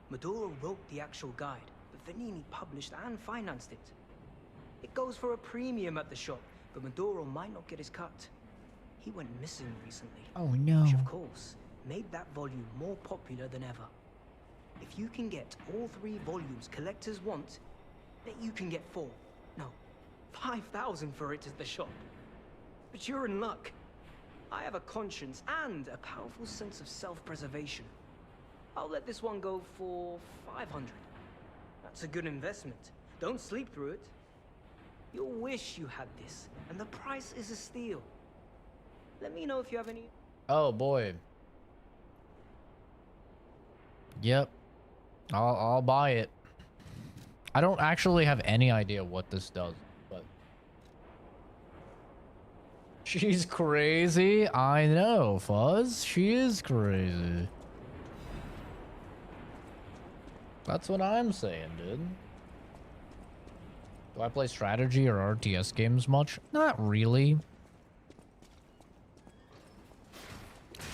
Maduro wrote the actual guide, but Vanini published and financed it. It goes for a premium at the shop, but Maduro might not get his cut. He went missing recently. Oh no. Which of course made that volume more popular than ever. If you can get all 3 volumes collectors want, bet you can get 4. No, 5,000 for it at the shop. But you're in luck. I have a conscience and a powerful sense of self-preservation. I'll let this one go for 500. That's a good investment. Don't sleep through it. You'll wish you had this, and the price is a steal. Let me know if you have any... Oh boy. Yep. I'll buy it. I don't actually have any idea what this does, but... She's crazy. I know, Fuzz. She is crazy. That's what I'm saying, dude. Do I play strategy or RTS games much? Not really.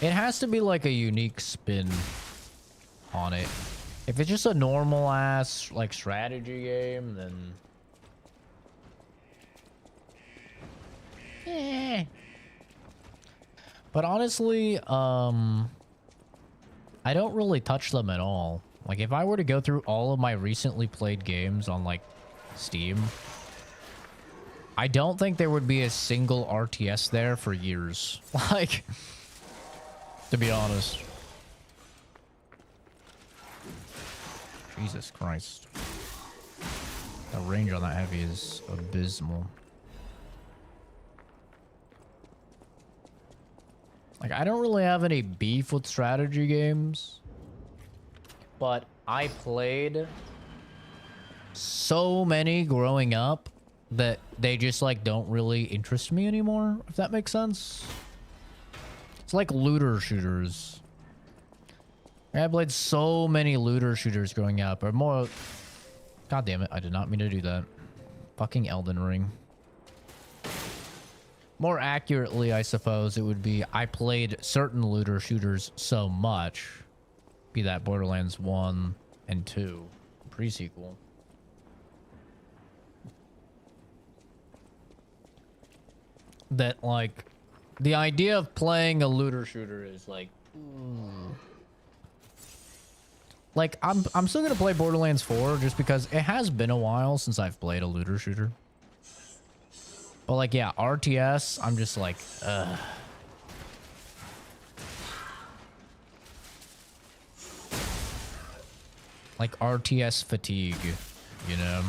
It has to be like a unique spin on it. If it's just a normal ass like strategy game, then but honestly, I don't really touch them at all. Like if I were to go through all of my recently played games on like Steam, I don't think there would be a single RTS there for years. Like, to be honest. Jesus Christ. The range on that heavy is abysmal. Like, I don't really have any beef with strategy games, but I played so many growing up that they just like don't really interest me anymore, if that makes sense. It's like looter shooters. I played so many looter shooters growing up, or more. God damn it, I did not mean to do that. Fucking Elden Ring. More accurately, I suppose it would be I played certain looter shooters so much, be that Borderlands 1 and 2 pre-sequel, that like the idea of playing a looter shooter is like, like I'm still gonna play Borderlands 4 just because it has been a while since I've played a looter shooter. But like, yeah, RTS, I'm just like, ugh. Like RTS fatigue. you know?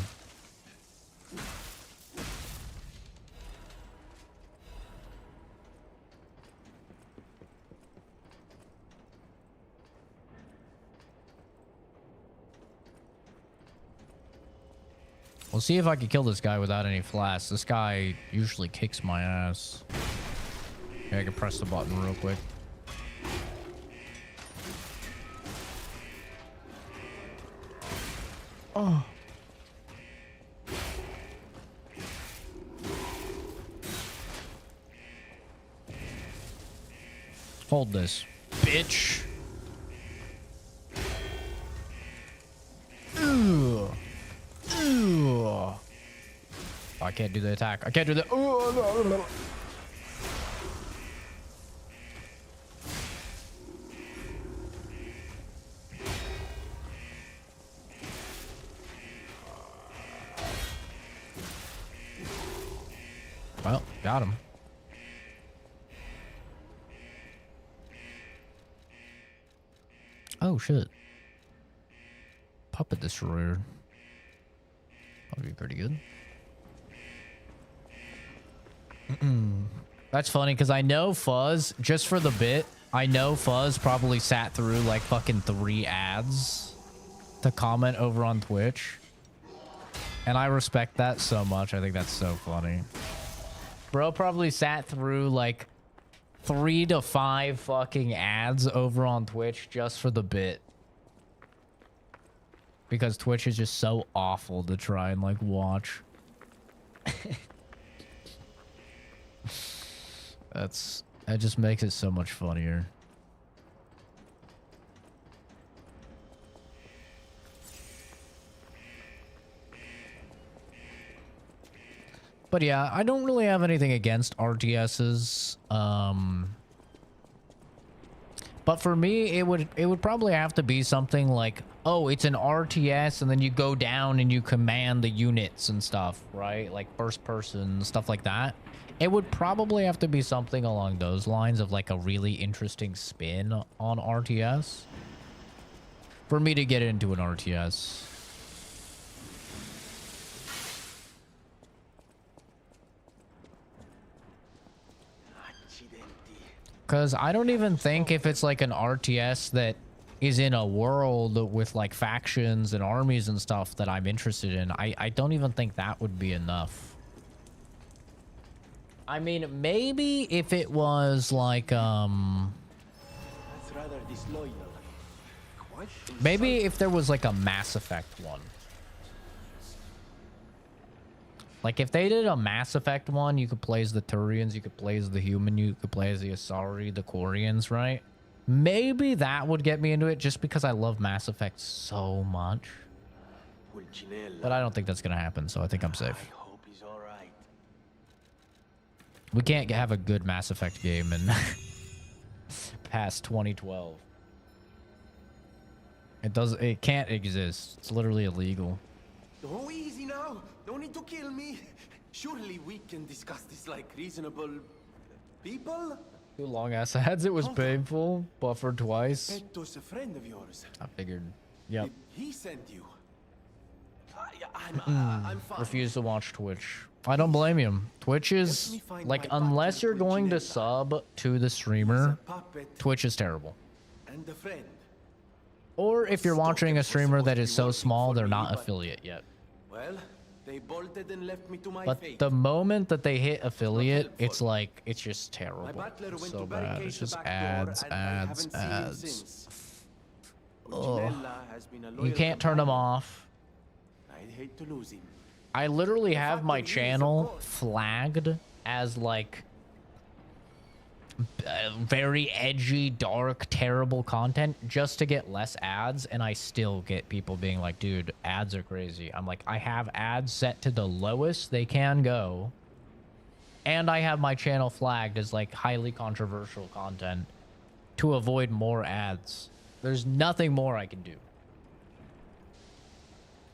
We'll see if I can kill this guy without any flasks. This guy usually kicks my ass. Okay, I can press the button real quick. Oh. Hold this, bitch. Ooh. Ooh. I can't do the attack. I can't do the. Ooh. Well, got him. Oh shit. Puppet destroyer. That'd be pretty good. That's funny because I know Fuzz, just for the bit, I know Fuzz probably sat through like fucking 3 ads to comment over on Twitch. And I respect that so much. I think that's so funny. Bro probably sat through like 3 to 5 fucking ads over on Twitch just for the bit. Because Twitch is just so awful to try and like watch. That just makes it so much funnier. But yeah, I don't really have anything against RTSs. But for me, it would probably have to be something like, oh, it's an RTS, and then you go down and you command the units and stuff, right? Like first person, stuff like that. It would probably have to be something along those lines of like a really interesting spin on RTS for me to get into an RTS. Because I don't even think if it's like an RTS that is in a world with like factions and armies and stuff that I'm interested in, I don't even think that would be enough. I mean, maybe if it was like, maybe if there was like a Mass Effect one. Like if they did a Mass Effect one, you could play as the Turians, you could play as the human, you could play as the Asari, the Quarians, right? Maybe that would get me into it just because I love Mass Effect so much. But I don't think that's going to happen, so I think I'm safe. We can't have a good Mass Effect game in past 2012. It can't exist. It's literally illegal. Oh, easy now. Don't need to kill me. Surely we can discuss this like reasonable people. 2 long ass ads. It was painful. Buffered twice. Petto's a friend of yours. I figured. Yep. Did he sent you? I'm fine. Refuse to watch Twitch. I don't blame you. Twitch is like, unless you're going to sub to the streamer, Twitch is terrible. And a friend. Or if you're watching a streamer that is so small, they're not affiliate yet. Well, they bolted and left me to my But fate. the moment that they hit affiliate, it's like, it's just terrible. It's so bad. It's just ads. Ugh. You can't turn them off. I'd hate to lose him. I literally have my channel flagged as like very edgy, dark, terrible content just to get less ads, and I still get people being like, dude, ads are crazy. I'm like, I have ads set to the lowest they can go, and I have my channel flagged as like highly controversial content to avoid more ads. There's nothing more I can do.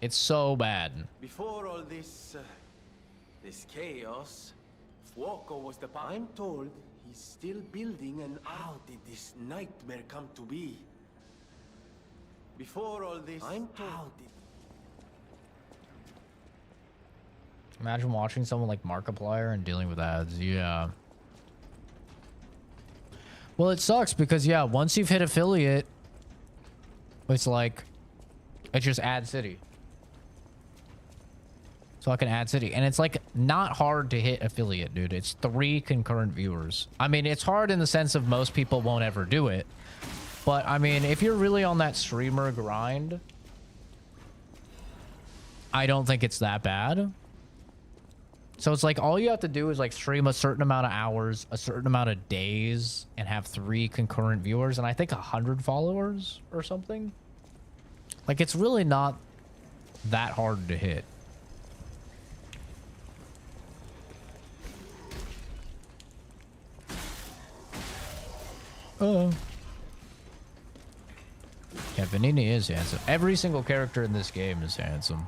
It's so bad. Before all this chaos, Fuoco was the... I'm told he's still building, and how did this nightmare come to be? Before all this, I'm told... Imagine watching someone like Markiplier and dealing with ads. Yeah. Well, it sucks because, yeah, once you've hit affiliate, it's like, it's just ad city. So I can ad city. And it's like not hard to hit affiliate, dude. It's 3 concurrent viewers. I mean, it's hard in the sense of most people won't ever do it. But I mean, if you're really on that streamer grind, I don't think it's that bad. So it's like all you have to do is like stream a certain amount of hours, a certain amount of days, and have 3 concurrent viewers, and I think 100 followers or something. Like, it's really not that hard to hit. Yeah, Vanini is handsome. Every single character in this game is handsome.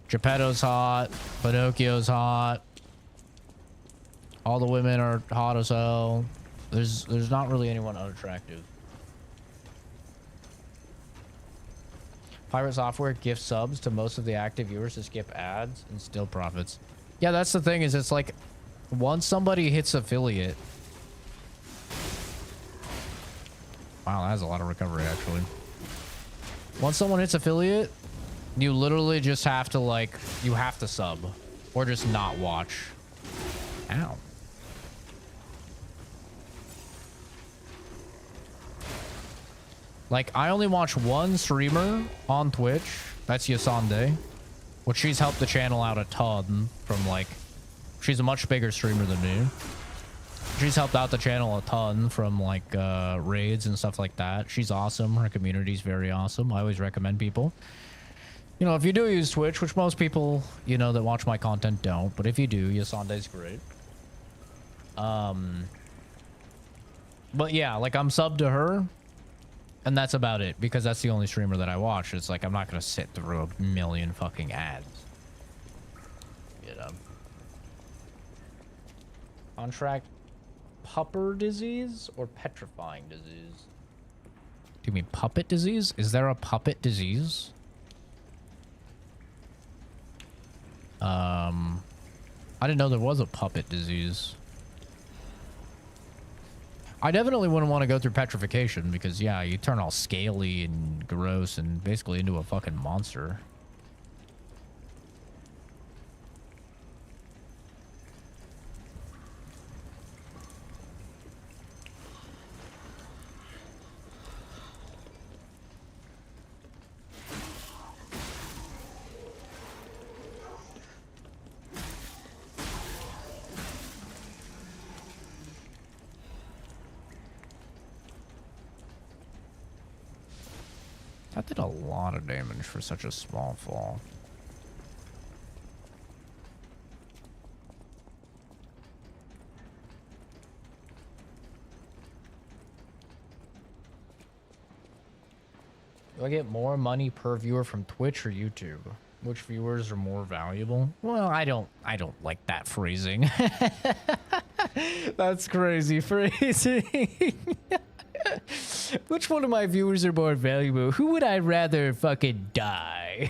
Geppetto's hot. Pinocchio's hot. All the women are hot as hell. There's not really anyone unattractive. Pirate Software gives subs to most of the active viewers to skip ads and still profits. Yeah, that's the thing, is it's like once somebody hits affiliate. Wow, that has a lot of recovery actually. Once someone hits affiliate, you literally just have to like, you have to sub or just not watch. Ow. Like, I only watch one streamer on Twitch. That's Yasande. Which she's helped the channel out a ton from like, she's a much bigger streamer than me. She's helped out the channel a ton from like raids and stuff like that. She's awesome. Her community's very awesome. I always recommend people. You know, if you do use Twitch, which most people, you know, that watch my content don't, but if you do, Yasande's great. But yeah, like I'm subbed to her. And that's about it, because that's the only streamer that I watch. It's like, I'm not going to sit through a million fucking ads. You know. Contract pupper disease or petrifying disease? Do you mean puppet disease? Is there a puppet disease? I didn't know there was a puppet disease. I definitely wouldn't want to go through petrification because, yeah, you turn all scaly and gross and basically into a fucking monster. That did a lot of damage for such a small fall. Do I get more money per viewer from Twitch or YouTube? Which viewers are more valuable? Well, I don't like that phrasing. That's crazy phrasing. Which one of my viewers are more valuable? Who would I rather fucking die?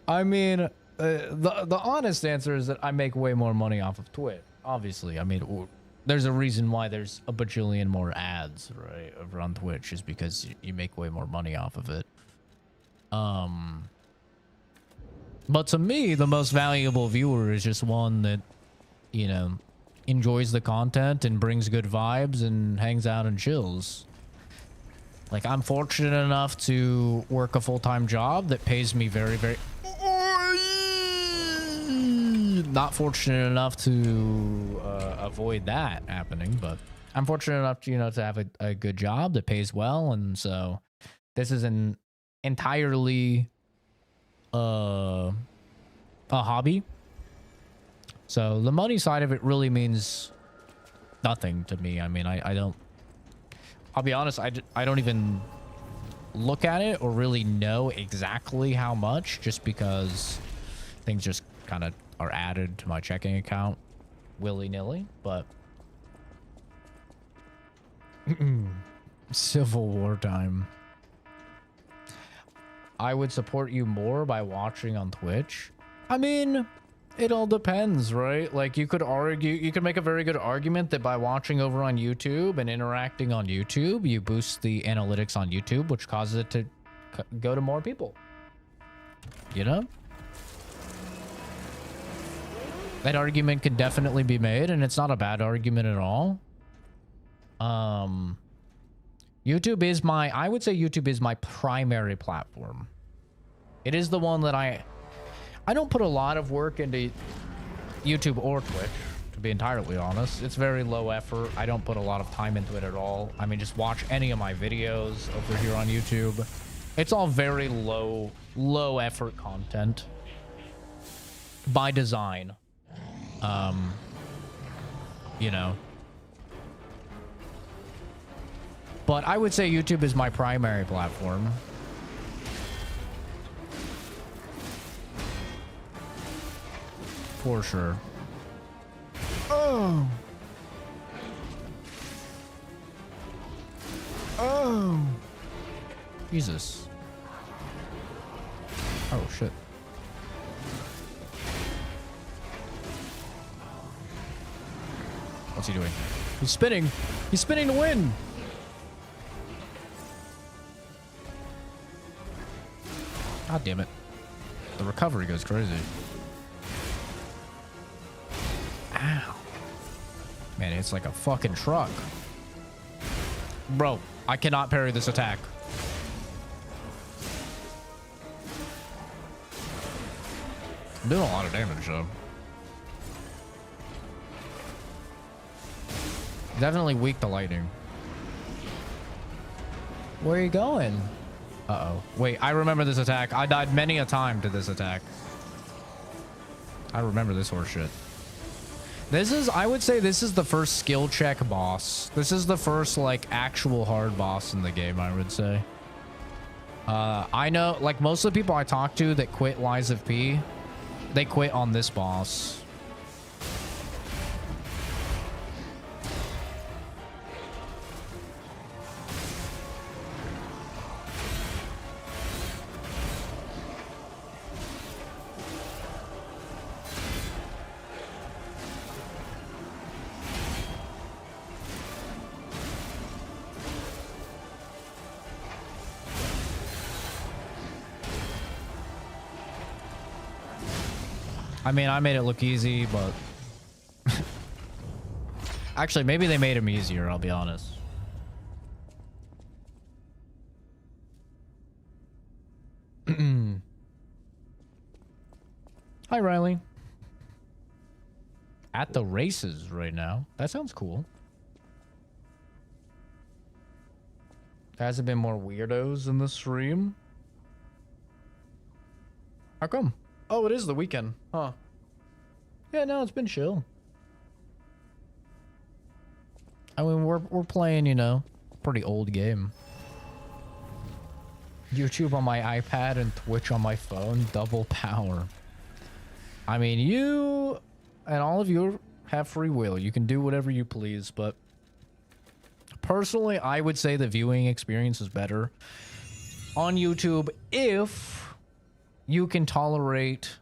I mean, the honest answer is that I make way more money off of Twitch. Obviously, I mean, there's a reason why there's a bajillion more ads, right, over on Twitch, is because you make way more money off of it. But to me, the most valuable viewer is just one that, you know, enjoys the content and brings good vibes and hangs out and chills. Like, I'm fortunate enough to work a full-time job that pays me very, very... Not fortunate enough to avoid that happening, but I'm fortunate enough to, you know, to have a good job that pays well, and so this is an entirely a hobby. So the money side of it really means nothing to me. I mean, I don't... I'll be honest, I don't even look at it or really know exactly how much, just because things just kind of are added to my checking account willy-nilly, but... Civil War time. I would support you more by watching on Twitch. I mean, it all depends, right? Like, you could argue, you could make a very good argument that by watching over on YouTube and interacting on YouTube, you boost the analytics on YouTube, which causes it to go to more people. You know? That argument could definitely be made, and it's not a bad argument at all. YouTube is I would say YouTube is my primary platform. It is the one that I don't put a lot of work into YouTube or Twitch, to be entirely honest. It's very low effort. I don't put a lot of time into it at all. I mean, just watch any of my videos over here on YouTube. It's all very low effort content by design. You know. But I would say YouTube is my primary platform. For sure. Oh. Oh. Jesus. Oh, shit. What's he doing? He's spinning. He's spinning to win. God damn it. The recovery goes crazy. Ow. Man, it's like a fucking truck. Bro, I cannot parry this attack. I'm doing a lot of damage, though. Definitely weak to lightning. Where are you going? Uh-oh. Wait, I remember this attack. I died many a time to this attack. I remember this horse shit. This is, I would say this is the first skill check boss. This is the first, like, actual hard boss in the game, I would say. I know, like, most of the people I talk to that quit Lies of P, they quit on this boss. I mean, I made it look easy, but... Actually, maybe they made him easier, I'll be honest. Hi, Riley. At the races right now. That sounds cool. There hasn't been more weirdos in the stream. How come? Oh, it is the weekend. Huh. Yeah, no, it's been chill. I mean, we're playing, you know, pretty old game. YouTube on my iPad and Twitch on my phone, double power. I mean, you and all of you have free will. You can do whatever you please, but personally, I would say the viewing experience is better on YouTube if you can tolerate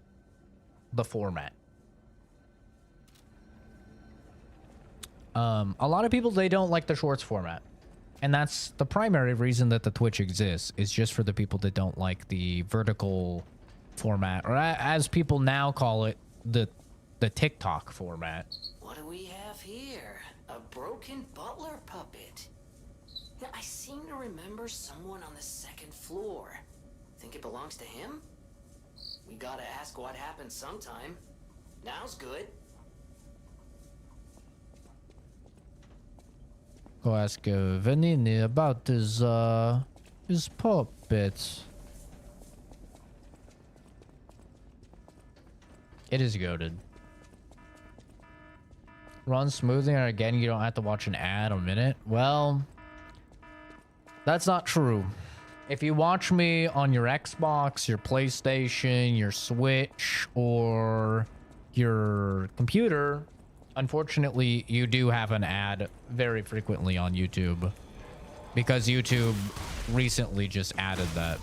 the format. A lot of people, they don't like the shorts format. And that's the primary reason that the Twitch exists, is just for the people that don't like the vertical format, or as people now call it, the TikTok format. What do we have here? A broken butler puppet. Now, I seem to remember someone on the second floor. Think it belongs to him? We gotta ask what happened sometime. Now's good. Go ask Vanini about his puppets. It is goated. Run smoothly, and again, you don't have to watch an ad a minute. Well, that's not true. If you watch me on your Xbox, your PlayStation, your Switch, or your computer, unfortunately, you do have an ad very frequently on YouTube, because YouTube recently just added that.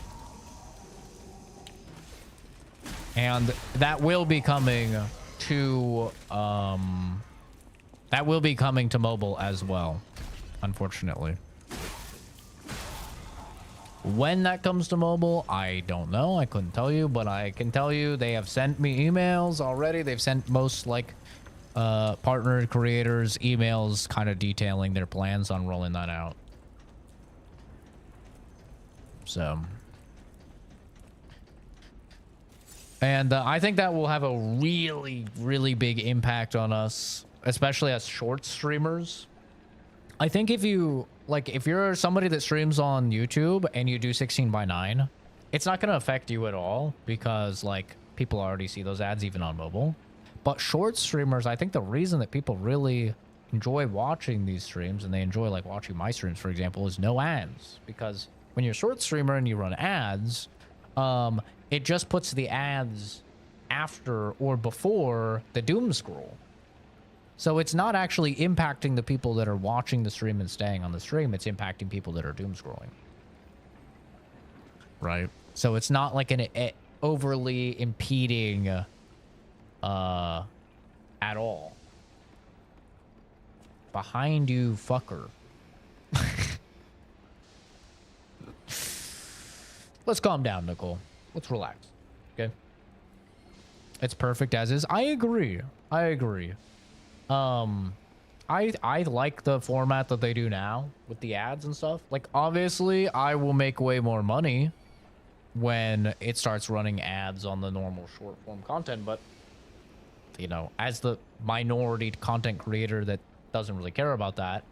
And that will be coming to mobile as well, unfortunately. When that comes to mobile, I don't know. I couldn't tell you, but I can tell you they have sent me emails already. They've sent most like partner creators emails kind of detailing their plans on rolling that out. So, and I think that will have a really, really big impact on us, especially as short streamers. I think if you, like, if you're somebody that streams on YouTube and you do 16:9, it's not going to affect you at all because, like, people already see those ads even on mobile. But short streamers, I think the reason that people really enjoy watching these streams, and they enjoy, like, watching my streams, for example, is no ads. Because when you're a short streamer and you run ads, it just puts the ads after or before the doom scroll. So it's not actually impacting the people that are watching the stream and staying on the stream. It's impacting people that are doom scrolling. Right? So it's not like an overly impeding at all. Behind you, fucker. Let's calm down, Nicole. Let's relax. Okay? It's perfect as is. I agree. I agree. I like the format that they do now with the ads and stuff. Like, obviously, I will make way more money when it starts running ads on the normal short form content, but, you know, as the minority content creator that doesn't really care about that,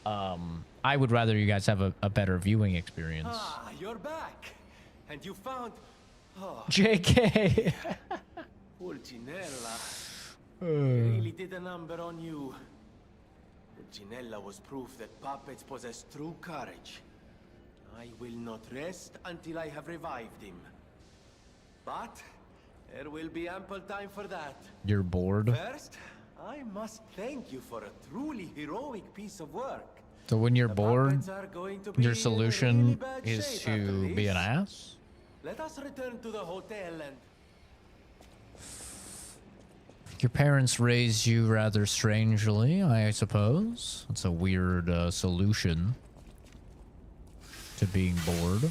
I would rather you guys have a better viewing experience. Ah, you're back. And you found... Oh. JK. Pulcinella. Really did a number on you. Pulcinella was proof that puppets possess true courage. I will not rest until I have revived him. But there will be ample time for that. You're bored? First, I must thank you for a truly heroic piece of work. So when you're bored, your solution is to be an ass? Let us return to the hotel and... Your parents raised you rather strangely, I suppose. It's a weird solution to being bored.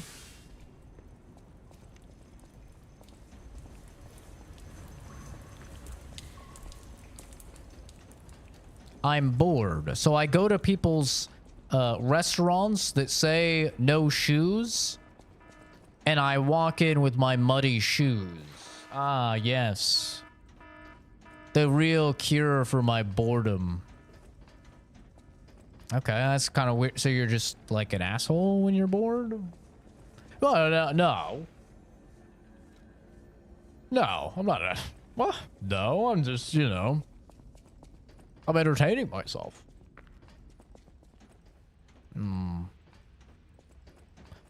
I'm bored, so I go to people's restaurants that say no shoes, and I walk in with my muddy shoes. Ah, yes. The real cure for my boredom. Okay, that's kind of weird. So you're just like an asshole when you're bored? Well, no. No, I'm not a... What? No, I'm just, you know... I'm entertaining myself.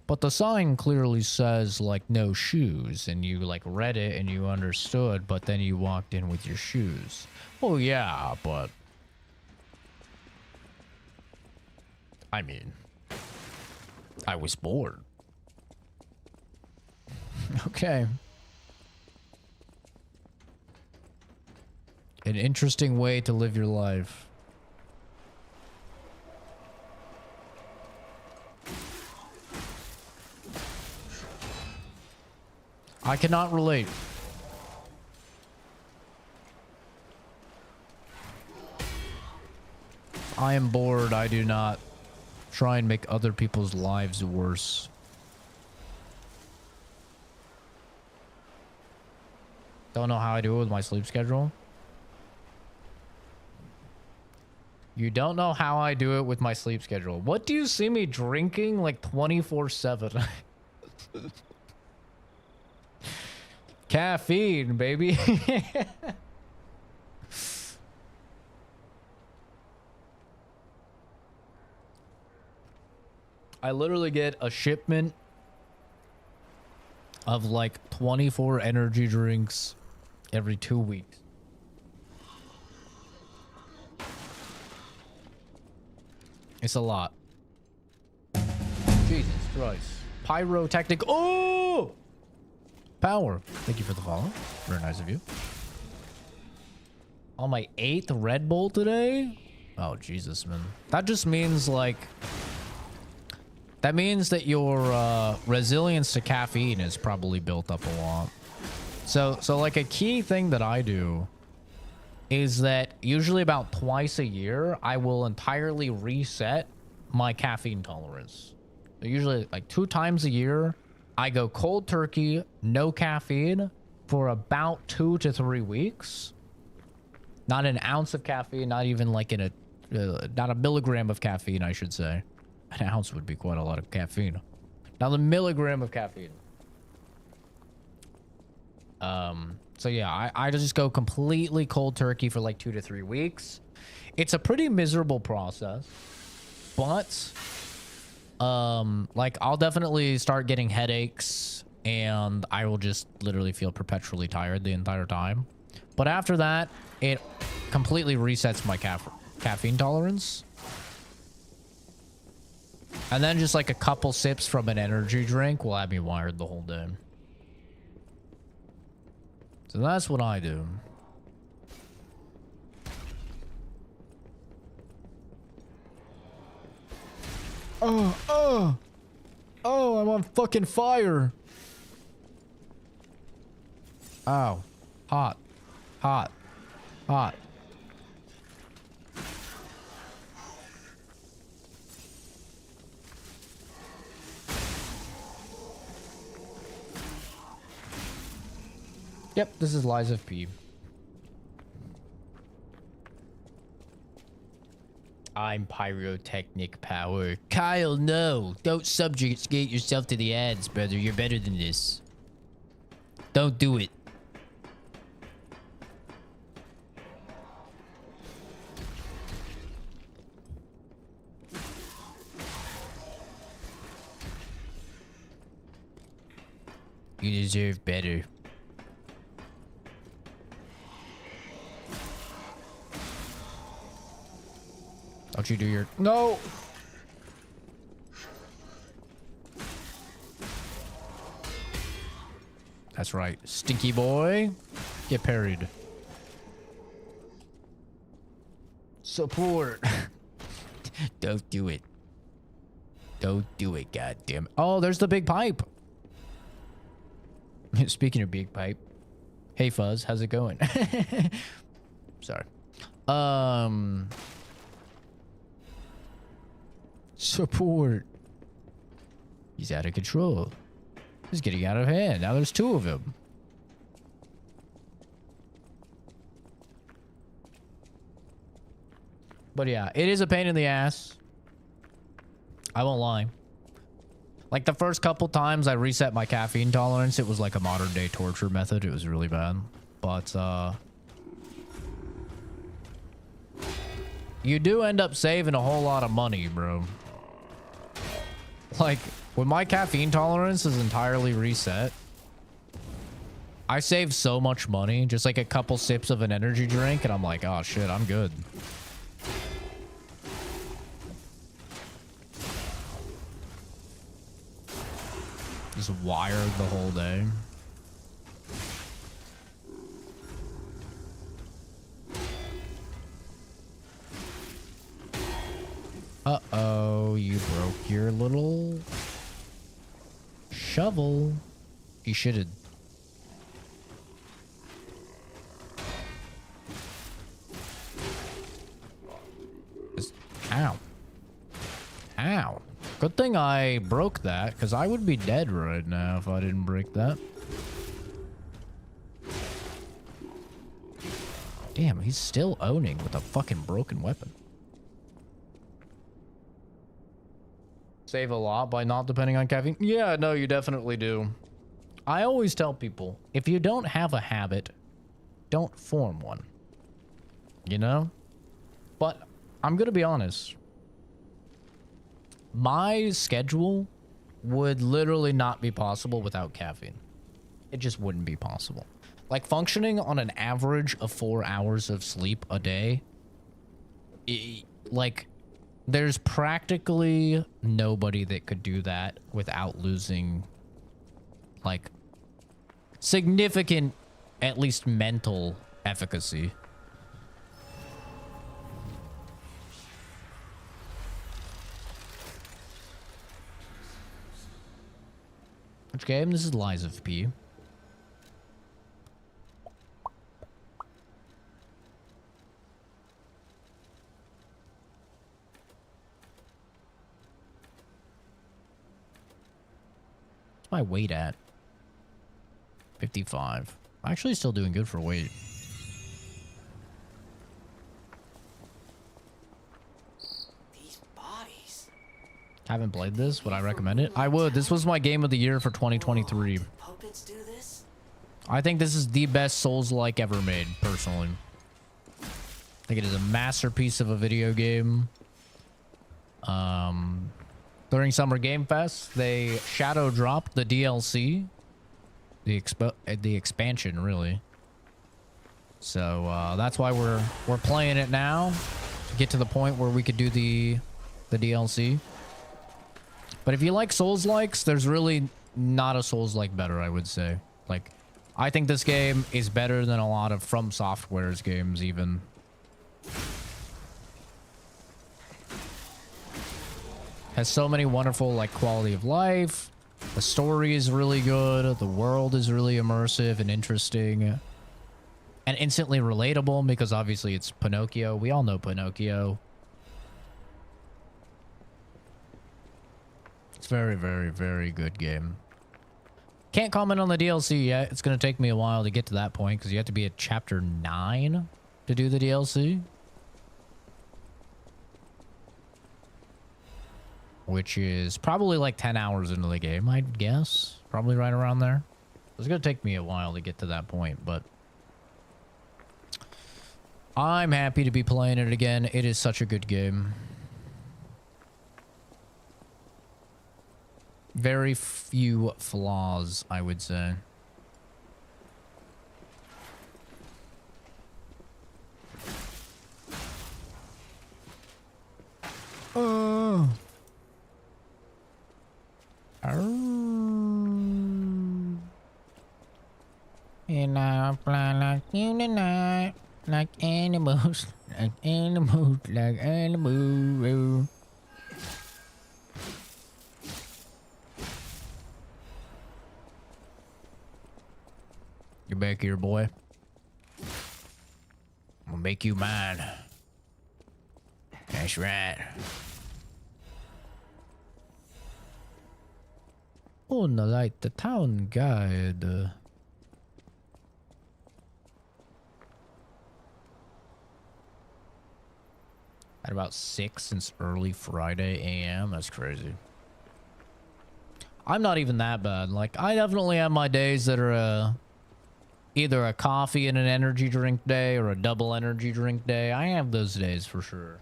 But the sign clearly says, like, no shoes, and you, like, read it and you understood, but then you walked in with your shoes. Well, yeah, but... I mean... I was bored. Okay. An interesting way to live your life. I cannot relate. I am bored. I do not try and make other people's lives worse. Don't know how I do it with my sleep schedule. You don't know how I do it with my sleep schedule. What do you see me drinking like 24/7? Caffeine, baby. I literally get a shipment of like 24 energy drinks every 2 weeks. It's a lot. Jesus Christ. Pyrotechnic. Oh! Power, thank you for the follow. Very nice of you. On my 8th Red Bull today? Oh, Jesus, man. That just means, like... That means that your resilience to caffeine is probably built up a lot. So like, a key thing that I do is that usually about twice a year, I will entirely reset my caffeine tolerance. So usually, like, 2 times a year, I go cold turkey, no caffeine, for about 2 to 3 weeks. Not an ounce of caffeine, not even like not a milligram of caffeine, I should say. An ounce would be quite a lot of caffeine. Not a milligram of caffeine. So yeah, I just go completely cold turkey for like 2 to 3 weeks. It's a pretty miserable process, but like, I'll definitely start getting headaches, and I will just literally feel perpetually tired the entire time. But after that, it completely resets my caffeine tolerance. And then just like a couple sips from an energy drink will have me wired the whole day. So that's what I do. Oh, I'm on fucking fire. Oh, hot. Hot. Hot. Yep, this is Lies of P. I'm pyrotechnic power. Kyle, no. Don't subjugate yourself to the ads, brother. You're better than this. Don't do it. You deserve better. Don't you do your... No! That's right. Stinky boy. Get parried. Support. Don't do it. Don't do it, goddamn. Oh, there's the big pipe. Speaking of big pipe. Hey, Fuzz. How's it going? Sorry. Support. He's out of control. He's getting out of hand. Now there's 2 of him. But yeah, it is a pain in the ass. I won't lie. Like, the first couple times I reset my caffeine tolerance, it was like a modern day torture method. It was really bad. But, you do end up saving a whole lot of money, bro. Like, when my caffeine tolerance is entirely reset, I save so much money. Just like a couple sips of an energy drink, and I'm like, oh shit, I'm good. Just wired the whole day. Uh-oh, you broke your little shovel. You should've. Ow. Ow. Good thing I broke that, because I would be dead right now if I didn't break that. Damn, he's still owning with a fucking broken weapon. Save a lot by not depending on caffeine? Yeah, no, you definitely do. I always tell people, if you don't have a habit, don't form one. You know? But I'm gonna be honest. My schedule would literally not be possible without caffeine. It just wouldn't be possible. Like, functioning on an average of 4 hours of sleep a day, like, there's practically nobody that could do that without losing, like, significant, at least mental efficacy. Which game? This is Lies of P. What's my weight at? 55. I'm actually still doing good for weight. These bodies. Haven't played this. Would I recommend it? I would. This was my game of the year for 2023. Puppets do this? I think this is the best Souls-like ever made, personally. I think it is a masterpiece of a video game. During Summer Game Fest, they shadow dropped the DLC. The expansion, really. So that's why we're playing it now to get to the point where we could do the DLC. But if you like Souls-likes, there's really not a Souls-like better, I would say. Like, I think this game is better than a lot of From Software's games, even. Has so many wonderful, like, quality of life. The story is really good. The world is really immersive and interesting. And instantly relatable, because obviously it's Pinocchio. We all know Pinocchio. It's very, very, very good game. Can't comment on the DLC yet. It's going to take me a while to get to that point, because you have to be at chapter 9 to do the DLC. Which is probably like 10 hours into the game, I'd guess. Probably right around there. It's going to take me a while to get to that point, but I'm happy to be playing it again. It is such a good game. Very few flaws, I would say. Oh. And I fly like you tonight, like animals, like animals, like animals. Get back here, boy. I'm gonna make you mine. That's right. Unlike the town guide. At about 6 since early Friday AM. That's crazy. I'm not even that bad. Like, I definitely have my days that are either a coffee and an energy drink day or a double energy drink day. I have those days for sure.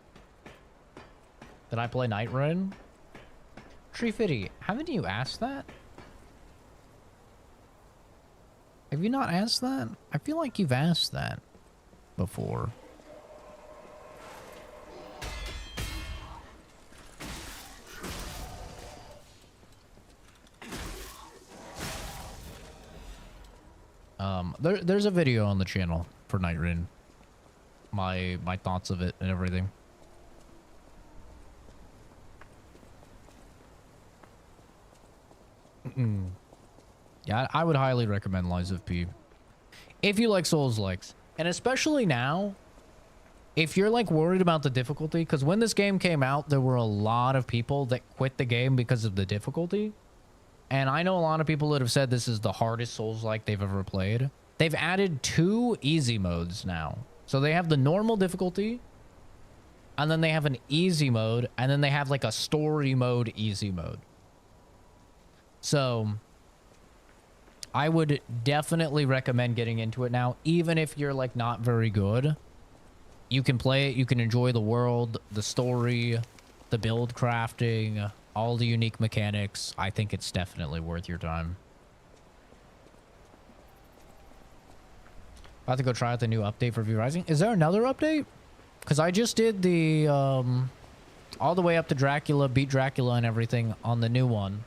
Did I play Night Rain? Tree Fitty, haven't you asked that? Have you not asked that? I feel like you've asked that before. There's a video on the channel for Night Rain. My thoughts of it and everything. Yeah, I would highly recommend Lies of P. If you like Souls-likes. And especially now, if you're like worried about the difficulty, because when this game came out, there were a lot of people that quit the game because of the difficulty. And I know a lot of people that have said this is the hardest Souls-like they've ever played. They've added 2 easy modes now. So they have the normal difficulty, and then they have an easy mode, and then they have like a story mode easy mode. So I would definitely recommend getting into it now, even if you're like not very good. You can play it, you can enjoy the world, the story, the build crafting, all the unique mechanics. I think it's definitely worth your time. About to go try out the new update for V Rising. Is there another update? Because I just did the all the way up to Dracula, beat Dracula and everything on the new one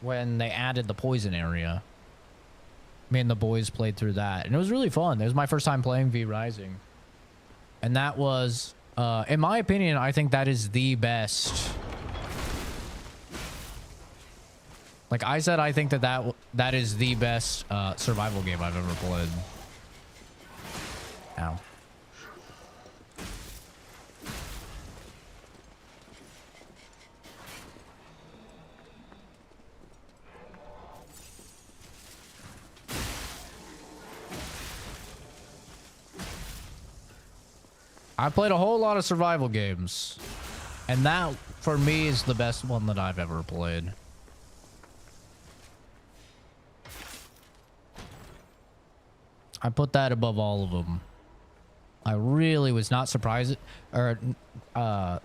when they added the poison area. Me and the boys played through that, and it was really fun. It was my first time playing V Rising, and that was, in my opinion, I think that is the best. Like I said, I think that is the best survival game I've ever played. Ow. I played a whole lot of survival games, and that for me is the best one that I've ever played. I put that above all of them. I really was not surprised, or not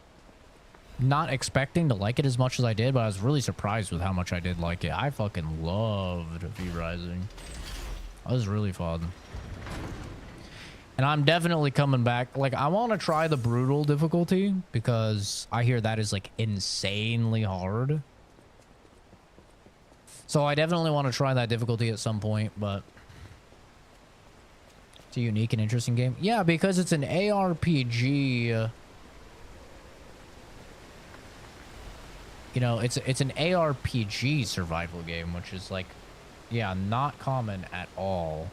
expecting to like it as much as I did, but I was really surprised with how much I did like it. I fucking loved V Rising. That was really fun. And I'm definitely coming back. Like, I want to try the brutal difficulty because I hear that is like insanely hard. So I definitely want to try that difficulty at some point, but it's a unique and interesting game. Yeah, because it's an ARPG. You know, it's an ARPG survival game, which is like, yeah, not common at all.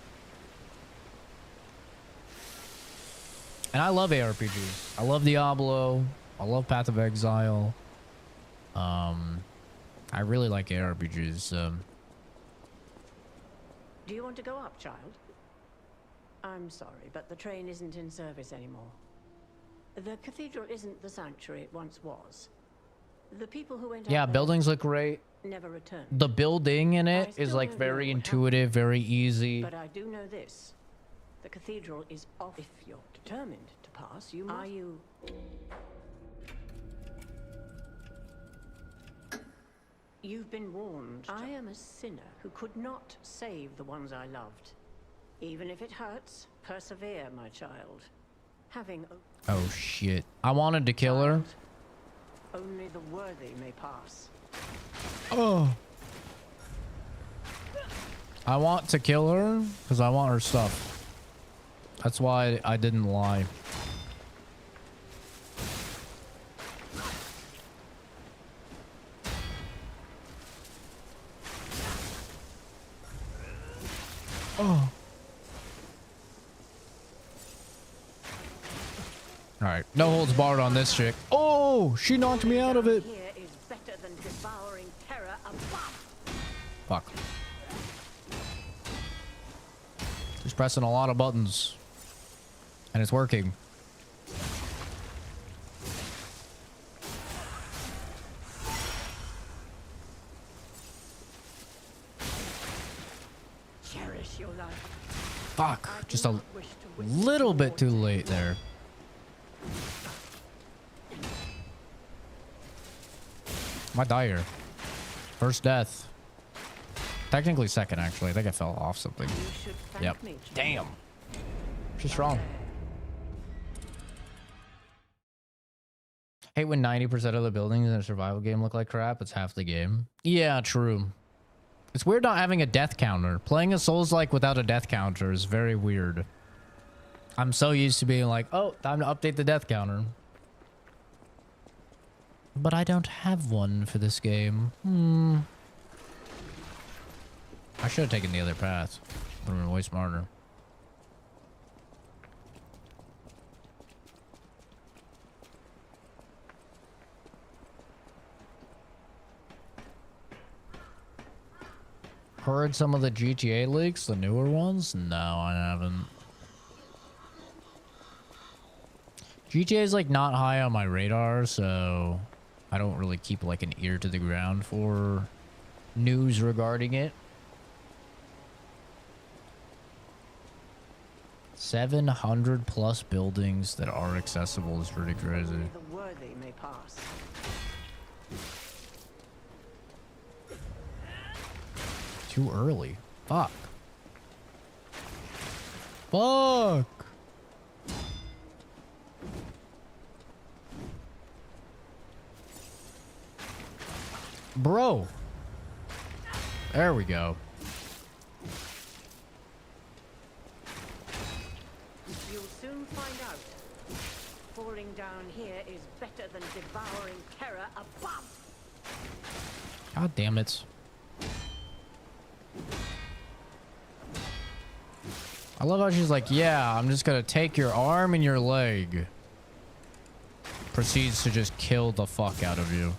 And I love ARPGs. I love Diablo. I love Path of Exile. I really like ARPGs. Do you want to go up, child? I'm sorry, but the train isn't in service anymore. The cathedral isn't the sanctuary it once was. The people who went yeah, out buildings look great. never returned. The building in it is like very intuitive, very easy. But I do know this. The cathedral is off. If you're determined to pass, you must. Are you... You've been warned. I am a sinner who could not save the ones I loved. Even if it hurts, persevere, my child. Having... Oh, shit. I wanted to kill her. Only the worthy may pass. Oh. I want to kill her because I want her stuff. That's why I didn't lie. Oh. All right, no holds barred on this chick. Oh, she knocked me out of it. Here is better than devouring terror above. Fuck. Just pressing a lot of buttons. And it's working. Cherish your life. Fuck. Just a little bit too late there. Might die here. First death. Technically second, actually. I think I fell off something. Yep. Damn. She's strong. Hate when 90% of the buildings in a survival game look like crap. It's half the game. Yeah, true. It's weird not having a death counter. Playing a Souls-like without a death counter is very weird. I'm so used to being like, oh, time to update the death counter. But I don't have one for this game. I should have taken the other path. Would have been way smarter. Heard some of the GTA leaks, the newer ones? No, I haven't. GTA is like not high on my radar, so I don't really keep like an ear to the ground for news regarding it. 700 plus buildings that are accessible is pretty crazy. The worthy may pass. Too early. Fuck. Fuck. Bro. There we go. soon find out. Falling down here is better than devouring terror above. God damn it. I love how she's like, yeah, I'm just gonna take your arm and your leg. Proceeds to just kill the fuck out of you.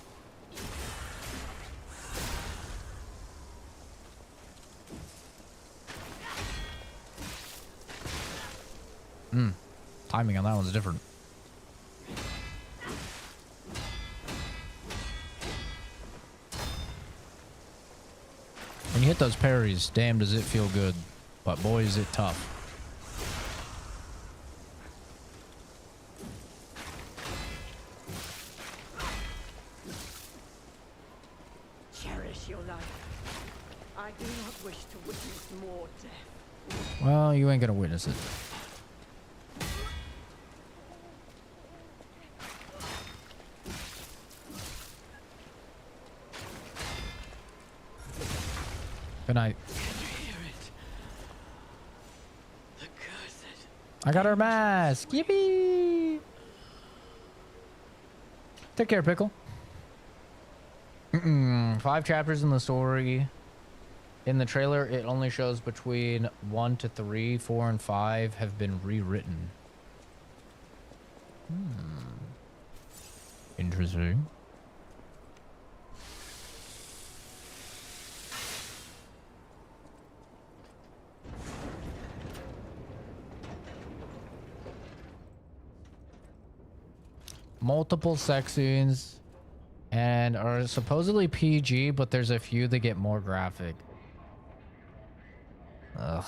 Timing on that one's different. When you hit those parries, damn does it feel good. But boy is it tough. Cherish your life. I do not wish to witness more death. Well, you ain't gonna witness it. Good night. I got her mask. Yippee! Take care, Pickle. 5 chapters in the story. In the trailer, it only shows between 1 to 3, 4, and 5 have been rewritten. Interesting. Multiple sex scenes and are supposedly PG, but there's a few that get more graphic. Ugh.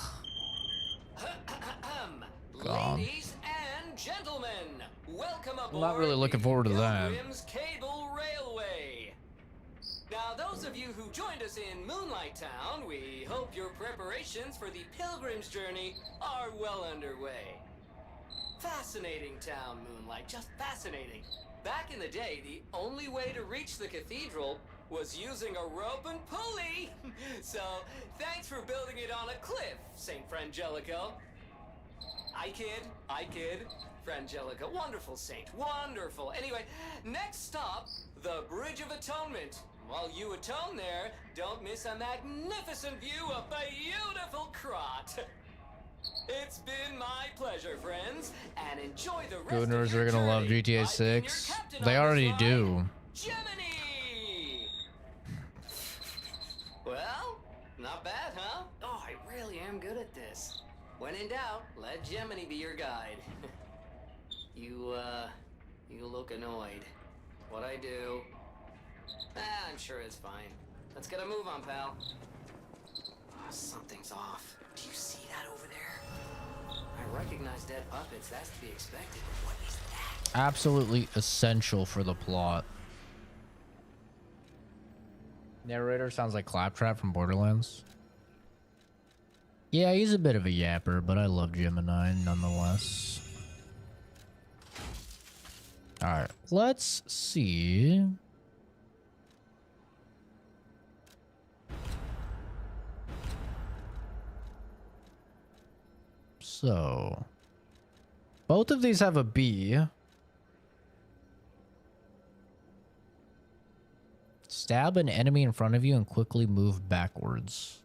Ladies and gentlemen, welcome aboard. I'm not really looking forward to that. Pilgrim's Cable Railway. Now, those of you who joined us in Moonlight Town, we hope your preparations for the Pilgrim's journey are well underway. Fascinating town, Moonlight, just fascinating. Back in the day, the only way to reach the cathedral was using a rope and pulley. So, thanks for building it on a cliff, Saint Frangelico. I kid. Frangelica, wonderful saint, wonderful. Anyway, next stop, the Bridge of Atonement. While you atone there, don't miss a magnificent view of beautiful Krat. It's been my pleasure, friends, and enjoy the rest Gooners of your are gonna love journey. GTA 6. They already do. Gemini! Well, not bad, huh? Oh, I really am good at this. When in doubt, let Gemini be your guide. You look annoyed. What I do? I'm sure it's fine. Let's get a move on, pal. Oh, something's off. Do you see that over there? I recognize dead puppets. That's to be expected. But what is that? Absolutely essential for the plot. Narrator sounds like Claptrap from Borderlands. Yeah, he's a bit of a yapper, but I love Gemini nonetheless. Alright, let's see. So, both of these have a B. Stab an enemy in front of you and quickly move backwards.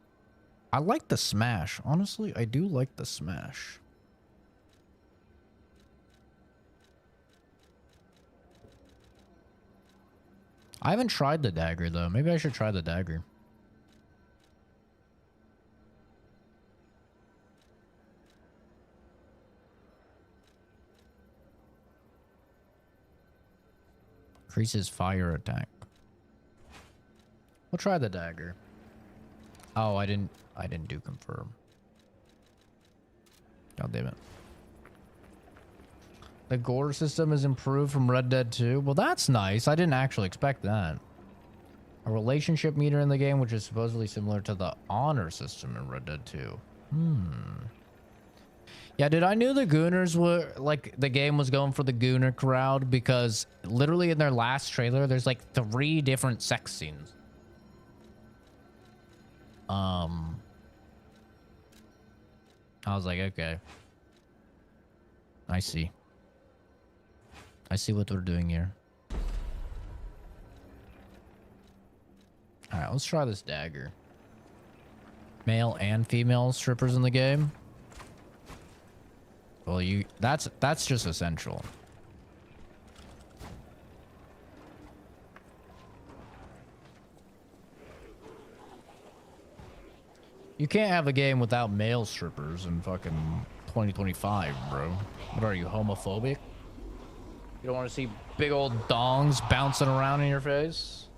I like the smash. Honestly, I do like the smash. I haven't tried the dagger though. Maybe I should try the dagger. Increases fire attack. We'll try the dagger. Oh, I didn't do confirm. God damn it. The gore system is improved from Red Dead 2. Well, that's nice. I didn't actually expect that. A relationship meter in the game, which is supposedly similar to the honor system in Red Dead 2. Yeah, dude, I knew the Gooners were, like, the game was going for the Gooner crowd because literally in their last trailer, there's like 3 different sex scenes. I was like, okay. I see. I see what we're doing here. Alright, let's try this dagger. Male and female strippers in the game. Well, that's just essential. You can't have a game without male strippers in fucking 2025, bro. What are you, homophobic? You don't want to see big old dongs bouncing around in your face?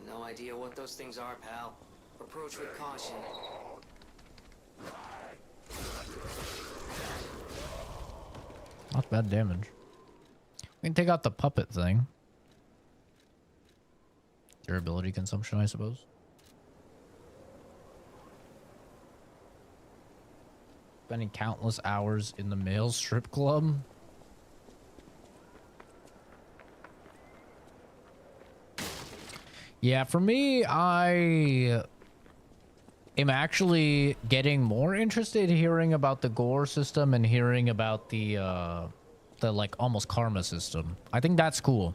No idea what those things are, pal. Approach with caution. Not bad damage. We can take out the puppet thing. Durability consumption, I suppose. Spending countless hours in the male strip club. Yeah, for me, I am actually getting more interested hearing about the gore system and hearing about the like almost karma system. I think that's cool.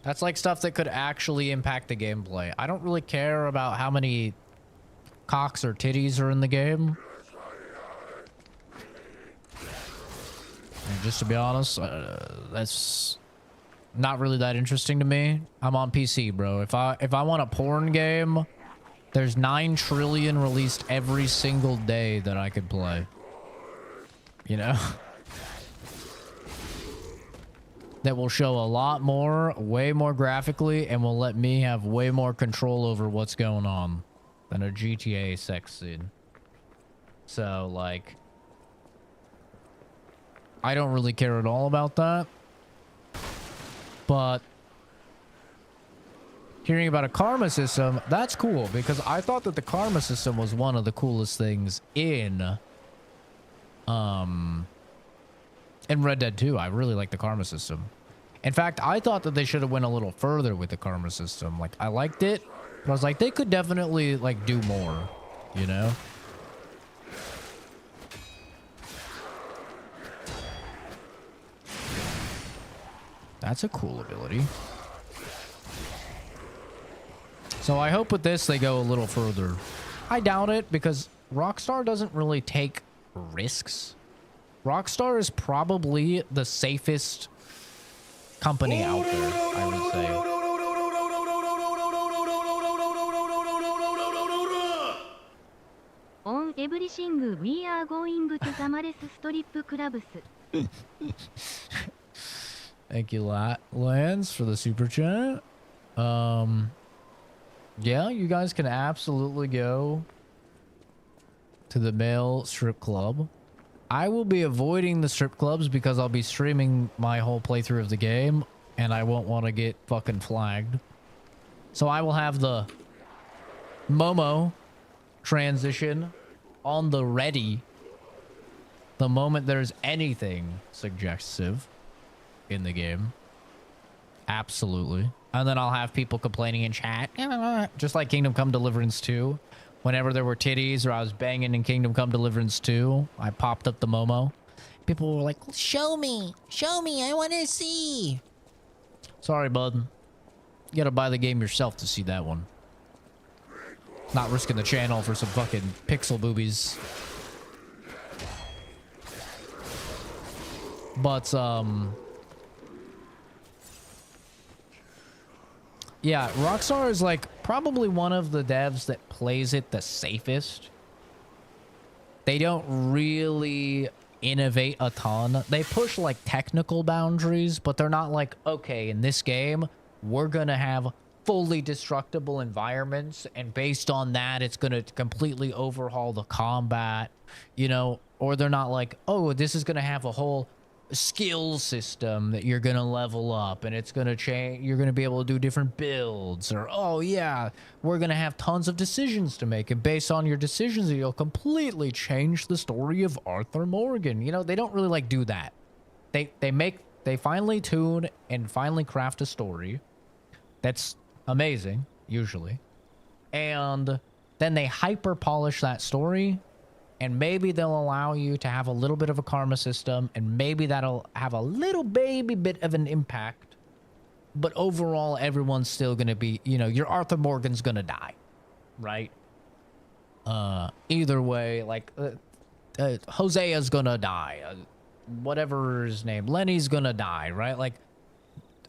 That's like stuff that could actually impact the gameplay. I don't really care about how many cocks or titties are in the game. And just to be honest, that's not really that interesting to me. I'm on PC, bro. If I want a porn game, there's 9 trillion released every single day that I could play. You know? That will show a lot more, way more graphically, and will let me have way more control over what's going on than a GTA sex scene. So, like, I don't really care at all about that. But hearing about a karma system, that's cool, because I thought that the karma system was one of the coolest things in Red Dead 2. I really like the karma system. In fact, I thought that they should have went a little further with the karma system. Like, I liked it, but I was like, they could definitely, like, do more, you know? That's a cool ability. So I hope with this they go a little further. I doubt it, because Rockstar doesn't really take risks. Rockstar is probably the safest company out there, I would say. On everything we are going to Samares Strip Clubs. Thank you, Lance, for the super chat. Yeah, you guys can absolutely go to the male strip club. I will be avoiding the strip clubs because I'll be streaming my whole playthrough of the game and I won't want to get fucking flagged. So I will have the Momo transition on the ready the moment there's anything suggestive in the game. Absolutely. And then I'll have people complaining in chat, just like Kingdom Come Deliverance 2. Whenever there were titties or I was banging in Kingdom Come Deliverance 2, I popped up the Momo. People were like, show me, I want to see. Sorry, bud. You gotta buy the game yourself to see that one. Not risking the channel for some fucking pixel boobies. But, yeah, Rockstar is like probably one of the devs that plays it the safest. They don't really innovate a ton. They push like technical boundaries, but they're not like, okay, in this game, we're gonna have fully destructible environments, and based on that, it's gonna completely overhaul the combat, you know, or they're not like, oh, this is gonna have a whole skill system that you're gonna level up and it's gonna change, you're gonna be able to do different builds, or oh yeah, we're gonna have tons of decisions to make, and based on your decisions you'll completely change the story of Arthur Morgan. You know, they don't really like do that. They finally tune and finally craft a story that's amazing usually, and then they hyper polish that story And maybe they'll allow you to have a little bit of a karma system, and maybe that'll have a little baby bit of an impact. But overall, everyone's still going to be, you know, your Arthur Morgan's going to die, right? Either way, like, Hosea's going to die. Whatever his name, Lenny's going to die, right? Like,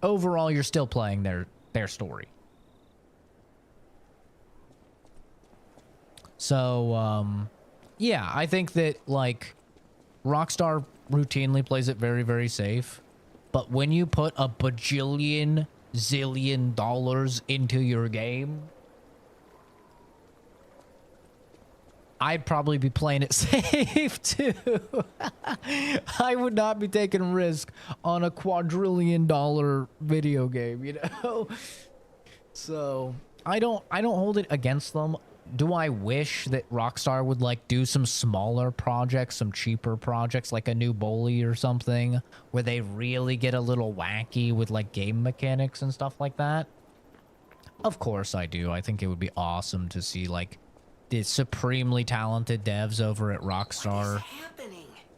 overall, you're still playing their story. So, yeah, I think that, like, Rockstar routinely plays it very, very safe. But when you put a bajillion, zillion dollars into your game, I'd probably be playing it safe, too. I would not be taking a risk on a quadrillion-dollar video game, you know? So, I don't hold it against them. Do I wish that Rockstar would, like, do some smaller projects, some cheaper projects, like a new Bully or something, where they really get a little wacky with, like, game mechanics and stuff like that? Of course I do. I think it would be awesome to see, like, the supremely talented devs over at Rockstar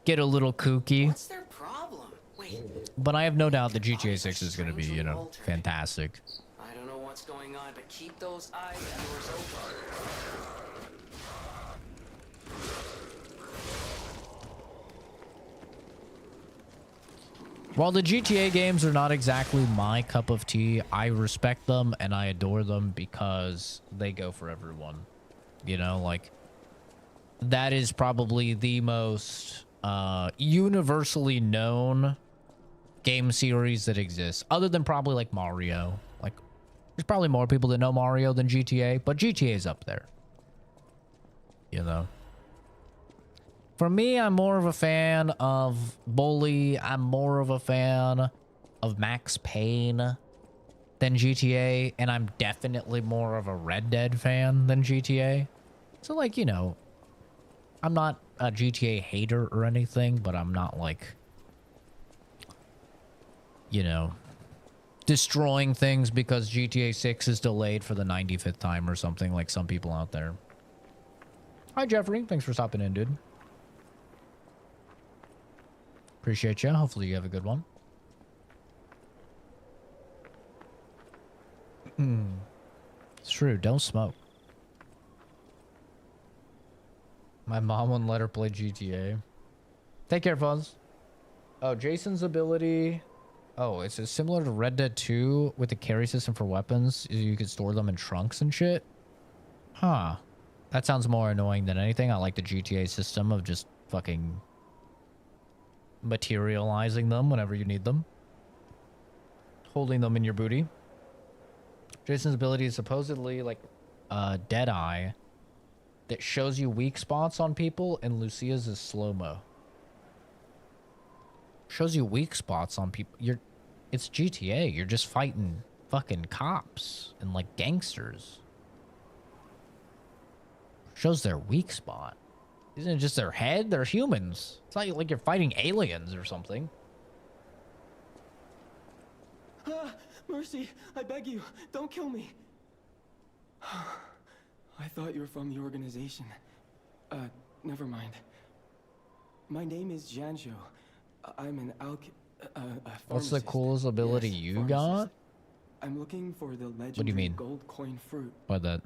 get a little kooky. What's their problem? Wait. But I have no doubt that GTA 6 is going to be, you know, fantastic. I don't know what's going on, but keep those eyes and doors open. While the GTA games are not exactly my cup of tea, I respect them and I adore them because they go for everyone. You know, like, that is probably the most universally known game series that exists, other than probably, like, Mario. Like, there's probably more people that know Mario than GTA, but GTA is up there. You know? For me, I'm more of a fan of Bully. I'm more of a fan of Max Payne than GTA. And I'm definitely more of a Red Dead fan than GTA. So, like, you know, I'm not a GTA hater or anything, but I'm not, like, you know, destroying things because GTA 6 is delayed for the 95th time or something, like some people out there. Hi, Jeffrey. Thanks for stopping in, dude. Appreciate you. Hopefully you have a good one. It's true. Don't smoke. My mom wouldn't let her play GTA. Take care, Fuzz. Oh, Jason's ability. Oh, it's similar to Red Dead 2 with the carry system for weapons. You could store them in trunks and shit. Huh. That sounds more annoying than anything. I like the GTA system of just fucking materializing them whenever you need them. Holding them in your booty. Jason's ability is supposedly like Deadeye that shows you weak spots on people, and Lucia's is slow-mo. Shows you weak spots on people. It's GTA. You're just fighting fucking cops and like gangsters. Shows their weak spot. Isn't it just their head? They're humans. It's not like you're fighting aliens or something. Mercy, I beg you, don't kill me. I thought you were from the organization. Never mind. My name is Janjo. I'm an What's the coolest ability you got? I'm looking for the legendary What do you mean? gold coin fruit. By that?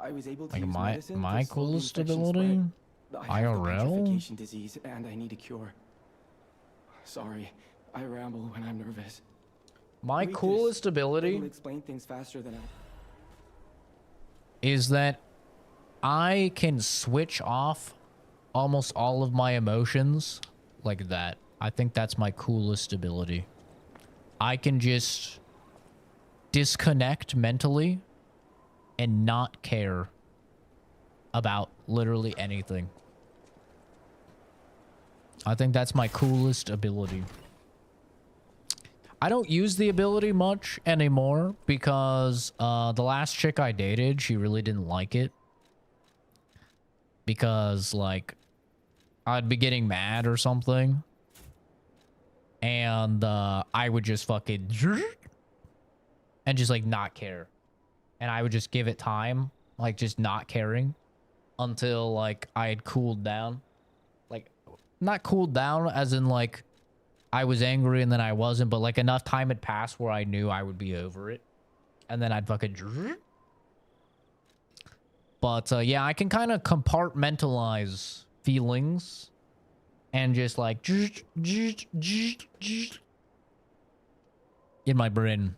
I was able to Like use medicine my to slow the coolest infection ability? spread. I have the IRL? petrification disease and I need a cure. Sorry, I ramble when I'm nervous. My Read this. coolest ability It'll explain things faster than I. is that I can switch off almost all of my emotions like that. I think that's my coolest ability. I can just disconnect mentally and not care about literally anything. I think that's my coolest ability. I don't use the ability much anymore because the last chick I dated, she really didn't like it. Because, like, I'd be getting mad or something. And I would just fucking... and just, like, not care. And I would just give it time. Like, just not caring. until like I had cooled down. Like, not cooled down as in like I was angry and then I wasn't, but like enough time had passed where I knew I would be over it. And then I'd fucking... But yeah, I can kind of compartmentalize feelings and just like in my brain.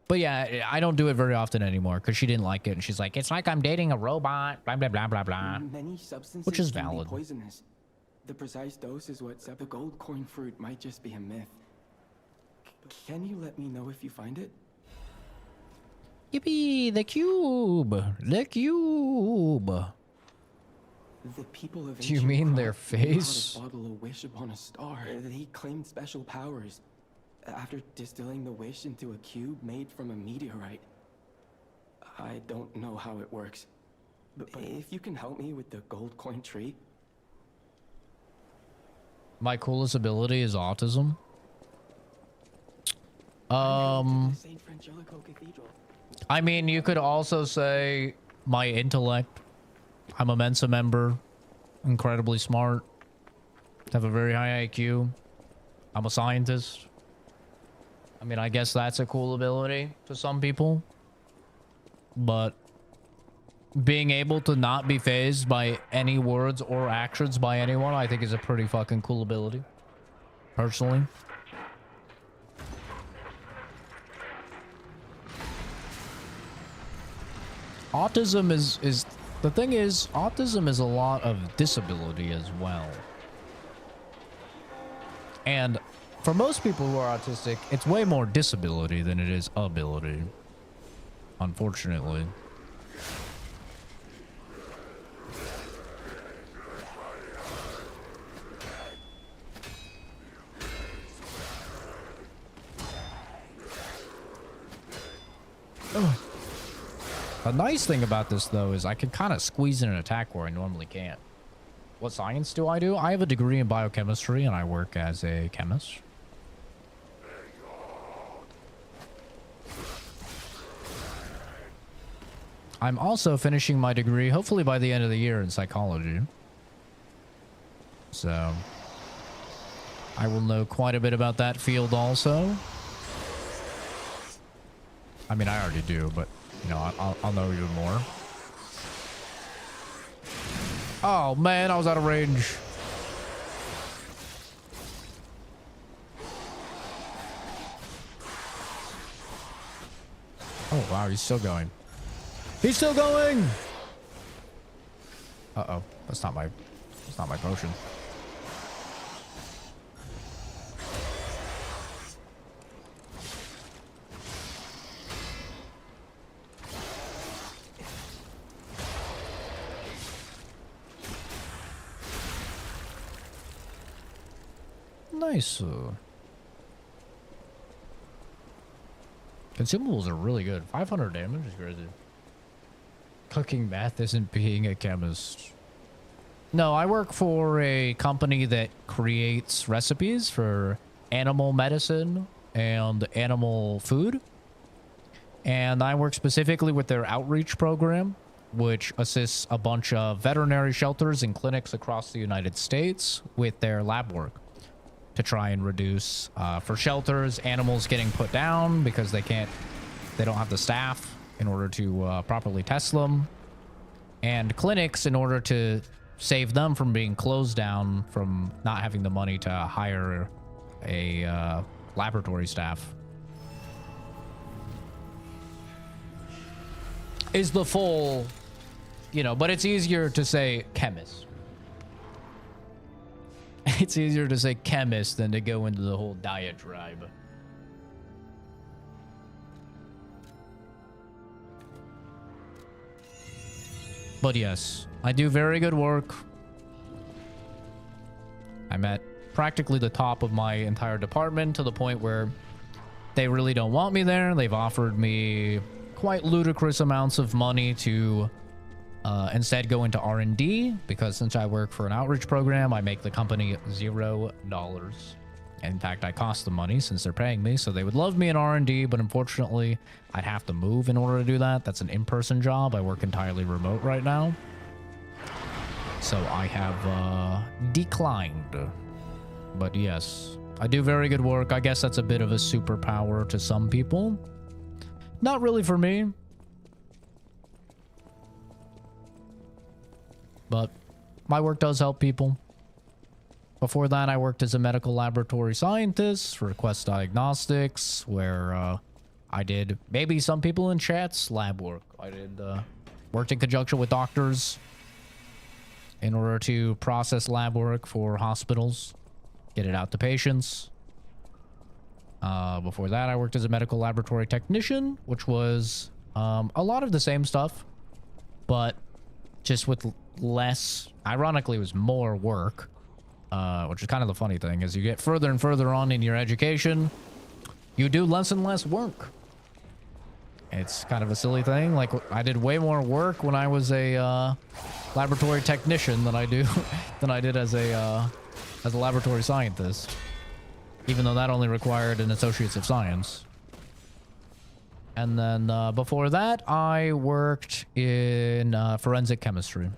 But yeah, I don't do it very often anymore because she didn't like it. And she's like, it's like I'm dating a robot, blah, blah, blah, blah, blah. Many substances Which is can be valid. poisonous. The precise dose is what's up. The gold coin fruit might just be a myth. Can you let me know if you find it? Yippee, the cube. The cube. The people of Do you ancient mean Krat their knew how face? to bottle a wish upon a star. They claimed special powers after distilling the wish into a cube made from a meteorite. I don't know how it works, but if you can help me with the gold coin tree. My coolest ability is autism. St. Frangelico Cathedral. I mean, you could also say my intellect. I'm a Mensa member, incredibly smart, have a very high IQ. I'm a scientist. I mean, I guess that's a cool ability to some people. But being able to not be fazed by any words or actions by anyone, I think is a pretty fucking cool ability. Personally. Autism is the thing is, autism is a lot of disability as well. And for most people who are autistic, it's way more disability than it is ability. Unfortunately. Ugh. The nice thing about this, though, is I can kind of squeeze in an attack where I normally can't. What science do I do? I have a degree in biochemistry, and I work as a chemist. I'm also finishing my degree, hopefully by the end of the year, in psychology. So, I will know quite a bit about that field also. I mean, I already do, but... you know, I'll know even more. Oh, man, I was out of range. Oh, wow, he's still going. He's still going! Uh-oh. That's not my potion. Nice. Consumables are really good. 500 damage is crazy. Cooking math isn't being a chemist. No, I work for a company that creates recipes for animal medicine and animal food. And I work specifically with their outreach program, which assists a bunch of veterinary shelters and clinics across the United States with their lab work to try and reduce, for shelters, animals getting put down because they don't have the staff in order to properly test them, and clinics in order to save them from being closed down, from not having the money to hire a laboratory staff. Is the full, you know, but it's easier to say chemist. It's easier to say chemist than to go into the whole diatribe. But yes, I do very good work. I'm at practically the top of my entire department, to the point where they really don't want me there. They've offered me quite ludicrous amounts of money to instead go into R&D, because since I work for an outreach program, I make the company $0. In fact, I cost them money since they're paying me, so they would love me in R&D, but unfortunately, I'd have to move in order to do that. That's an in-person job. I work entirely remote right now. So I have declined. But yes, I do very good work. I guess that's a bit of a superpower to some people. Not really for me. But my work does help people. Before that, I worked as a medical laboratory scientist for Quest Diagnostics, where I did, maybe some people in chat's lab work. I did worked in conjunction with doctors in order to process lab work for hospitals, get it out to patients. Before that, I worked as a medical laboratory technician, which was a lot of the same stuff, but just with less, ironically, it was more work. Which is kind of the funny thing, is you get further and further on in your education, you do less and less work. It's kind of a silly thing. Like, I did way more work when I was a laboratory technician than I did as a laboratory scientist, even though that only required an Associates of Science. And then before that, I worked in forensic chemistry.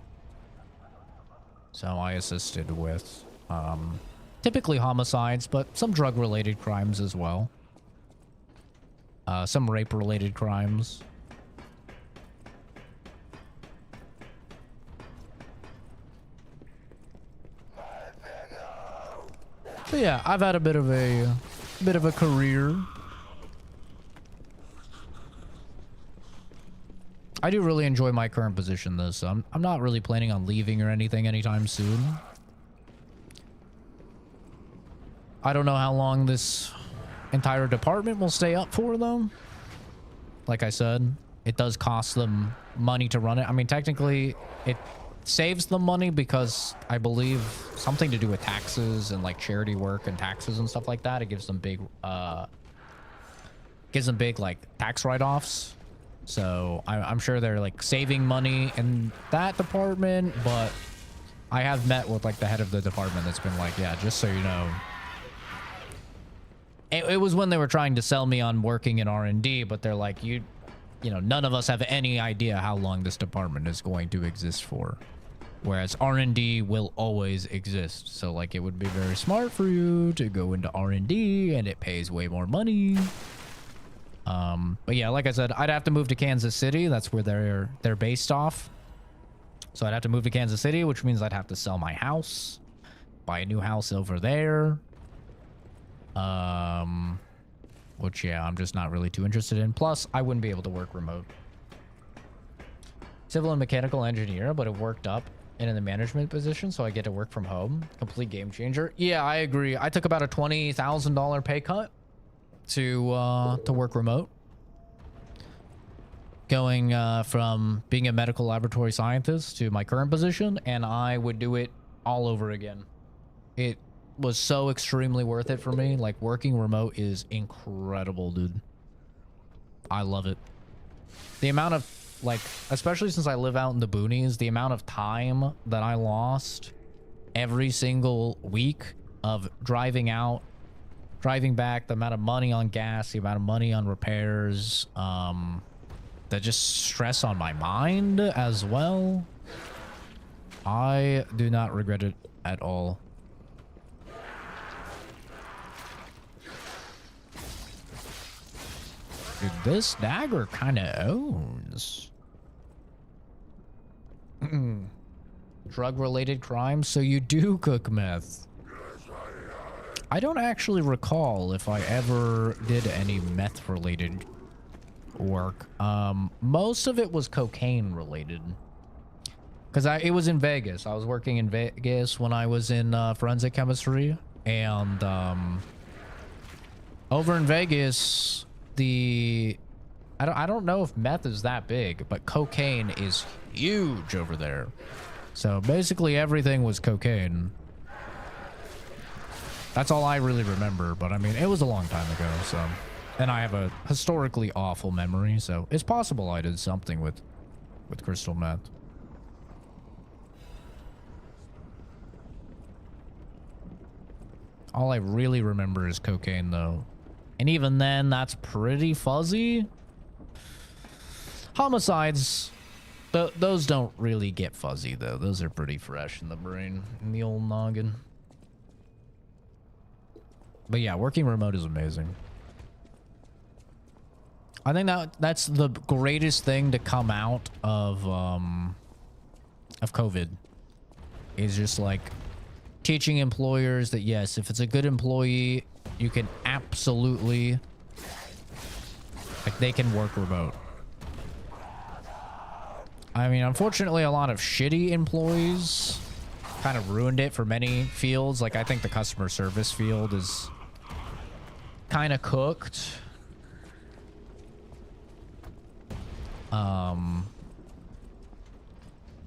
So I assisted with typically homicides, but some drug-related crimes as well. Some rape-related crimes. But yeah, I've had a bit of a career. I do really enjoy my current position, though, so I'm not really planning on leaving or anything anytime soon. I don't know how long this entire department will stay up for, though. Like I said, it does cost them money to run it. I mean, technically, it saves them money because I believe something to do with taxes and like charity work and taxes and stuff like that. It gives them big like tax write-offs. So I'm sure they're like saving money in that department, but I have met with like the head of the department that's been like, yeah, just so you know. It was when they were trying to sell me on working in R&D, but they're like, you know, none of us have any idea how long this department is going to exist for. Whereas R&D will always exist. So like it would be very smart for you to go into R&D and it pays way more money. But yeah, like I said, I'd have to move to Kansas City. That's where they're based off. So I'd have to move to Kansas City, which means I'd have to sell my house, buy a new house over there. Which yeah, I'm just not really too interested in. Plus, I wouldn't be able to work remote. Civil and mechanical engineer, but it worked up in the management position, so I get to work from home. Complete game changer. Yeah, I agree. I took about a $20,000 pay cut to work remote. Going from being a medical laboratory scientist to my current position, and I would do it all over again. It was so extremely worth it for me. Like, working remote is incredible, dude. I love it. The amount of, like, especially since I live out in the boonies, the amount of time that I lost every single week of driving out, driving back, the amount of money on gas, the amount of money on repairs, that just stress on my mind as well. I do not regret it at all. Dude, this dagger kind of owns. Drug-related crimes, so you do cook meth. I don't actually recall if I ever did any meth-related work. Most of it was cocaine-related. Because it was in Vegas. I was working in Vegas when I was in forensic chemistry. And over in Vegas, I don't know if meth is that big, but cocaine is huge over there. So basically everything was cocaine. That's all I really remember, but I mean, it was a long time ago, so. And I have a historically awful memory, so it's possible I did something with crystal meth. All I really remember is cocaine, though. And even then, that's pretty fuzzy. Homicides, those don't really get fuzzy, though. Those are pretty fresh in the brain, in the old noggin. But yeah, working remote is amazing. I think that's the greatest thing to come out of COVID. Is just like teaching employers that yes, if it's a good employee, you can absolutely, like, they can work remote. I mean, unfortunately, a lot of shitty employees kind of ruined it for many fields. Like, I think the customer service field is kind of cooked.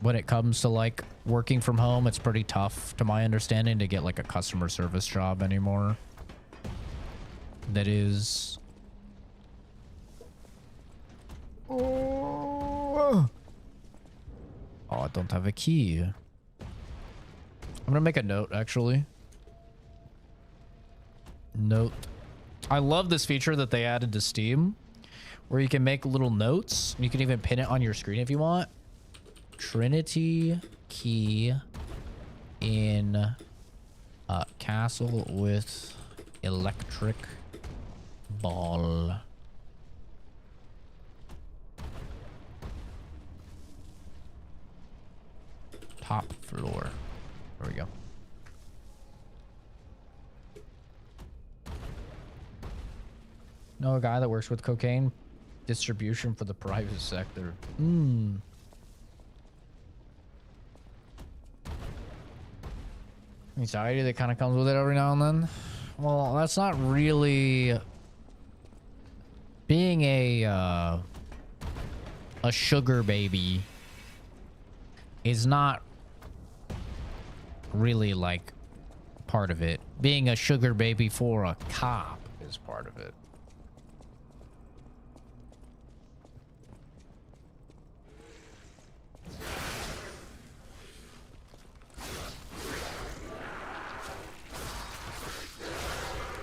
When it comes to, like, working from home, it's pretty tough, to my understanding, to get, like, a customer service job anymore. That is... Oh, I don't have a key. I'm gonna make a note, actually. Note. I love this feature that they added to Steam, where you can make little notes. You can even pin it on your screen if you want. Trinity key in castle with electric ball. Top floor. There we go. Know a guy that works with cocaine distribution for the private sector. Anxiety that kind of comes with it every now and then. Well, that's not really being a sugar baby is not really like part of it. Being a sugar baby for a cop is part of it.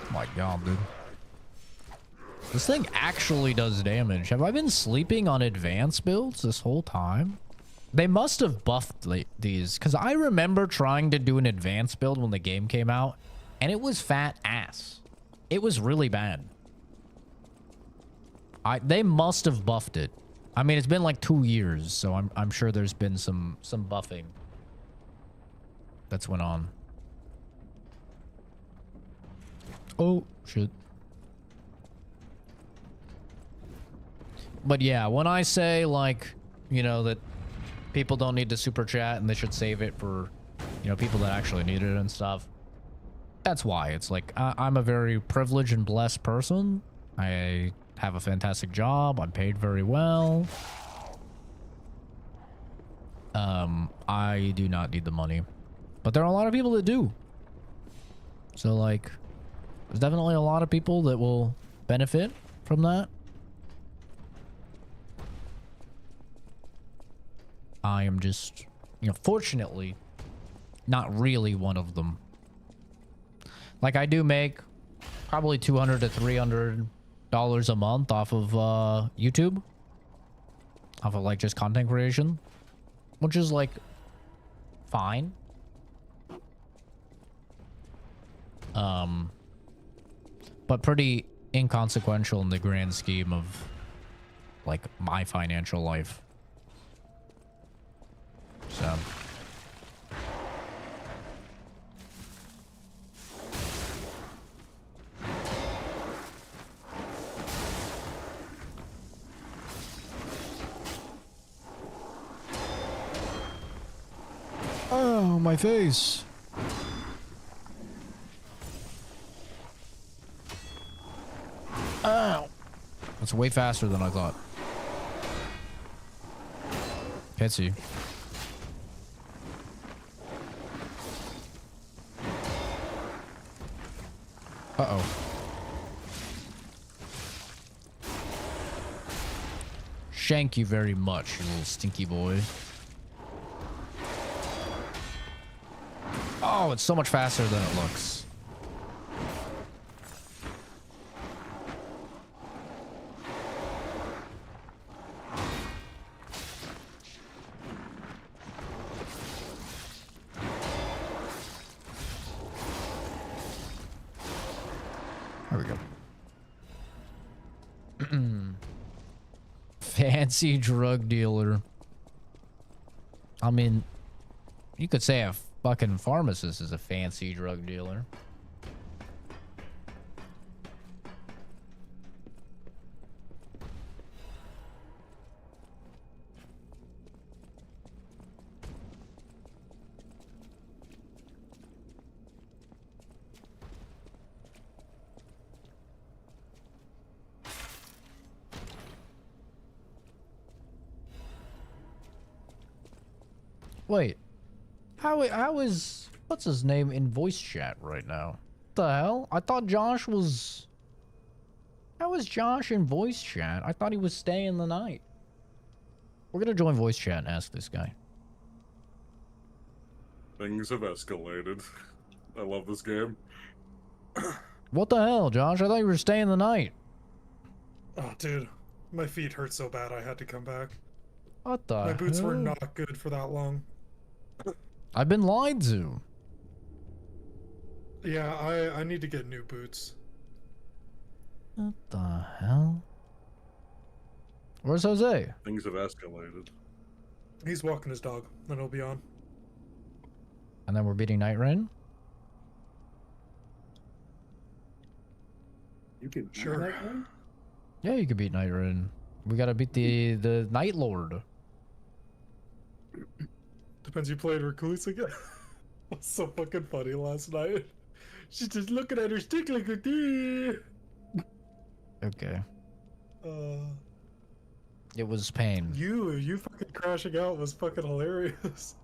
Oh my god, dude. This thing actually does damage. Have I been sleeping on advanced builds this whole time? They must have buffed these, because I remember trying to do an advanced build when the game came out, and it was fat ass. It was really bad. They must have buffed it. I mean, it's been like 2 years, so I'm sure there's been some buffing that's went on. Oh, shit. But yeah, when I say, like, you know, that people don't need to super chat and they should save it for, you know, people that actually need it and stuff, that's why. It's like, I'm a very privileged and blessed person. I have a fantastic job. I'm paid very well. I do not need the money. But there are a lot of people that do. So, like, there's definitely a lot of people that will benefit from that. I am just, you know, fortunately, not really one of them. Like, I do make probably $200 to $300 a month off of YouTube. Off of, like, just content creation. Which is, like, fine. But pretty inconsequential in the grand scheme of, like, my financial life. So. Oh, my face. Ow. That's way faster than I thought. Hits you. Uh-oh. Shank you very much, you little stinky boy. Oh, it's so much faster than it looks. we go. Fancy drug dealer. I mean, you could say a fucking pharmacist is a fancy drug dealer. Wait, how is what's his name in voice chat right now? What the hell? I thought Josh was. How is Josh in voice chat? I thought he was staying the night. We're gonna join voice chat and ask this guy. Things have escalated. I love this game. What the hell, Josh? I thought you were staying the night. Oh, dude, my feet hurt so bad I had to come back. What the My boots were hell? not good for that long. I've been lied to. Yeah, I need to get new boots. What the hell? Where's Jose? Things have escalated. He's walking his dog, then he'll be on. And then we're beating Night Rain? You can Sure. Night Rain? Yeah, you could beat Night Rain. We gotta beat the Night Lord. Depends, you played Recluse again? That's so fucking funny last night. She's just looking at her stick like a dee. Okay. It was pain. You fucking crashing out was fucking hilarious.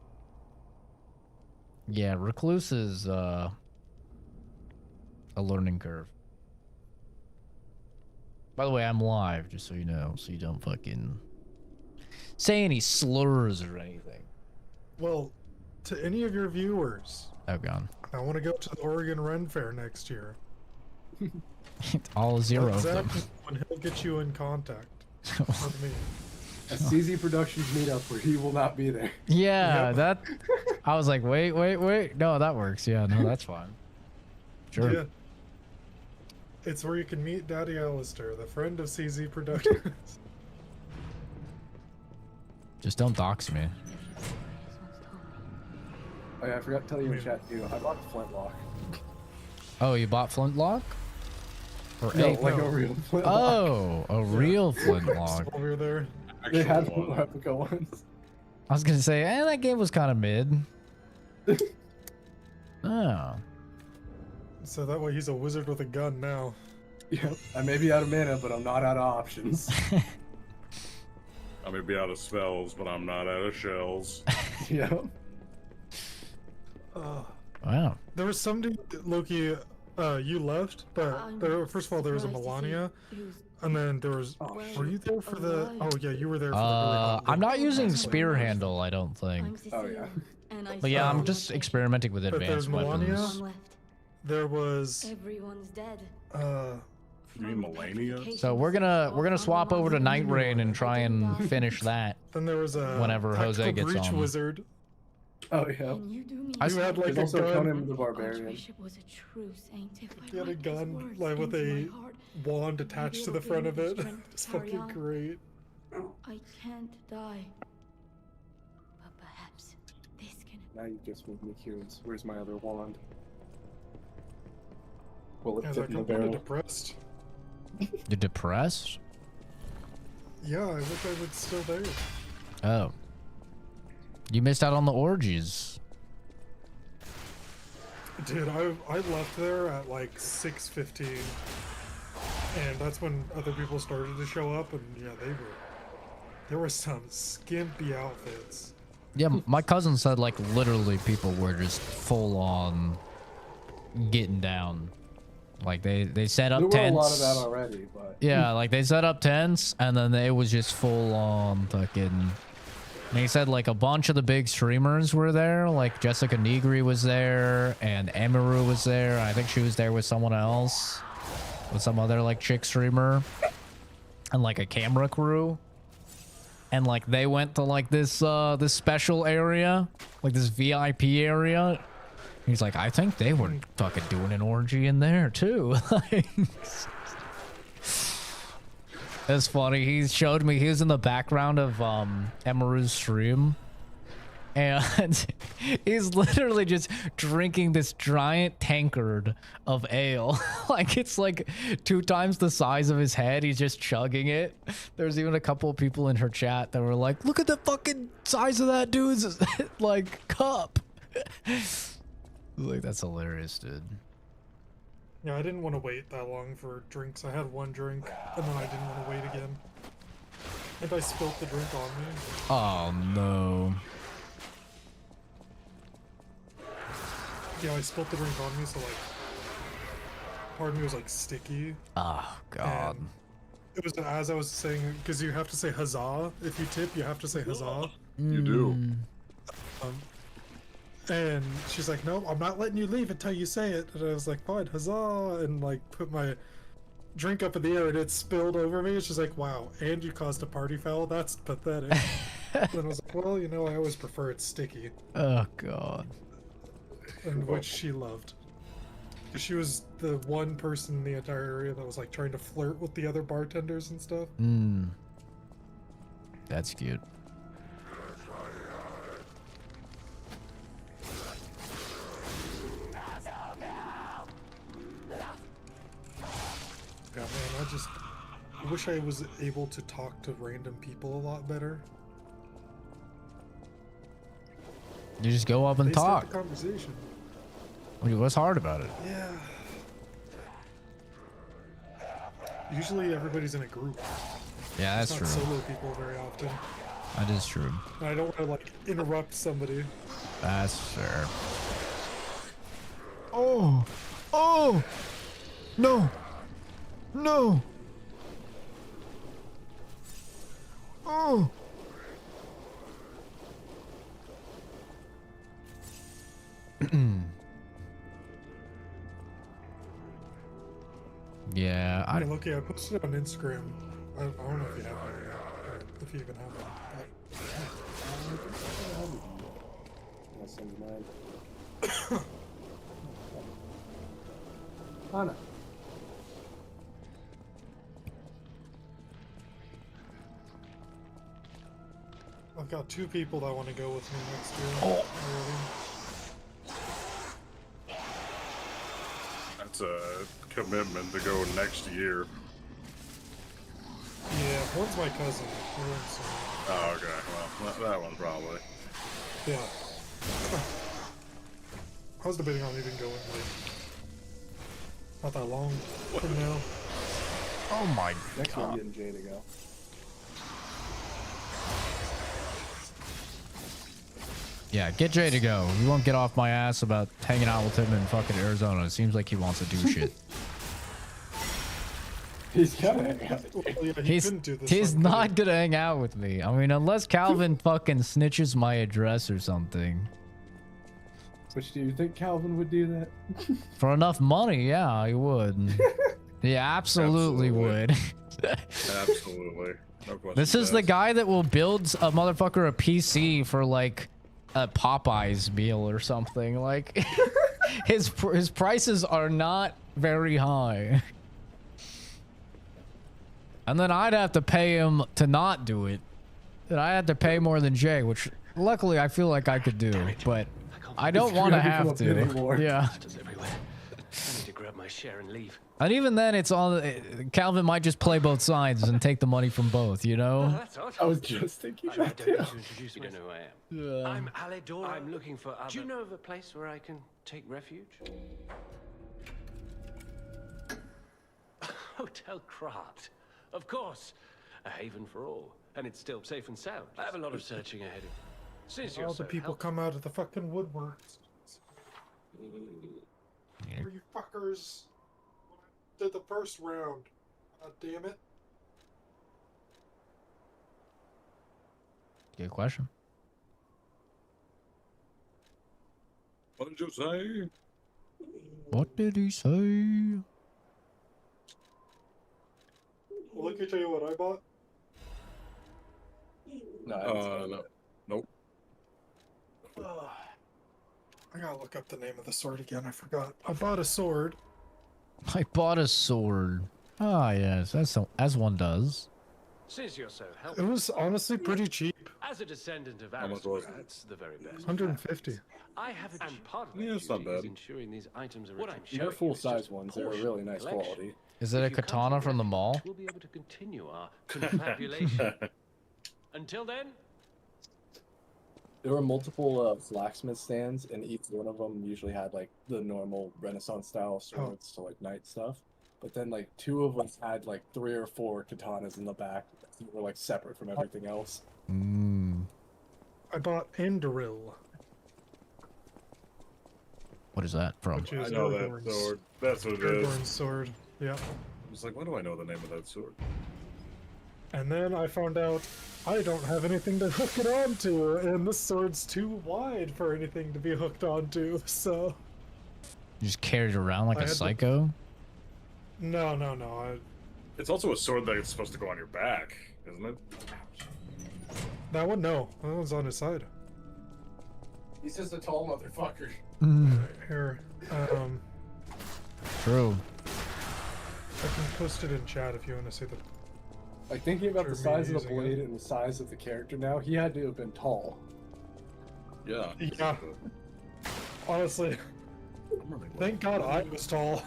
Yeah, Recluse is a learning curve. By the way, I'm live, just so you know, so you don't fucking say any slurs or anything. Well, to any of your viewers, Oh, gone. I want to go to the Oregon Ren Fair next year. All zero of Zach them. is when he'll get you in contact with me. A CZ Productions meetup where he will not be there. Yeah, that. I was like, wait. No, that works. Yeah, no, that's fine. Sure. Yeah. It's where you can meet Daddy Alistair, the friend of CZ Productions. Just don't dox me. Oh yeah, I forgot to tell you in chat too. I bought a flintlock. Oh, you bought flintlock? Or No, a like a real flintlock. Oh, a real flintlock. Over there. They had replica ones. I was gonna say, that game was kind of mid. Oh. So that way he's a wizard with a gun now. Yep. I may be out of mana, but I'm not out of options. I may be out of spells, but I'm not out of shells. Yep. Wow. There was somebody, Loki, you left, but there, first of all, there was a Melania, and then there was, were you there for the, oh yeah, you were there for the really hot I'm not using spear handle, I don't think. Oh yeah. But yeah, I'm just experimenting with But there's advanced Melania, weapons. there was, Everyone's dead. You mean Melania? So we're gonna swap over to Night Rain and try and finish that. then there was a Whenever Jose tactical gets breach on. wizard. Oh yeah. You had like a There's also gun. Conan the Barbarian. Was a true saint. If I He had a write these gun words like with into a my heart, wand attached to the it'll front give of me it. the strength to It's carry fucking on. great. I can't die. But perhaps this can. Now you just moved me cues. Where's my other wand? Will it Yeah, fit like in the I'm kind of barrel? depressed. You're depressed? Yeah, I wish I was still there. Oh. You missed out on the orgies. Dude, I left there at like 6:15, and that's when other people started to show up, and yeah, there were some skimpy outfits. Yeah, my cousin said like literally people were just full on getting down. Like they set up There were tents. a lot of that already, but Yeah, like they set up tents and then it was just full on fucking. And he said like a bunch of the big streamers were there. Like Jessica Negri was there and Emiru was there. I think she was there with someone else, with some other like chick streamer, and like a camera crew. And like they went to like this this special area, like this VIP area, He's like, I think they were fucking doing an orgy in there too. Like, it's funny. He showed me he was in the background of Emaru's stream, and he's literally just drinking this giant tankard of ale. Like it's like 2 times the size of his head. He's just chugging it. There's even a couple of people in her chat that were like, "Look at the fucking size of that dude's like cup." Like that's hilarious, dude. Yeah, I didn't want to wait that long for drinks. I had 1 drink, and then I didn't want to wait again. And I spilt the drink on me. Oh no. Yeah, I spilt the drink on me, so like, part of me was like sticky. Oh god. And it was as I was saying, because you have to say huzzah. If you tip, you have to say huzzah. You do. And she's like, no, I'm not letting you leave until you say it. And I was like, fine, huzzah, and like put my drink up in the air and it spilled over me. And she's like, wow, and you caused a party foul? That's pathetic. And I was like, well, you know, I always prefer it sticky. Oh god. And which she loved. Because she was the one person in the entire area that was like trying to flirt with the other bartenders and stuff. That's cute. Yeah, man, I wish I was able to talk to random people a lot better. You just go up and They start talk. the conversation. I mean, what's hard about it? Yeah. Usually everybody's in a group. Yeah, that's It's true. not solo people very often. That is true. And I don't want to like interrupt somebody. That's fair. Oh! Oh! No! No! Oh! Yeah, I mean, okay, I posted it on Instagram. I don't know if you have it or not, or if you even have it. Anna. I've got 2 people that want to go with me next year. Oh. That's a commitment to go next year. Yeah, one's my cousin. Oh, okay. Well, that one probably. Yeah. I was debating on even going like not that long from now. Oh my Next one, god. getting Jay to go. Yeah, get Jay to go. You won't get off my ass about hanging out with him in fucking Arizona. It seems like he wants to do shit. He's gotta hang out. He's not gonna hang out with me. I mean, unless Calvin fucking snitches my address or something. Which do you think Calvin would do that? For enough money, yeah, he would. He absolutely would. Absolutely. No question. This is the guy that will build a motherfucker a PC for like a Popeyes meal or something. Like his prices are not very high. And then I'd have to pay him to not do it. And I had to pay more than Jay, which luckily I feel like I could do, but I don't want to have to. Yeah. I need to grab my share and leave. And even then, it's all Calvin might just play both sides and take the money from both, you know? I was just thinking I that don't too. need to introduce you. You don't know who I am. Yeah. I'm Alidor. I'm looking for other... Do you know of a place where I can take refuge? Hotel Krat. Of course. A haven for all. And it's still safe and sound. I have a lot of searching ahead of me. Since you're All so the people come out of the fucking woodworks. For you fuckers. Did the first round. God damn it. Good question. What did you say? What did he say? Well, let me tell you what I bought. No. Nope. I gotta look up the name of the sword again. I forgot. I bought a sword. I bought a sword. Ah, yes, as one does. Since you're so It helpful, was honestly pretty cheap. as a descendant of How much was it? aristocrats, the very best. 150. I have a and part of Yeah, it's not bad. ensuring these items are What I'm returned. They're full-size ones. They're really nice quality. Is it a katana from the mall? We'll be able to continue our confabulation. Until then, There were multiple blacksmith stands, and each one of them usually had like the normal Renaissance-style swords, so like knight stuff. But then like 2 of us had like 3 or 4 katanas in the back that were like separate from everything else. I bought Andoril. What is that from? Which is I know Aragorn's- that sword. That's what it is. Aragorn's sword. Yeah. I was like, why do I know the name of that sword? And then I found out I don't have anything to hook it onto, and this sword's too wide for anything to be hooked onto, so... You just carried it around like I a had to- psycho? No. It's also a sword that's supposed to go on your back, isn't it? That one, no. That one's on his side. He's just a tall motherfucker. Here, True. I can post it in chat if you want to see the... Like thinking about the picture of me size of the using it. blade and the size of the character now, he had to have been tall. Yeah. Yeah. Honestly, thank God I was tall.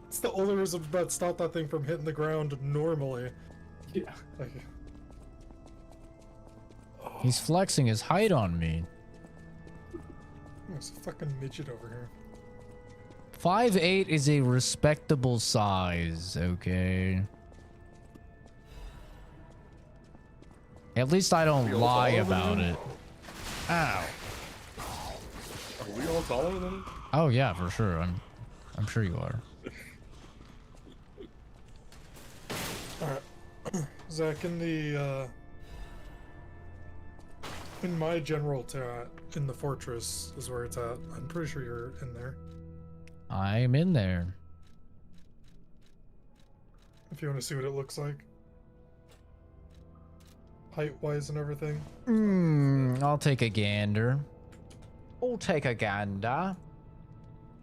It's the only reason that stopped that thing from hitting the ground normally. Yeah. Like, He's flexing his height on me. there's a fucking midget over here. 5'8" is a respectable size, okay? At least I don't You all lie taller than about him? it. Ow. Are we all taller than him? Oh yeah, for sure. I'm sure you are. Alright. Zach, in my general tat, in the fortress is where it's at. I'm pretty sure you're in there. I'm in there. If you want to see what it looks like. Height-wise and everything. I'll take a gander. I'll take a gander.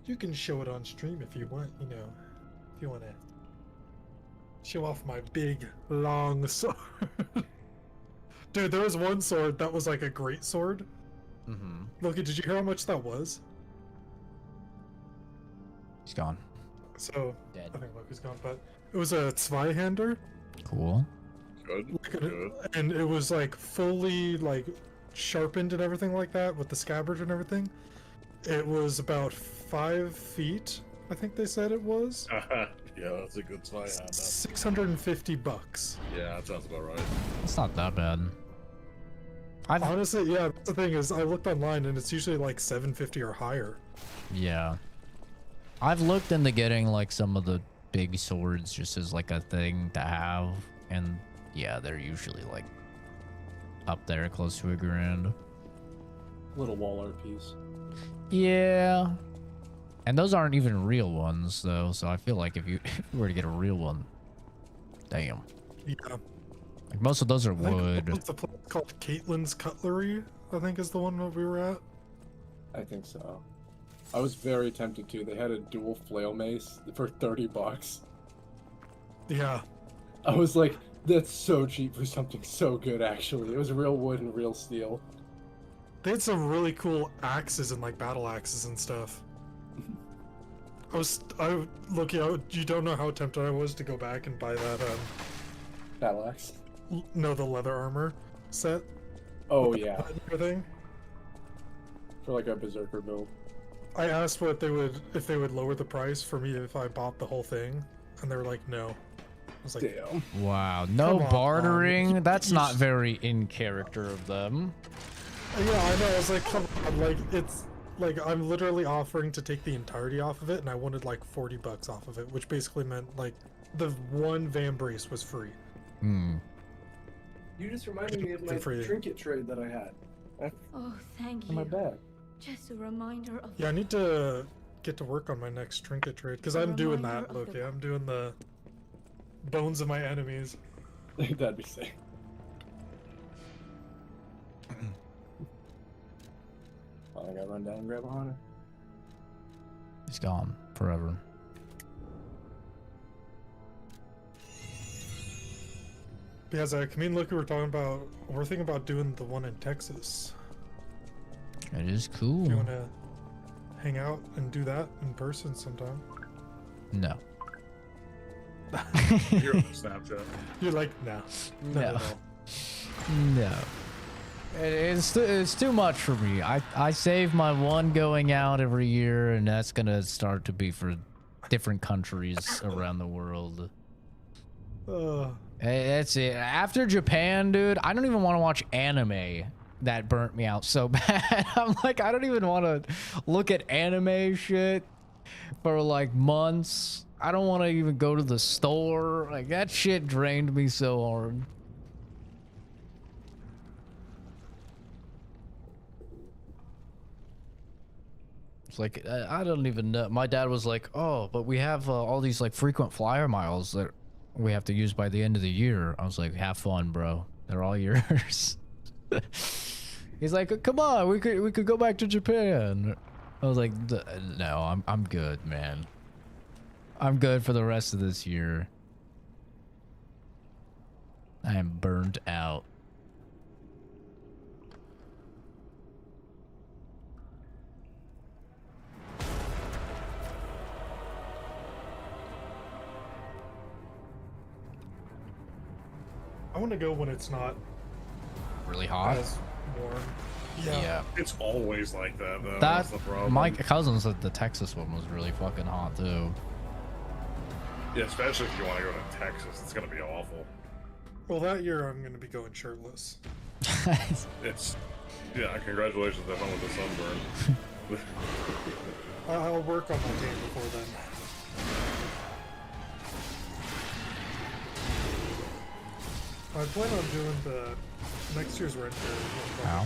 You can show it on stream if you want, you know. If you want to show off my big, long sword. Dude, there was one sword that was like a great sword. Loki, did you hear how much that was? He's gone. So, Dead. I think Loki's gone, but it was a Zweihander. Cool. Good. And it was like fully like sharpened and everything like that with the scabbard and everything. It was about 5 feet, I think they said it was. Yeah, that's a good sword. $650. Yeah, that sounds about right. It's not that bad. Honestly, yeah, the thing is, I looked online and it's usually like $750 or higher. Yeah. I've looked into getting like some of the big swords just as like a thing to have, and yeah, they're usually like up there close to $1,000. Little wall art piece. Yeah. And those aren't even real ones though, so I feel like if you were to get a real one, damn. Yeah. Like most of those are I think wood. what's the place called Caitlin's Cutlery, I think is the one that we were at. I think so. I was very tempted to. They had a dual flail mace for $30. Yeah. I was like, that's so cheap for something so good, actually. It was real wood and real steel. They had some really cool axes and like battle axes and stuff. You don't know how tempted I was to go back and buy that battle axe. No, the leather armor set. Oh With the yeah. button and everything. For like a berserker build. I asked if they would lower the price for me if I bought the whole thing, and they were like, no. I was like, damn. Wow, no Come on, bartering? That's not very in character of them. Yeah, I know. I was like, come on, like it's like I'm literally offering to take the entirety off of it, and I wanted like $40 off of it, which basically meant like the one van brace was free. You just reminded me of my For you. trinket trade that I had. Oh, thank In my you. bag. Just a reminder of. Yeah, I need to get to work on my next trinket trade because I'm doing that, Loki. I'm doing the bones of my enemies. That'd be sick. I gotta run down and grab a hunter. He's gone forever. Because look, we're thinking about doing the one in Texas. It is cool. Do you want to hang out and do that in person sometime? No. You're on Snapchat. You're like, no. No. No. It's too much for me. I save my one going out every year, and that's gonna start to be for different countries around the world. That's it. After Japan, dude, I don't even want to watch anime. That burnt me out so bad. I'm like, I don't even want to look at anime shit for like months. I don't want to even go to the store. Like, that shit drained me so hard. It's like, I don't even know. My dad was like, oh, but we have all these like frequent flyer miles that we have to use by the end of the year. I was like, have fun, bro. They're all yours. He's like, come on, we could go back to Japan. I was like, no, I'm good, man. I'm good for the rest of this year. I am burned out. I want to go when it's not really hot. As warm. Yeah. It's always like that, though. That's the problem. My cousin said the Texas one was really fucking hot too. Yeah, especially if you want to go to Texas, it's gonna be awful. Well, that year I'm gonna be going shirtless. Yeah. Congratulations, have fun with the sunburn. I'll work on my game before then. I plan on doing the next year's winter. Wow.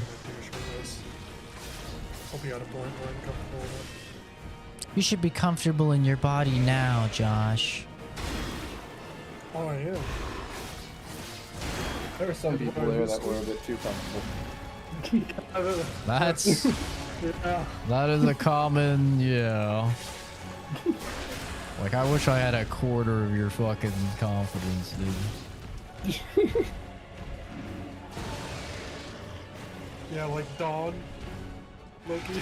I'll be at a point where I'm comfortable with it. You should be comfortable in your body now, Josh. Oh, I am. There were some people there that were a bit too comfortable. That's yeah. That is a common, yeah. Like, I wish I had a quarter of your fucking confidence, dude. Yeah, like Dawn. Loki.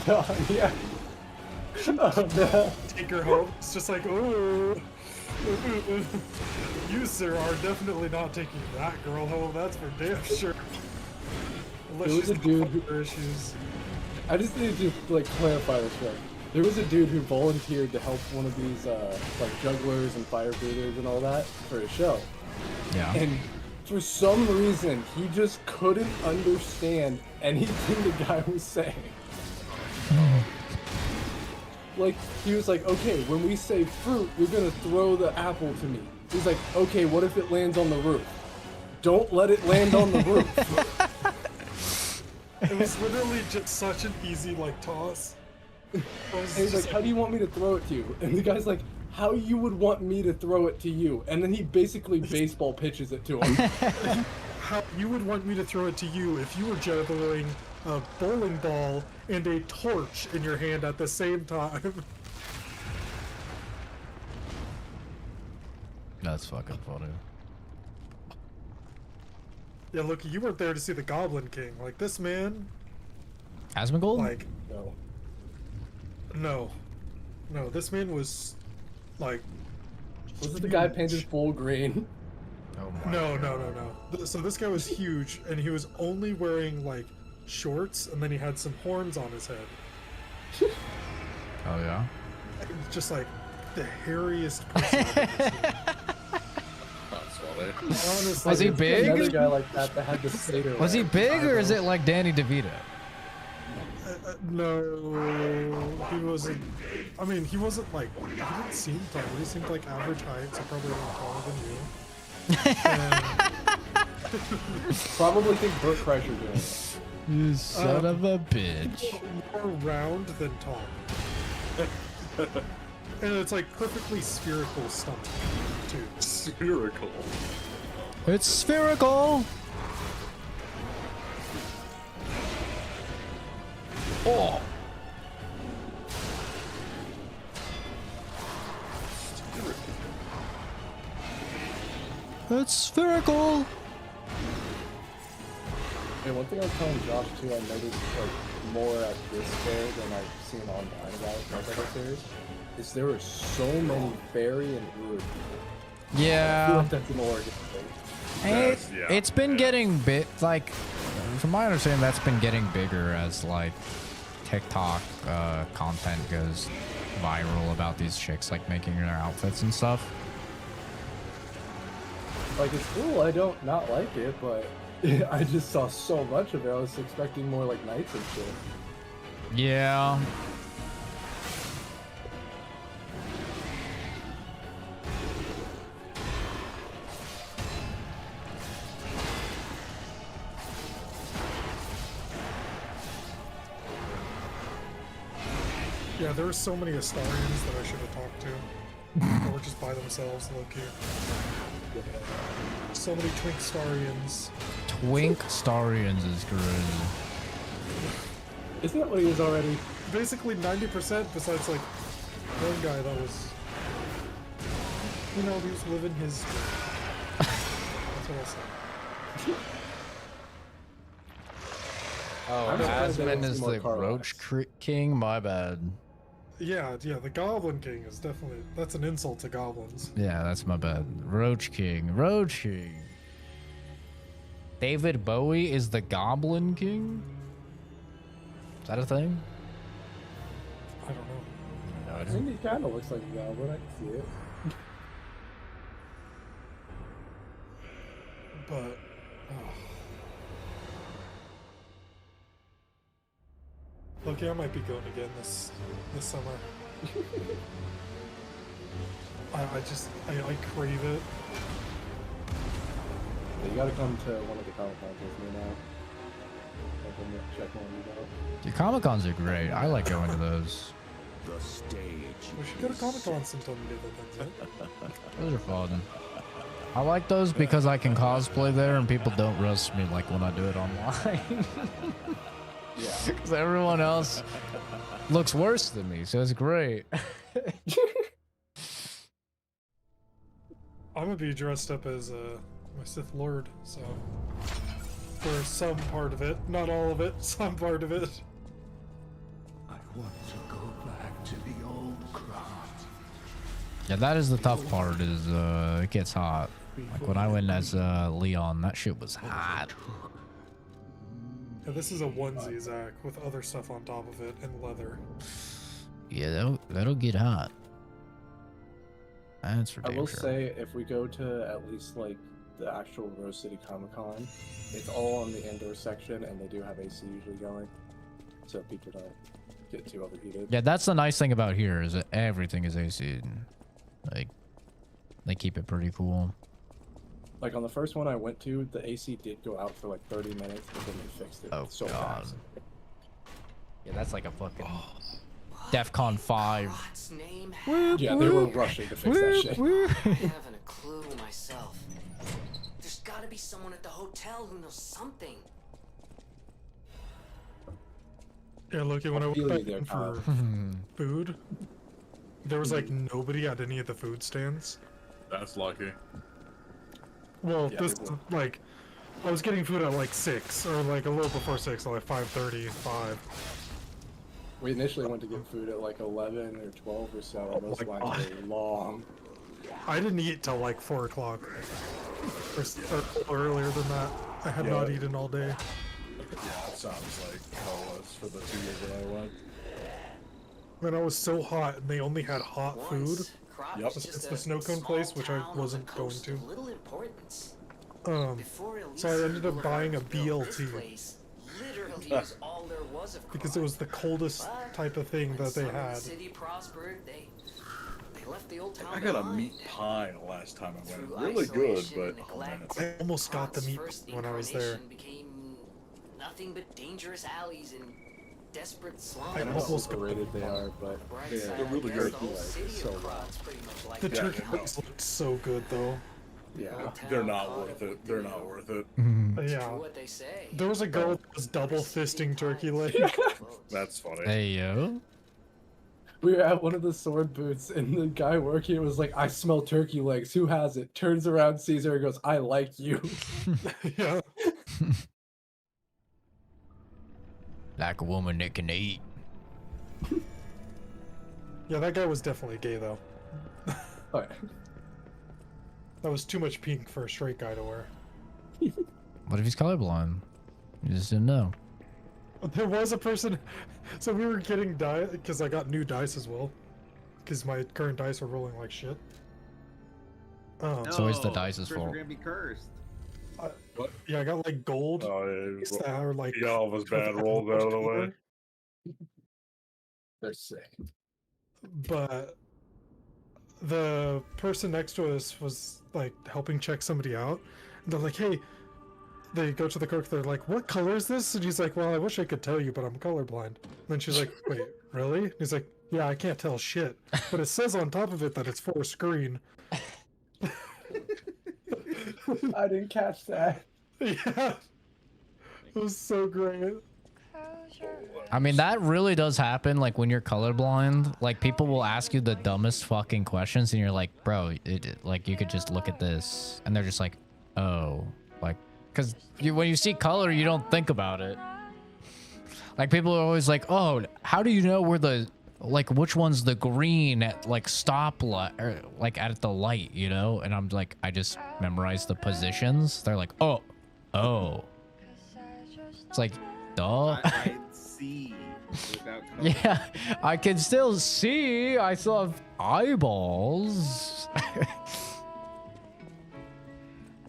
Dawn, yeah. Oh, no. Take her home. It's just like, ooh. You, sir, are definitely not taking that girl home. That's for damn sure. Unless There was she's a dude got other issues. I just need to like clarify this right. There was a dude who volunteered to help one of these like jugglers and fire breathers and all that for a show. Yeah. And for some reason, he just couldn't understand anything the guy was saying. Like, he was like, okay, when we say fruit, you're gonna throw the apple to me. He's like, okay, what if it lands on the roof? Don't let it land on the roof. It was literally just such an easy, like, toss. And he's like, how do you want me to throw it to you? And the guy's like, how you would want me to throw it to you? And then he basically baseball pitches it to him. How you would want me to throw it to you if you were juggling a bowling ball and a torch in your hand at the same time. That's fucking funny. Yeah, look, you weren't there to see the Goblin King. Like, this man... Asmongold? Like... No. No, this man was, like... Was it the guy painted full green? Oh my No. God. So this guy was huge, and he was only wearing, like, shorts, and then he had some horns on his head. Oh, yeah? It was just, like, the hairiest person I've ever seen. Honestly, Was he big? Another guy like that had the satyr. Was he big, or is it like Danny DeVito? No, he wasn't. I mean, he wasn't like. He didn't seem tall. He seemed like average height, so probably a little taller than you. Probably think Burt Kreischer doing it. You son of a bitch. More round than tall. And it's like perfectly spherical stomach, too. Spherical. It's spherical. Oh. It's spherical. And one thing I was telling Josh too, I noticed like more at this fair than I've seen online about like other fairs, is there are so many fairy and druid people. Yeah. I feel like that's an Oregon thing. It's been getting like, from my understanding, that's been getting bigger as like TikTok content goes viral about these chicks like making their outfits and stuff. Like, it's cool, I don't not like it, but I just saw so much of it, I was expecting more like knights and shit. Yeah. Yeah, there were so many Astarians that I should have talked to. Or just by themselves, low-key. So many Twink Starians. Twink Starians is crazy. Isn't that what he was already? Basically 90% besides like one guy that was... You know, he was living his... That's what I said. Oh, Asmund is the Roach King? My bad. Yeah, the Goblin King is definitely... That's an insult to goblins. Yeah, that's my bad. Roach King. Roach King. David Bowie is the Goblin King? Is that a thing? I don't know. I think he kind of looks like a goblin, I can see it. But... Okay, I might be going again this summer. I crave it. Yeah, you gotta come to one of the Comic Cons with me now. Check one of you out. Your Comic Cons are great. I like going to those. The stage. We should go to Comic Con sometime together. Those are fun. I like those because I can cosplay there and people don't roast me like when I do it online. Yeah. Because everyone else looks worse than me, so it's great. I'm gonna be dressed up as my Sith Lord, so for some part of it, not all of it, some part of it. I want to go back to the old Krat. Yeah, that is the tough part. Is it gets hot. Like when I went as Leon, that shit was hot. Yeah, this is a onesie, Zach, with other stuff on top of it and leather. Yeah, that'll get hot. That's for I damn will sure. say, if we go to at least like the actual Rose City Comic Con, it's all on the indoor section, and they do have AC usually going, so people don't get too overheated. Yeah, that's the nice thing about here is that everything is AC. Like, they keep it pretty cool. Like on the first one I went to, the AC did go out for like 30 minutes, but then they fixed it so fast. Yeah, that's like a fucking DEFCON 5. Yeah, they were rushing to fix that shit. I haven't a clue myself. There's gotta be someone at the hotel who knows something. Yeah, look, when I went back in for food, there was like nobody at any of the food stands. That's lucky. Well, Yeah, this like, I was getting food at like 6 or like a little before 6, like 5:30, 5. We initially went to get food at like 11 or 12 or so, and those lines were long. I didn't eat till like 4 o'clock. Or earlier than that. I had not eaten all day. Yeah, it sounds like how it was for the 2 years that I went. And I was so hot, and they only had hot food. Yep. It's the snow cone place, which I wasn't going to. Little importance. So I ended up buying a BLT. Literally was all there was of Because it was the coldest type of thing that they had. The city prospered. They left the old town I got a behind. meat pie the last time I went. Really good, but oh, man, it's... I almost got the meat when I was there. Became nothing but dangerous alleys and desperate slums. I don't know how overrated they are, but they're really good. The turkey legs looked so good, though. Yeah, they're not worth it. They're not worth it. Yeah. What they say. There was a girl that was double fisting turkey leg. That's funny. Hey, yo. We were at one of the sword booths, and the guy working was like, "I smell turkey legs. Who has it?" Turns around, sees her, and goes, "I like you." Yeah. Like a woman that can eat. Yeah, that guy was definitely gay, though. Alright. That was too much pink for a straight guy to wear. What if he's colorblind? You just didn't know. There was a person... So we were getting dice, because I got new dice as well. Because my current dice are rolling like shit. It's always the dice's We're fault. gonna be cursed. Yeah, I got like gold. Oh, that are like... he got all of his bad rolls out of the way. They're sick. But the person next to us was like helping check somebody out. And they're like, hey, they go to the clerk, they're like, what color is this? And he's like, well, I wish I could tell you, but I'm colorblind. And then she's like, wait, really? And he's like, yeah, I can't tell shit. But it says on top of it that it's for screen. I didn't catch that. Yeah. It was so great. I mean, that really does happen. Like when you're colorblind, like people will ask you the dumbest fucking questions, and you're like, bro, like you could just look at this, and they're just like, oh, like, because when you see color, you don't think about it. Like people are always like, oh, how do you know where the, like, which one's the green at like stoplight or like at the light, you know? And I'm like, I just memorized the positions. They're like, oh. It's like, duh. I see. Yeah, I can still see. I still have eyeballs.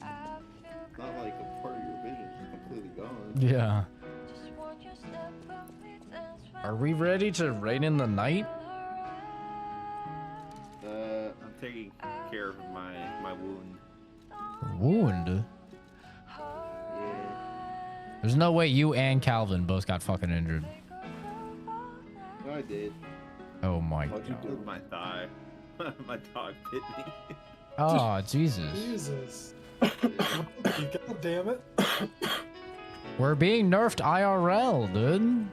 Not like a part of your vision is completely gone. Yeah. Are we ready to raid in the night? I'm taking care of my wound. Wound? There's no way you and Calvin both got fucking injured. No, I did. Oh my What'd you god. do? My thigh. My dog bit me. Oh, Jesus. Jesus. God damn it. We're being nerfed IRL, dude.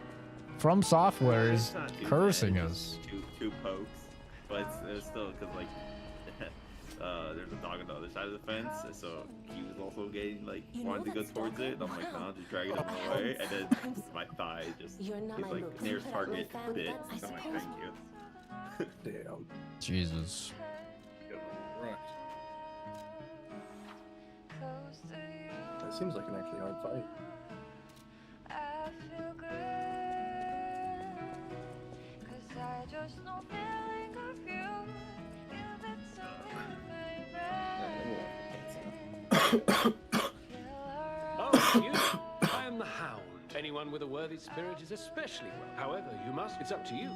From Software is It's not too cursing bad. us. Two pokes, but it's still because like there's a dog on the other side of the fence, so he was also getting like wanting to go towards it. And I'm like, nah, just dragging him away, and then my thigh just his like nearest target bit. I'm like, thank you. Damn. Jesus. That seems like an actually hard fight. Oh, you? I am the Hound. Anyone with a worthy spirit is especially well. However, you must. It's up to you.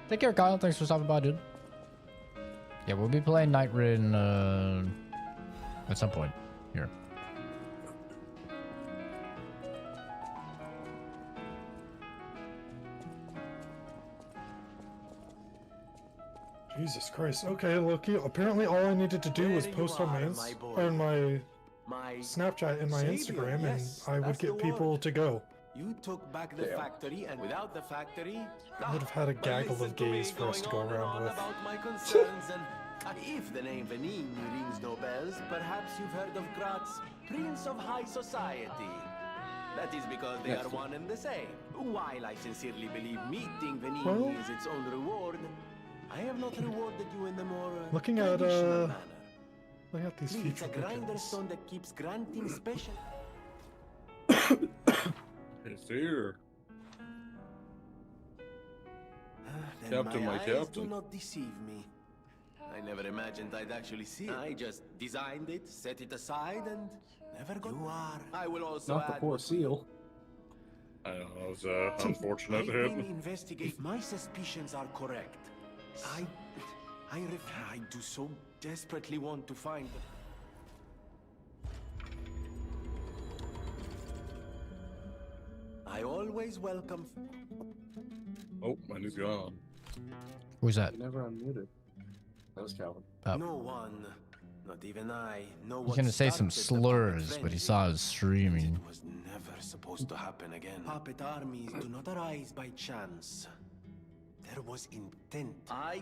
Take care, Kyle. Thanks for stopping by, dude. Yeah, we'll be playing Night Ridden at some point here. Jesus Christ. Okay, Loki. Apparently all I needed to do was post on my Snapchat and my Instagram, and I would get people to go. You took back the factory, and without the factory, I would have had a gaggle of gays for us to go around with. about my concerns, and if the name Venin rings no bells, perhaps you've heard of Krat's Prince of High Society. That is because they are one and the same. While I sincerely believe meeting Venin is its own reward, I have not rewarded you in the more Looking at traditional manner. look at these It's future a grinder bookends. stone that keeps granting special. It's here. Then Captain, my eyes captain. do not deceive me. I never imagined I'd actually see it. I just designed it, set it aside, and never got. You are. I will also Not the add. poor seal. I know, that was an unfortunate I hit. will investigate. If my suspicions are correct, I do so desperately want to find them. I always welcome. Oh, mine is gone. Who's that? You never unmuted. That was Calvin. Oh. No one, not even I, know He's what gonna say some started the slurs, puppet but he frenzy. saw us streaming. It was never supposed to happen again. Puppet armies do not arise by chance. There was intent. God,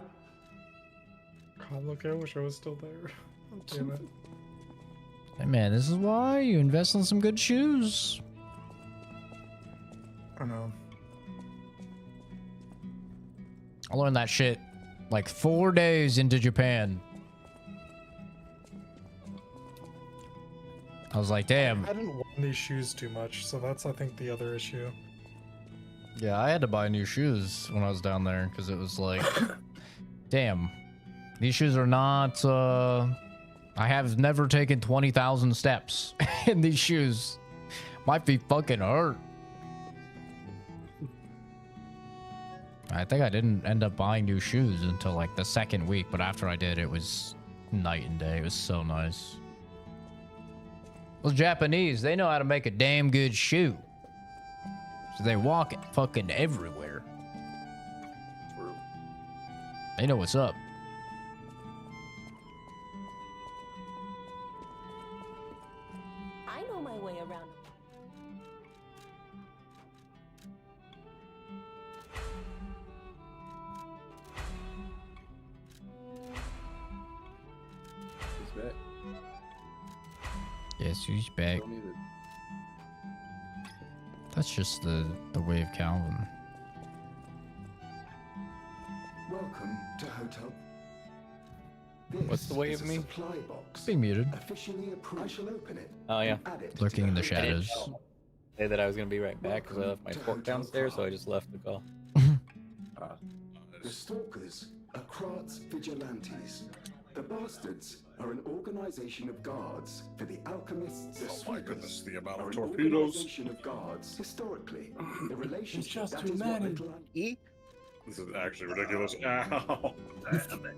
look, I wish I was still there. Oh, damn it. Hey man, this is why you invest in some good shoes. I know. I learned that shit like 4 days into Japan. I was like, damn. I didn't want these shoes too much, so that's, I think, the other issue. Yeah, I had to buy new shoes when I was down there because it was like, damn, these shoes are not, I have never taken 20,000 steps in these shoes. My feet fucking hurt. I think I didn't end up buying new shoes until like the second week, but after I did, it was night and day. It was so nice. Those Japanese, they know how to make a damn good shoe. So they walk it fucking everywhere. True. They know what's up. I know my way around. He's back. Yes, he's back. Still muted. That's just the way of Calvin. Welcome to Hotel. What's the way of me? Supply box. Be muted. Officially approved. I shall open it. Oh yeah. Lurking in the shadows. Say that I was gonna be right back because I left my fork downstairs, so I just left the call. The Stalkers are Krat's vigilantes. The Bastards are an organization of guards for the alchemists. The Oh my goodness, the amount are of an torpedoes. organization of guards. Historically, the relationship just that too is what many. little This is actually ridiculous. Ow! Damn it.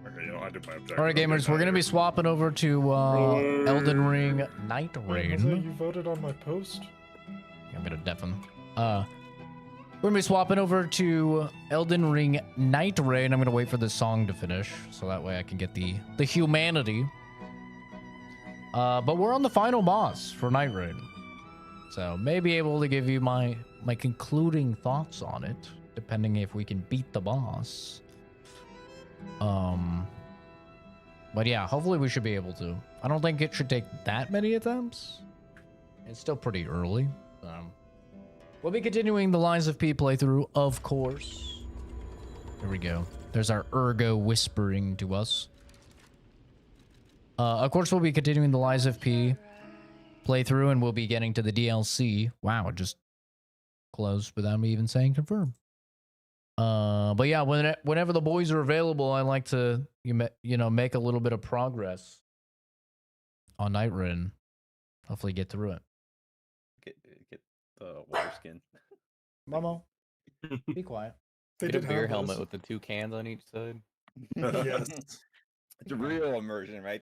Okay, you know, I did my objective. Alright, gamers, we're gonna be swapping over to Elden Ring Night Wait, Jose, Rain. you voted on my post? I'm gonna deafen. We're gonna be swapping over to Elden Ring Night Rain. I'm gonna wait for this song to finish, so that way I can get the humanity. But we're on the final boss for Night Rain, so may be able to give you my concluding thoughts on it, depending if we can beat the boss. But yeah, hopefully we should be able to. I don't think it should take that many attempts. It's still pretty early. We'll be continuing the Lines of P playthrough, of course. Here we go. There's our ergo whispering to us. Of course, we'll be continuing the Lies of P playthrough, and we'll be getting to the DLC. Wow, it just closed without me even saying confirm. But yeah, whenever the boys are available, I like to make a little bit of progress on Night Rain. Hopefully, get through it. Get the water skin. Momo, be quiet. Get a beer helmet with the 2 cans on each side. Yes. It's a real immersion right